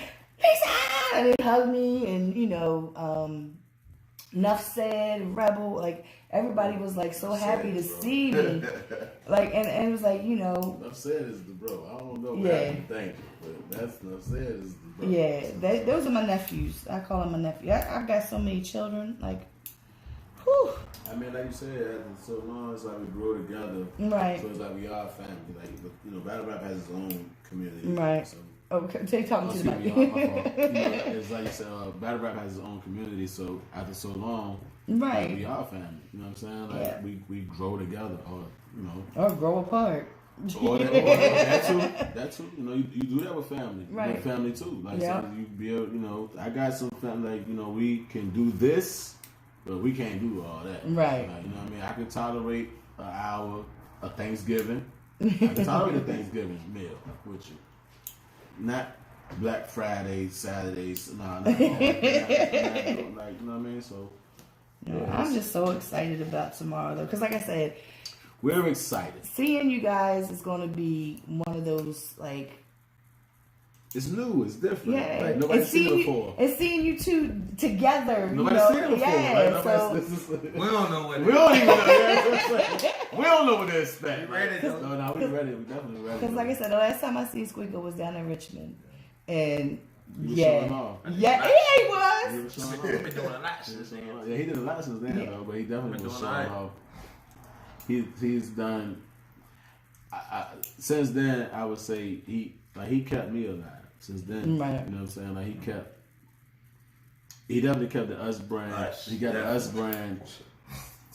Lisa, and he hugged me, and Nuff said, Rebel, like everybody was like so happy to see me, like and it was like Enough said is the bro. I don't know what I think, but that's enough said is the bro. Yeah, those are my nephews. I call them my nephew. I've got so many children, like, whew. I mean, like you said, after so long, it's like we grow together. Right. So it's like we are family. Like, battle rap has its own community. Right. So, Okay, take talking to the my mic. fault. It's like you said, battle rap has its own community. So after so long, Right. like, we are family. You know what I'm saying? Like Yeah. we grow together, or Or grow apart. or that too. That too. You do that with family. Right. With family too. Like Yeah. so you build. I got some family. Like we can do this, but we can't do all that. Right. Like, you know what I mean? I can tolerate an hour of Thanksgiving. I can tolerate a Thanksgiving meal with you. Not Black Friday, Saturdays. Nah. Like, you know what I mean? So. I'm just so excited about tomorrow though, because like I said, we're excited. Seeing you guys is going to be one of those like. It's new. It's different. Yeah, Like, nobody's seen it before. And seeing you two together. Nobody's seen it before. Yeah, We don't know what. We don't even know. We don't know what to expect. We ready though. No, we ready. We definitely ready. Because like I said, the last time I seen Squeako was down in Richmond, and He was showing off. yeah, he was. He was showing off. We've been doing a lot since then. Yeah, he did a lot since then though, but he definitely Been was doing showing off. He's done. Since then, I would say he kept me alive. Since then, Right. you know what I'm saying? Like he definitely kept the Us brand. He got the Us brand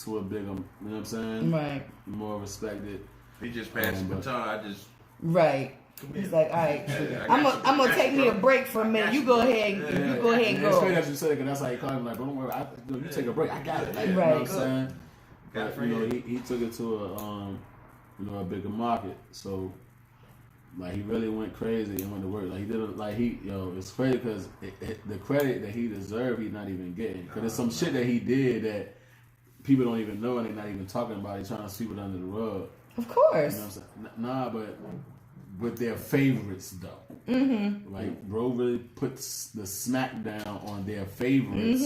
to a bigger, you know what I'm saying? Right. More respected. He just passed the baton. Right. He's like, all right, I'm gonna take me a break for a minute. You go ahead and It's go. crazy that you said it, because that's how he called him. Like, don't worry, you take a break. I got it. Like, you know Right. what I'm saying? But, he took it to a bigger market. So, like, he really went crazy and went to work. Like, he did it. Like, it's crazy because the credit that he deserved, he's not even getting. Because there's some shit that he did that people don't even know and they're not even talking about. He's trying to sweep it under the rug. Of course. You know what I'm saying? Nah, but with their favorites though. Mm-hmm. Like, bro really puts the smack down on their favorites,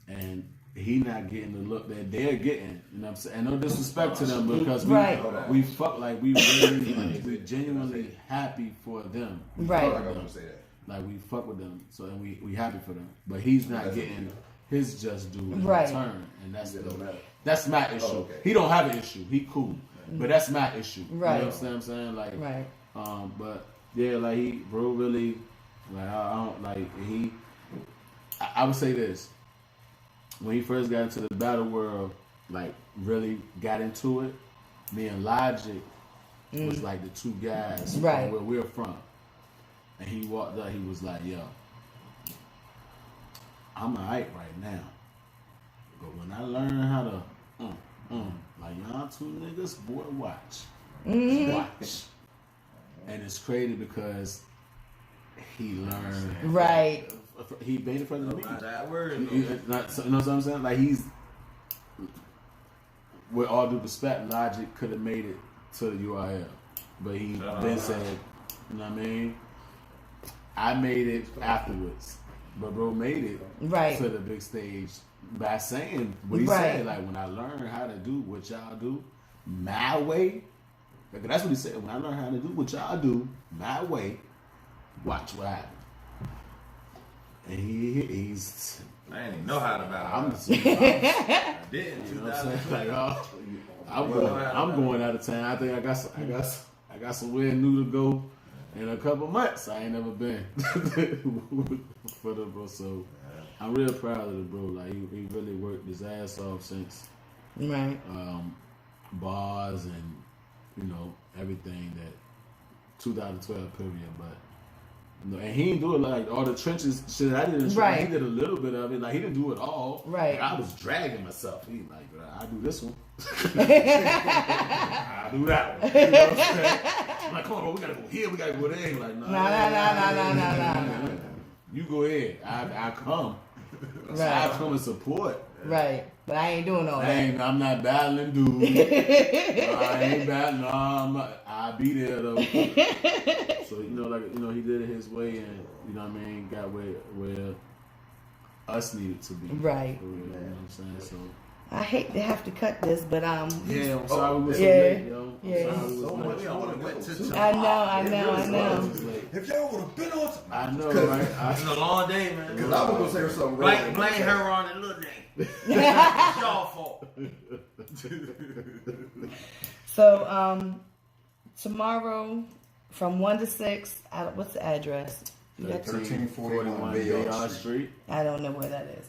and he not getting the look that they're getting. You know what I'm saying? And no disrespect to them, because we fuck, like, we really like, we genuinely happy for them. We Right. fuck with them. Like, we fuck with them, so and we happy for them. But he's not getting his just due in return, and that's my issue. Oh, okay. He don't have an issue. He cool, but that's my issue. Right. You know what I'm saying? Like, Right. but yeah, like bro really, like I don't like he. I would say this: when he first got into the battle world, like really got into it, me and Logic was like the two guys from Right. where we're from, and he walked up, he was like, "Yo, I'm alright right now, but when I learn how to, like y'all two niggas, boy, watch." Watch. And it's crazy because he learned. Right. He made it for the league. That word. You know what I'm saying? Like, he's, with all due respect, Logic could have made it to the URL. But he then said, you know what I mean? I made it afterwards. But bro made it Right. to the big stage by saying what he said. Like, when I learned how to do what y'all do my way, like, that's what he said. When I learned how to do what y'all do my way, watch what happens. And he's. I didn't even know how to battle. I'm I didn't. You know what I'm saying? Like, I'm going out of town. I think I got somewhere new to go in a couple months. I ain't never been for the bro. So I'm real proud of the bro. Like, he really worked his ass off since bars and everything that 2012 period. But and he didn't do it like all the trenches shit. I didn't. He did a little bit of it. Like, he didn't do it all. Right. Like, I was dragging myself. He like, I do this one. I do that one. You know what I'm saying? I'm like, come on, bro, we gotta go here. We gotta go there. Like, no. You go ahead. I come. Right. I come and support. Right. But I ain't doing all that. I'm not battling dude. I ain't battling. No, I'll be there though. So, he did it his way, and got where us needed to be. Right. You know what I'm saying? So I hate to have to cut this, but I'm sorry we were so late, yo. Yeah. I know. If y'all would have been on, I know, right? It's a long day, man. Because I was gonna say something. Blame her on the little day. It's y'all fault. So tomorrow from 1 to 6. What's the address? 1341 Bayard Street. I don't know where that is.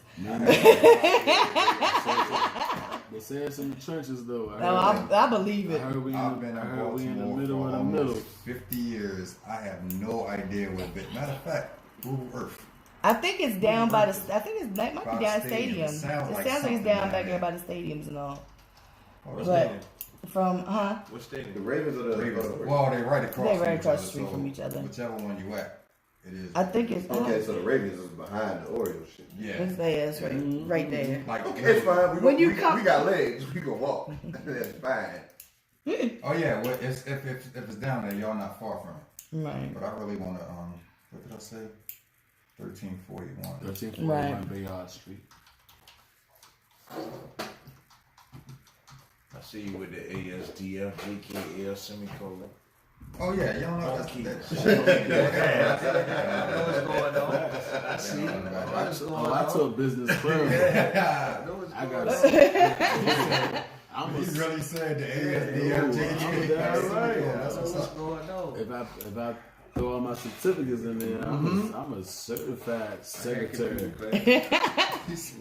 They say it's in the trenches, though. I believe it. I've been in Baltimore for almost 50 years. I have no idea where it. Matter of fact, Google Earth. I think it's down by the. I think it might be down stadium. It sounds like it's down back there by the stadiums and all. But from Which stadium? The Ravens or the Ravens? Well, they're right across. They're right across the street from each other. Whichever one you at. It is. I think it's okay. So the Ravens is behind the Orioles shit. Yeah, it's right there. Like, okay, it's fine. We got legs. We can walk. That's fine. Oh yeah, well, if it's down there, y'all not far from it. Right. But I really want to what did I say? 1341. 1341 Bayard Street. I see you with the ASDF, JKL, semicolon. Oh yeah, y'all know that's I know what's going on. I took business first. I got He really said the ASDF. That's what's going on. If I throw all my certificates in there, I'm a certified secretary.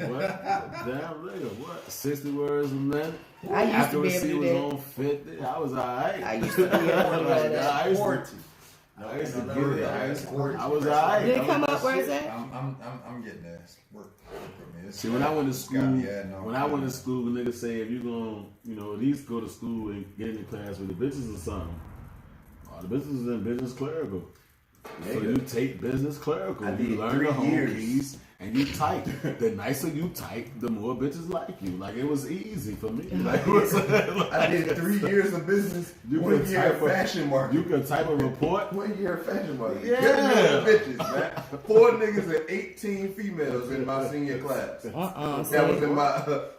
What? Damn nigga, what? 60 words a minute? I used to be able to do was that. on 50. I was alright. I used to be able to do that. I used to get it. I was alright. Did it come up? Where is that? I'm getting there. Work with me. See, when I went to school, niggas say if you gonna, at least go to school and get into class with the bitches or something. All the bitches is in business clerical. So you take business clerical. You learn the home keys and you type. The nicer you type, the more bitches like you. Like, it was easy for me. Like, I did 3 years of business. You 1 year of fashion marketing. You can type a report. 1 year of fashion marketing. Yeah. Bitches, man. 4 niggas and 18 females in my senior class. That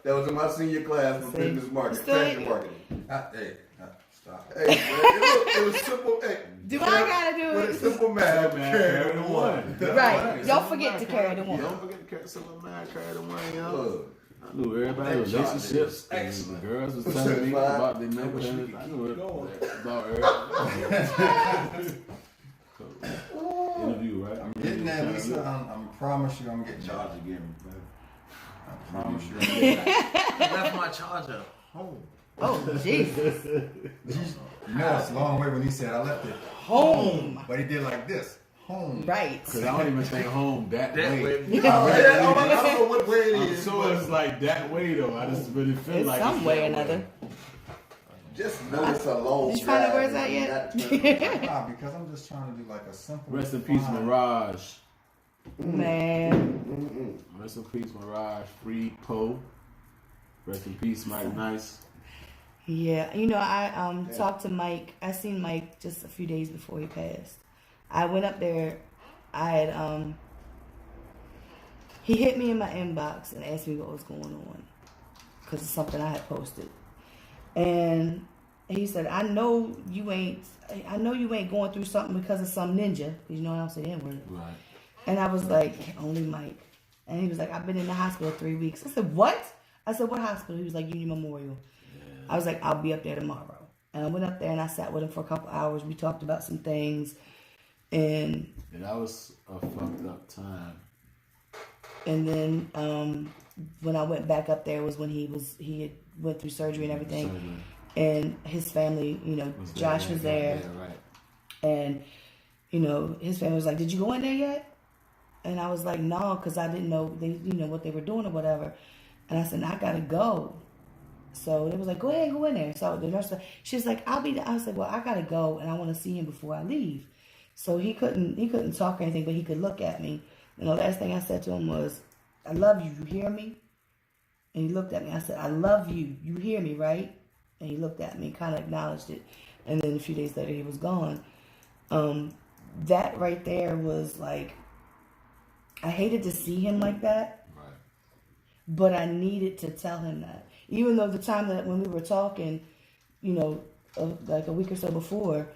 was in my senior class for business marketing, fashion marketing. Stop. Hey, man, it was simple. Hey, Do I gotta do with it? a simple math, carry the one. Right. Don't forget to carry the one. Don't forget to carry simple math, carry the one, yo. Look, I knew everybody relationships. And the girls was telling me about their neighborhood. I knew it about everybody. Interview, right? I'm getting there, Lisa. I promise you I'm getting Charge again, I promise you I'm getting there. I left my charger home. Oh, Jesus. You know it's a long way when he said I left it Home. But he did like this. Home. Right. Because I don't even think home that way. I don't know what way it is. So it's like that way though. I just really feel It's like some way or another. Just know it's a long Did you find out where it's at yet? Nah, because I'm just trying to do like a simple. Rest in peace, Mirage. Man. Rest in peace, Mirage. Free Poe. Rest in peace, Mike Nice. Yeah, I talked to Mike. I seen Mike just a few days before he passed. I went up there. I had He hit me in my inbox and asked me what was going on because it's something I had posted, and he said, I know you ain't going through something because of some ninja. You know I don't say the N-word. Right. And I was like, only Mike. And he was like, I've been in the hospital 3 weeks. I said, what? I said, what hospital? He was like, Union Memorial. Yeah. I was like, I'll be up there tomorrow. And I went up there and I sat with him for a couple hours. We talked about some things. And that was a fucked up time. And then when I went back up there was when he had went through surgery and everything. And his family, you know, Josh was there. Yeah, right. And, you know, his family was like, did you go in there yet? And I was like, no, because I didn't know what they were doing or whatever. And I said, I gotta go. So they was like, go ahead, go in there. So the nurse, she was like, I'll be there. I said, well, I gotta go and I want to see him before I leave. So he couldn't talk or anything, but he could look at me. And the last thing I said to him was, I love you. You hear me? And he looked at me. I said, I love you. You hear me, right? And he looked at me, kind of acknowledged it. And then a few days later, he was gone. That right there was like, I hated to see him like that. Right. But I needed to tell him that. Even though the time that when we were talking, you know, like a week or so before,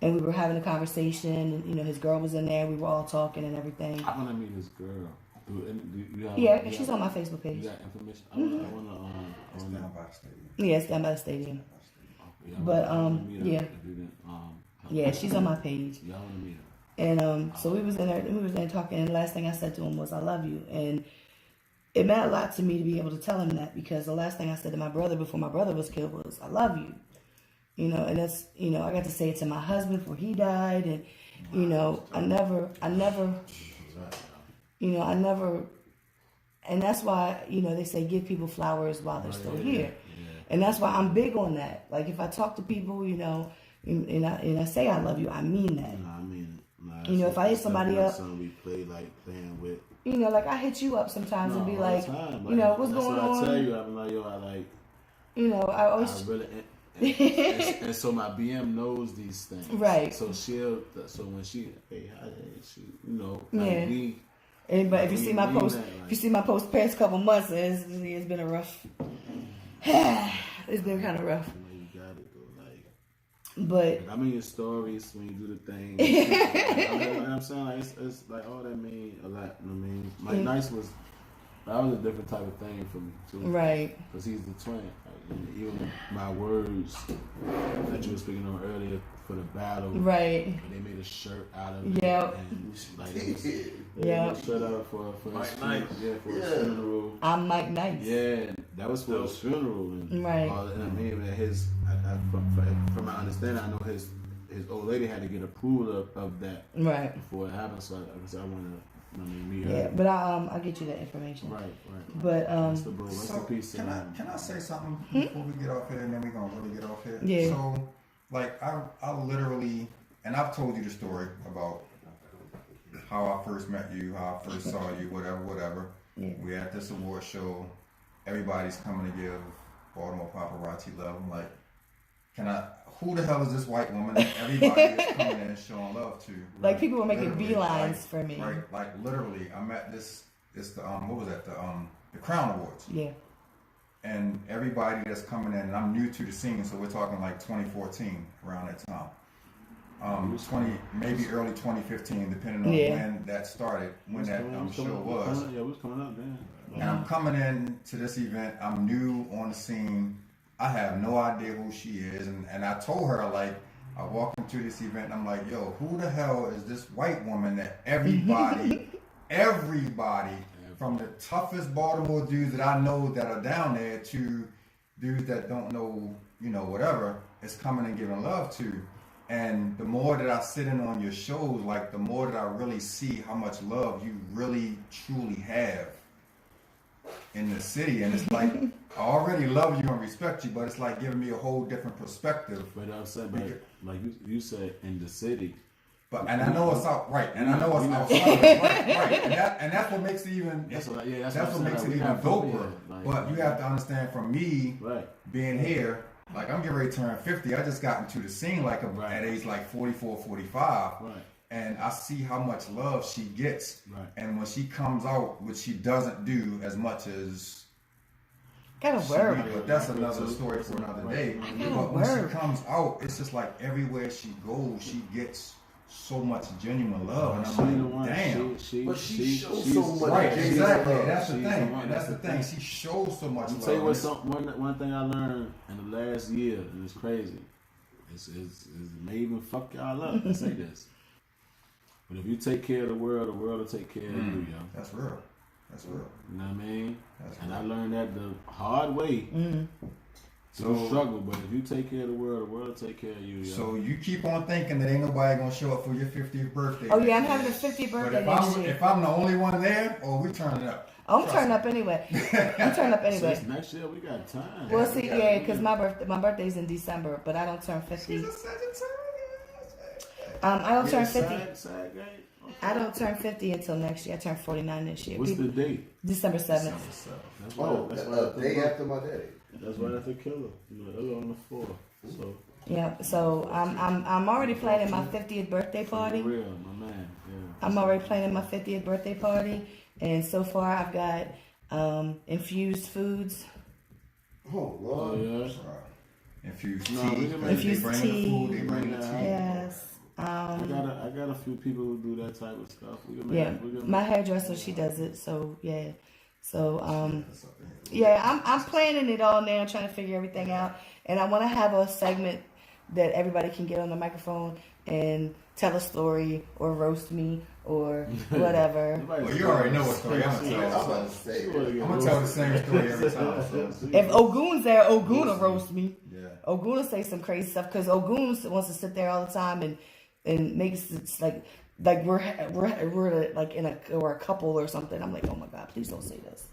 and we were having a conversation, and, you know, his girl was in there, we were all talking and everything. I want to meet his girl. She's on my Facebook page. You got information? Mm-hmm. I want to. It's down by the stadium. Yeah, it's down by the stadium. Okay, But yeah. Yeah, she's on my page. Yeah, I want to meet her. And so we was in there talking, and the last thing I said to him was, I love you. And it meant a lot to me to be able to tell him that, because the last thing I said to my brother before my brother was killed was, I love you. You know, and that's, you know, I got to say it to my husband before he died, and, you know, I never, and that's why, you know, they say give people flowers while they're still here. Yeah. And that's why I'm big on that. Like, if I talk to people, you know, and I say I love you, I mean that. No, I mean, you know, if I hit somebody up, we play like playing with. You know, like I hit you up sometimes and be like, you know, what's going on? I tell you, I'm like, yo, I like. You know, I always. I really, and so my BM knows these things, right? So when she, hey, she, you know, yeah. But if you see my post, if you see my post the past couple months, it's been a rough. It's been kind of rough. You got it though, like. But I mean, your stories when you do the thing. You know what I'm saying? Like it's like all that mean a lot. You know what I mean, Mike Nice was. That was a different type of thing for me too. Right. Because he's the twin. Like, even my words that you were speaking on earlier for the battle. Right. They made a shirt out of it. Yep. And like it was, yeah. A shirt out for Mike Nice. Yeah, for his funeral. I'm Mike Nice. Yeah, that was for his funeral. And right. And I mean, from my understanding, I know his old lady had to get approval of that. Right. Before it happened. So I want to. Yeah, but I'll get you that information. Right. But can I say something before we get off here, and then we're gonna really get off here? Yeah. So, like, I literally, and I've told you the story about how I first met you, how I first saw you, whatever. Yeah. We're at this award show. Everybody's coming to give Baltimore paparazzi love. I'm like, who the hell is this white woman that everybody is coming in and showing love to? Like, people were making beelines for me. Right, like literally, I'm at it's the what was that, the Crown Awards. Yeah. And everybody that's coming in, and I'm new to the scene, so we're talking like 2014, around that time. Maybe early 2015, depending on when that started, when that show was. Yeah, it was coming up then. And I'm coming in to this event, I'm new on the scene. I have no idea who she is, and I told her, like, I walked into this event and I'm like, yo, who the hell is this white woman that everybody from the toughest Baltimore dudes that I know that are down there to dudes that don't know, you know, whatever, is coming and giving love to. And the more that I sit in on your shows, like, the more that I really see how much love you really truly have in the city. And it's like, I already love you and respect you, but it's like giving me a whole different perspective. But I'm saying, like you said, in the city. But I know it's out, right? And I know it's outside, right? And that's what makes it even. That's what makes it even doper. But you have to understand, from me being here, like, I'm getting ready to turn 50. I just got into the scene like at age like 44, 45. Right. and I see how much love she gets. Right. And when she comes out, which she doesn't do as much as Got a she word. do, but that's another story for another day. But when she comes out, it's just like everywhere she goes, she gets so much genuine love, and I'm like, damn. But she shows so much. Right, exactly. love. That's the She's thing. the one. And that's the thing. She shows so much I'll love. tell you what, one thing I learned in the last year, and it's crazy. It may even fuck y'all up to say this. But if you take care of the world will take care of you, yo. That's real. That's real. You know what I mean? That's And real. I learned that the hard way. So struggle, but if you take care of the world will take care of you, yo. So you keep on thinking that ain't nobody gonna show up for your 50th birthday. Oh yeah, I'm having a 50th But birthday next year. if I'm the only one there, we turn it up. I'm turning up anyway. I'm turning up anyway. Since next year we got time. Well, see, yeah, because my birthday's in December, but I don't turn 50. I don't turn 50. Side game? I don't turn 50 until next year. I turn 49 this year. What's the date? December 7th. That's Oh, that's a day after my daddy. That's right after Killer. You know, they're on the 4th. So Yeah, so I'm already planning my 50th birthday party. for real, my man. Yeah. I'm already planning my 50th birthday party, and so far I've got infused foods. Oh, Oh Lord. yeah. Infused No, tea. we can They make infused bring tea. the food. They bring the tea. Yes. I got a few people who do that type of stuff. We can Yeah, we can my hairdresser, she does it. So yeah, so yeah, I'm planning it all now, trying to figure everything out, and I want to have a segment that everybody can get on the microphone and tell a story or roast me or whatever. Well, you already know what story I'm gonna I tell. was about to say. I'm gonna tell the same story every time. So. If Ogun's there, Ogun will roast me. Yeah. Ogun will say some crazy stuff because Ogun wants to sit there all the time and makes it like we're like we're a couple or something. I'm like, oh my God, please don't say this.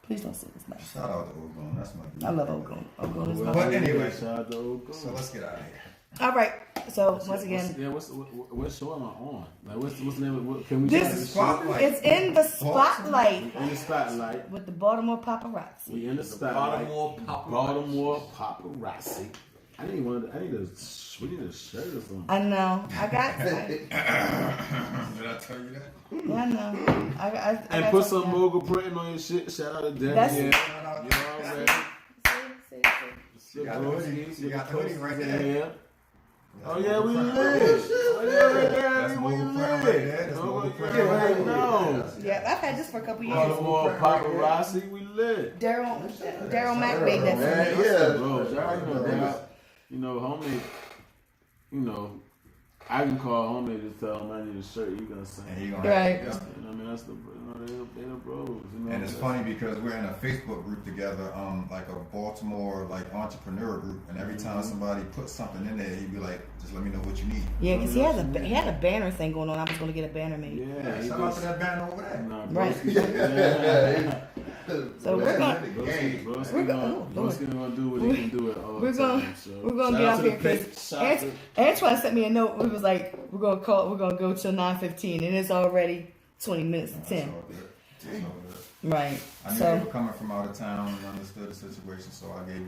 Please don't say this, man. Shout out to Ogun. That's my dude. I love Ogun. Ogun is my But favorite. anyway, Shout out to Ogun. so let's get out of here. All right. So once again, What show am I on? Like, what's the name of what? Can we this try is Spotlight. it's in the spotlight in the spotlight? with the Baltimore paparazzi. We in the spotlight. Baltimore paparazzi. I need we need a shirt or something. I know. I got. Did I tell you that? Yeah, I know. I And got put something some now. mogul printing on your shit. Shout out to Devin. That's- Yeah. You already. See. You got the hoodie. You got the hoodie right Yeah. there. Oh yeah, we lit. That's We mogul print right lit. there. That's mogul print Yeah, right I there. know. Yeah, I've had this for a couple years. Baltimore paparazzi, we lit. Daryl Mack made that for me. Yeah. Bro, y'all know that. You know, homie. You know, I can call homie to tell him I need a shirt. You gonna send? And he gonna Right. yeah. You know what I mean? That's the they the bros. You know. And it's funny because we're in a Facebook group together, like a Baltimore like entrepreneur group, and every time somebody puts something in there, he'd be like, "Just let me know what you need." Yeah, because he had a banner thing going on. I was going to get a banner made. Yeah. Shout out to that banner over there. Nah, Right. Yeah. So we're going. Broski gonna do what he can do at all We're gonna times. So. we're gonna Shout get out off to here the because pick. Shout out Antoine sent me a note. It was like we're gonna go till 9:15, and it's already 20 minutes to 10. Right. I knew So you were coming from out of town and understood the situation, so I gave you,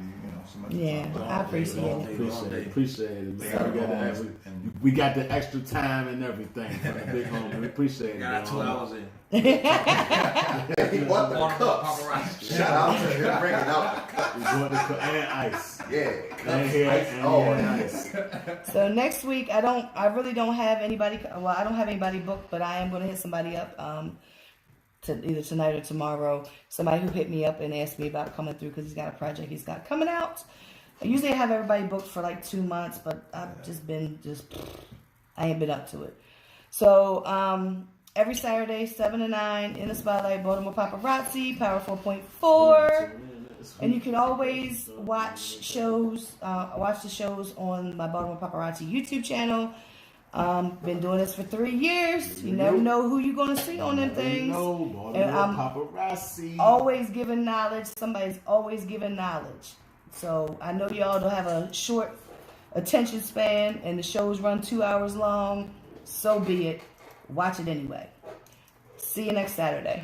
some of the yeah, time. I appreciate it. Appreciate it, They man. gotta go home and We got the extra time and everything for the big homie. We appreciate it. got big 2 homie. hours in. He bought the Baltimore cups. paparazzi. Shout out to him bringing out the cups. We bought the and ice. Yeah, And cups, here ice, and all here in and ice. So next week, I really don't have anybody. Well, I don't have anybody booked, but I am going to hit somebody up. To either tonight or tomorrow. Somebody who hit me up and asked me about coming through because he's got a project he's got coming out. Usually I have everybody booked for like 2 months, but I've I ain't been up to it. So every Saturday, 7 to 9 in the Spotlight, Baltimore Paparazzi, Power 4.4. And you can always watch the shows on my Baltimore Paparazzi YouTube channel. Been doing this for 3 years. You never know who you're gonna see on them things. And I'm paparazzi. always giving knowledge. Somebody's always giving knowledge. So I know y'all don't have a short attention span, and the shows run 2 hours long. So be it. Watch it anyway. See you next Saturday.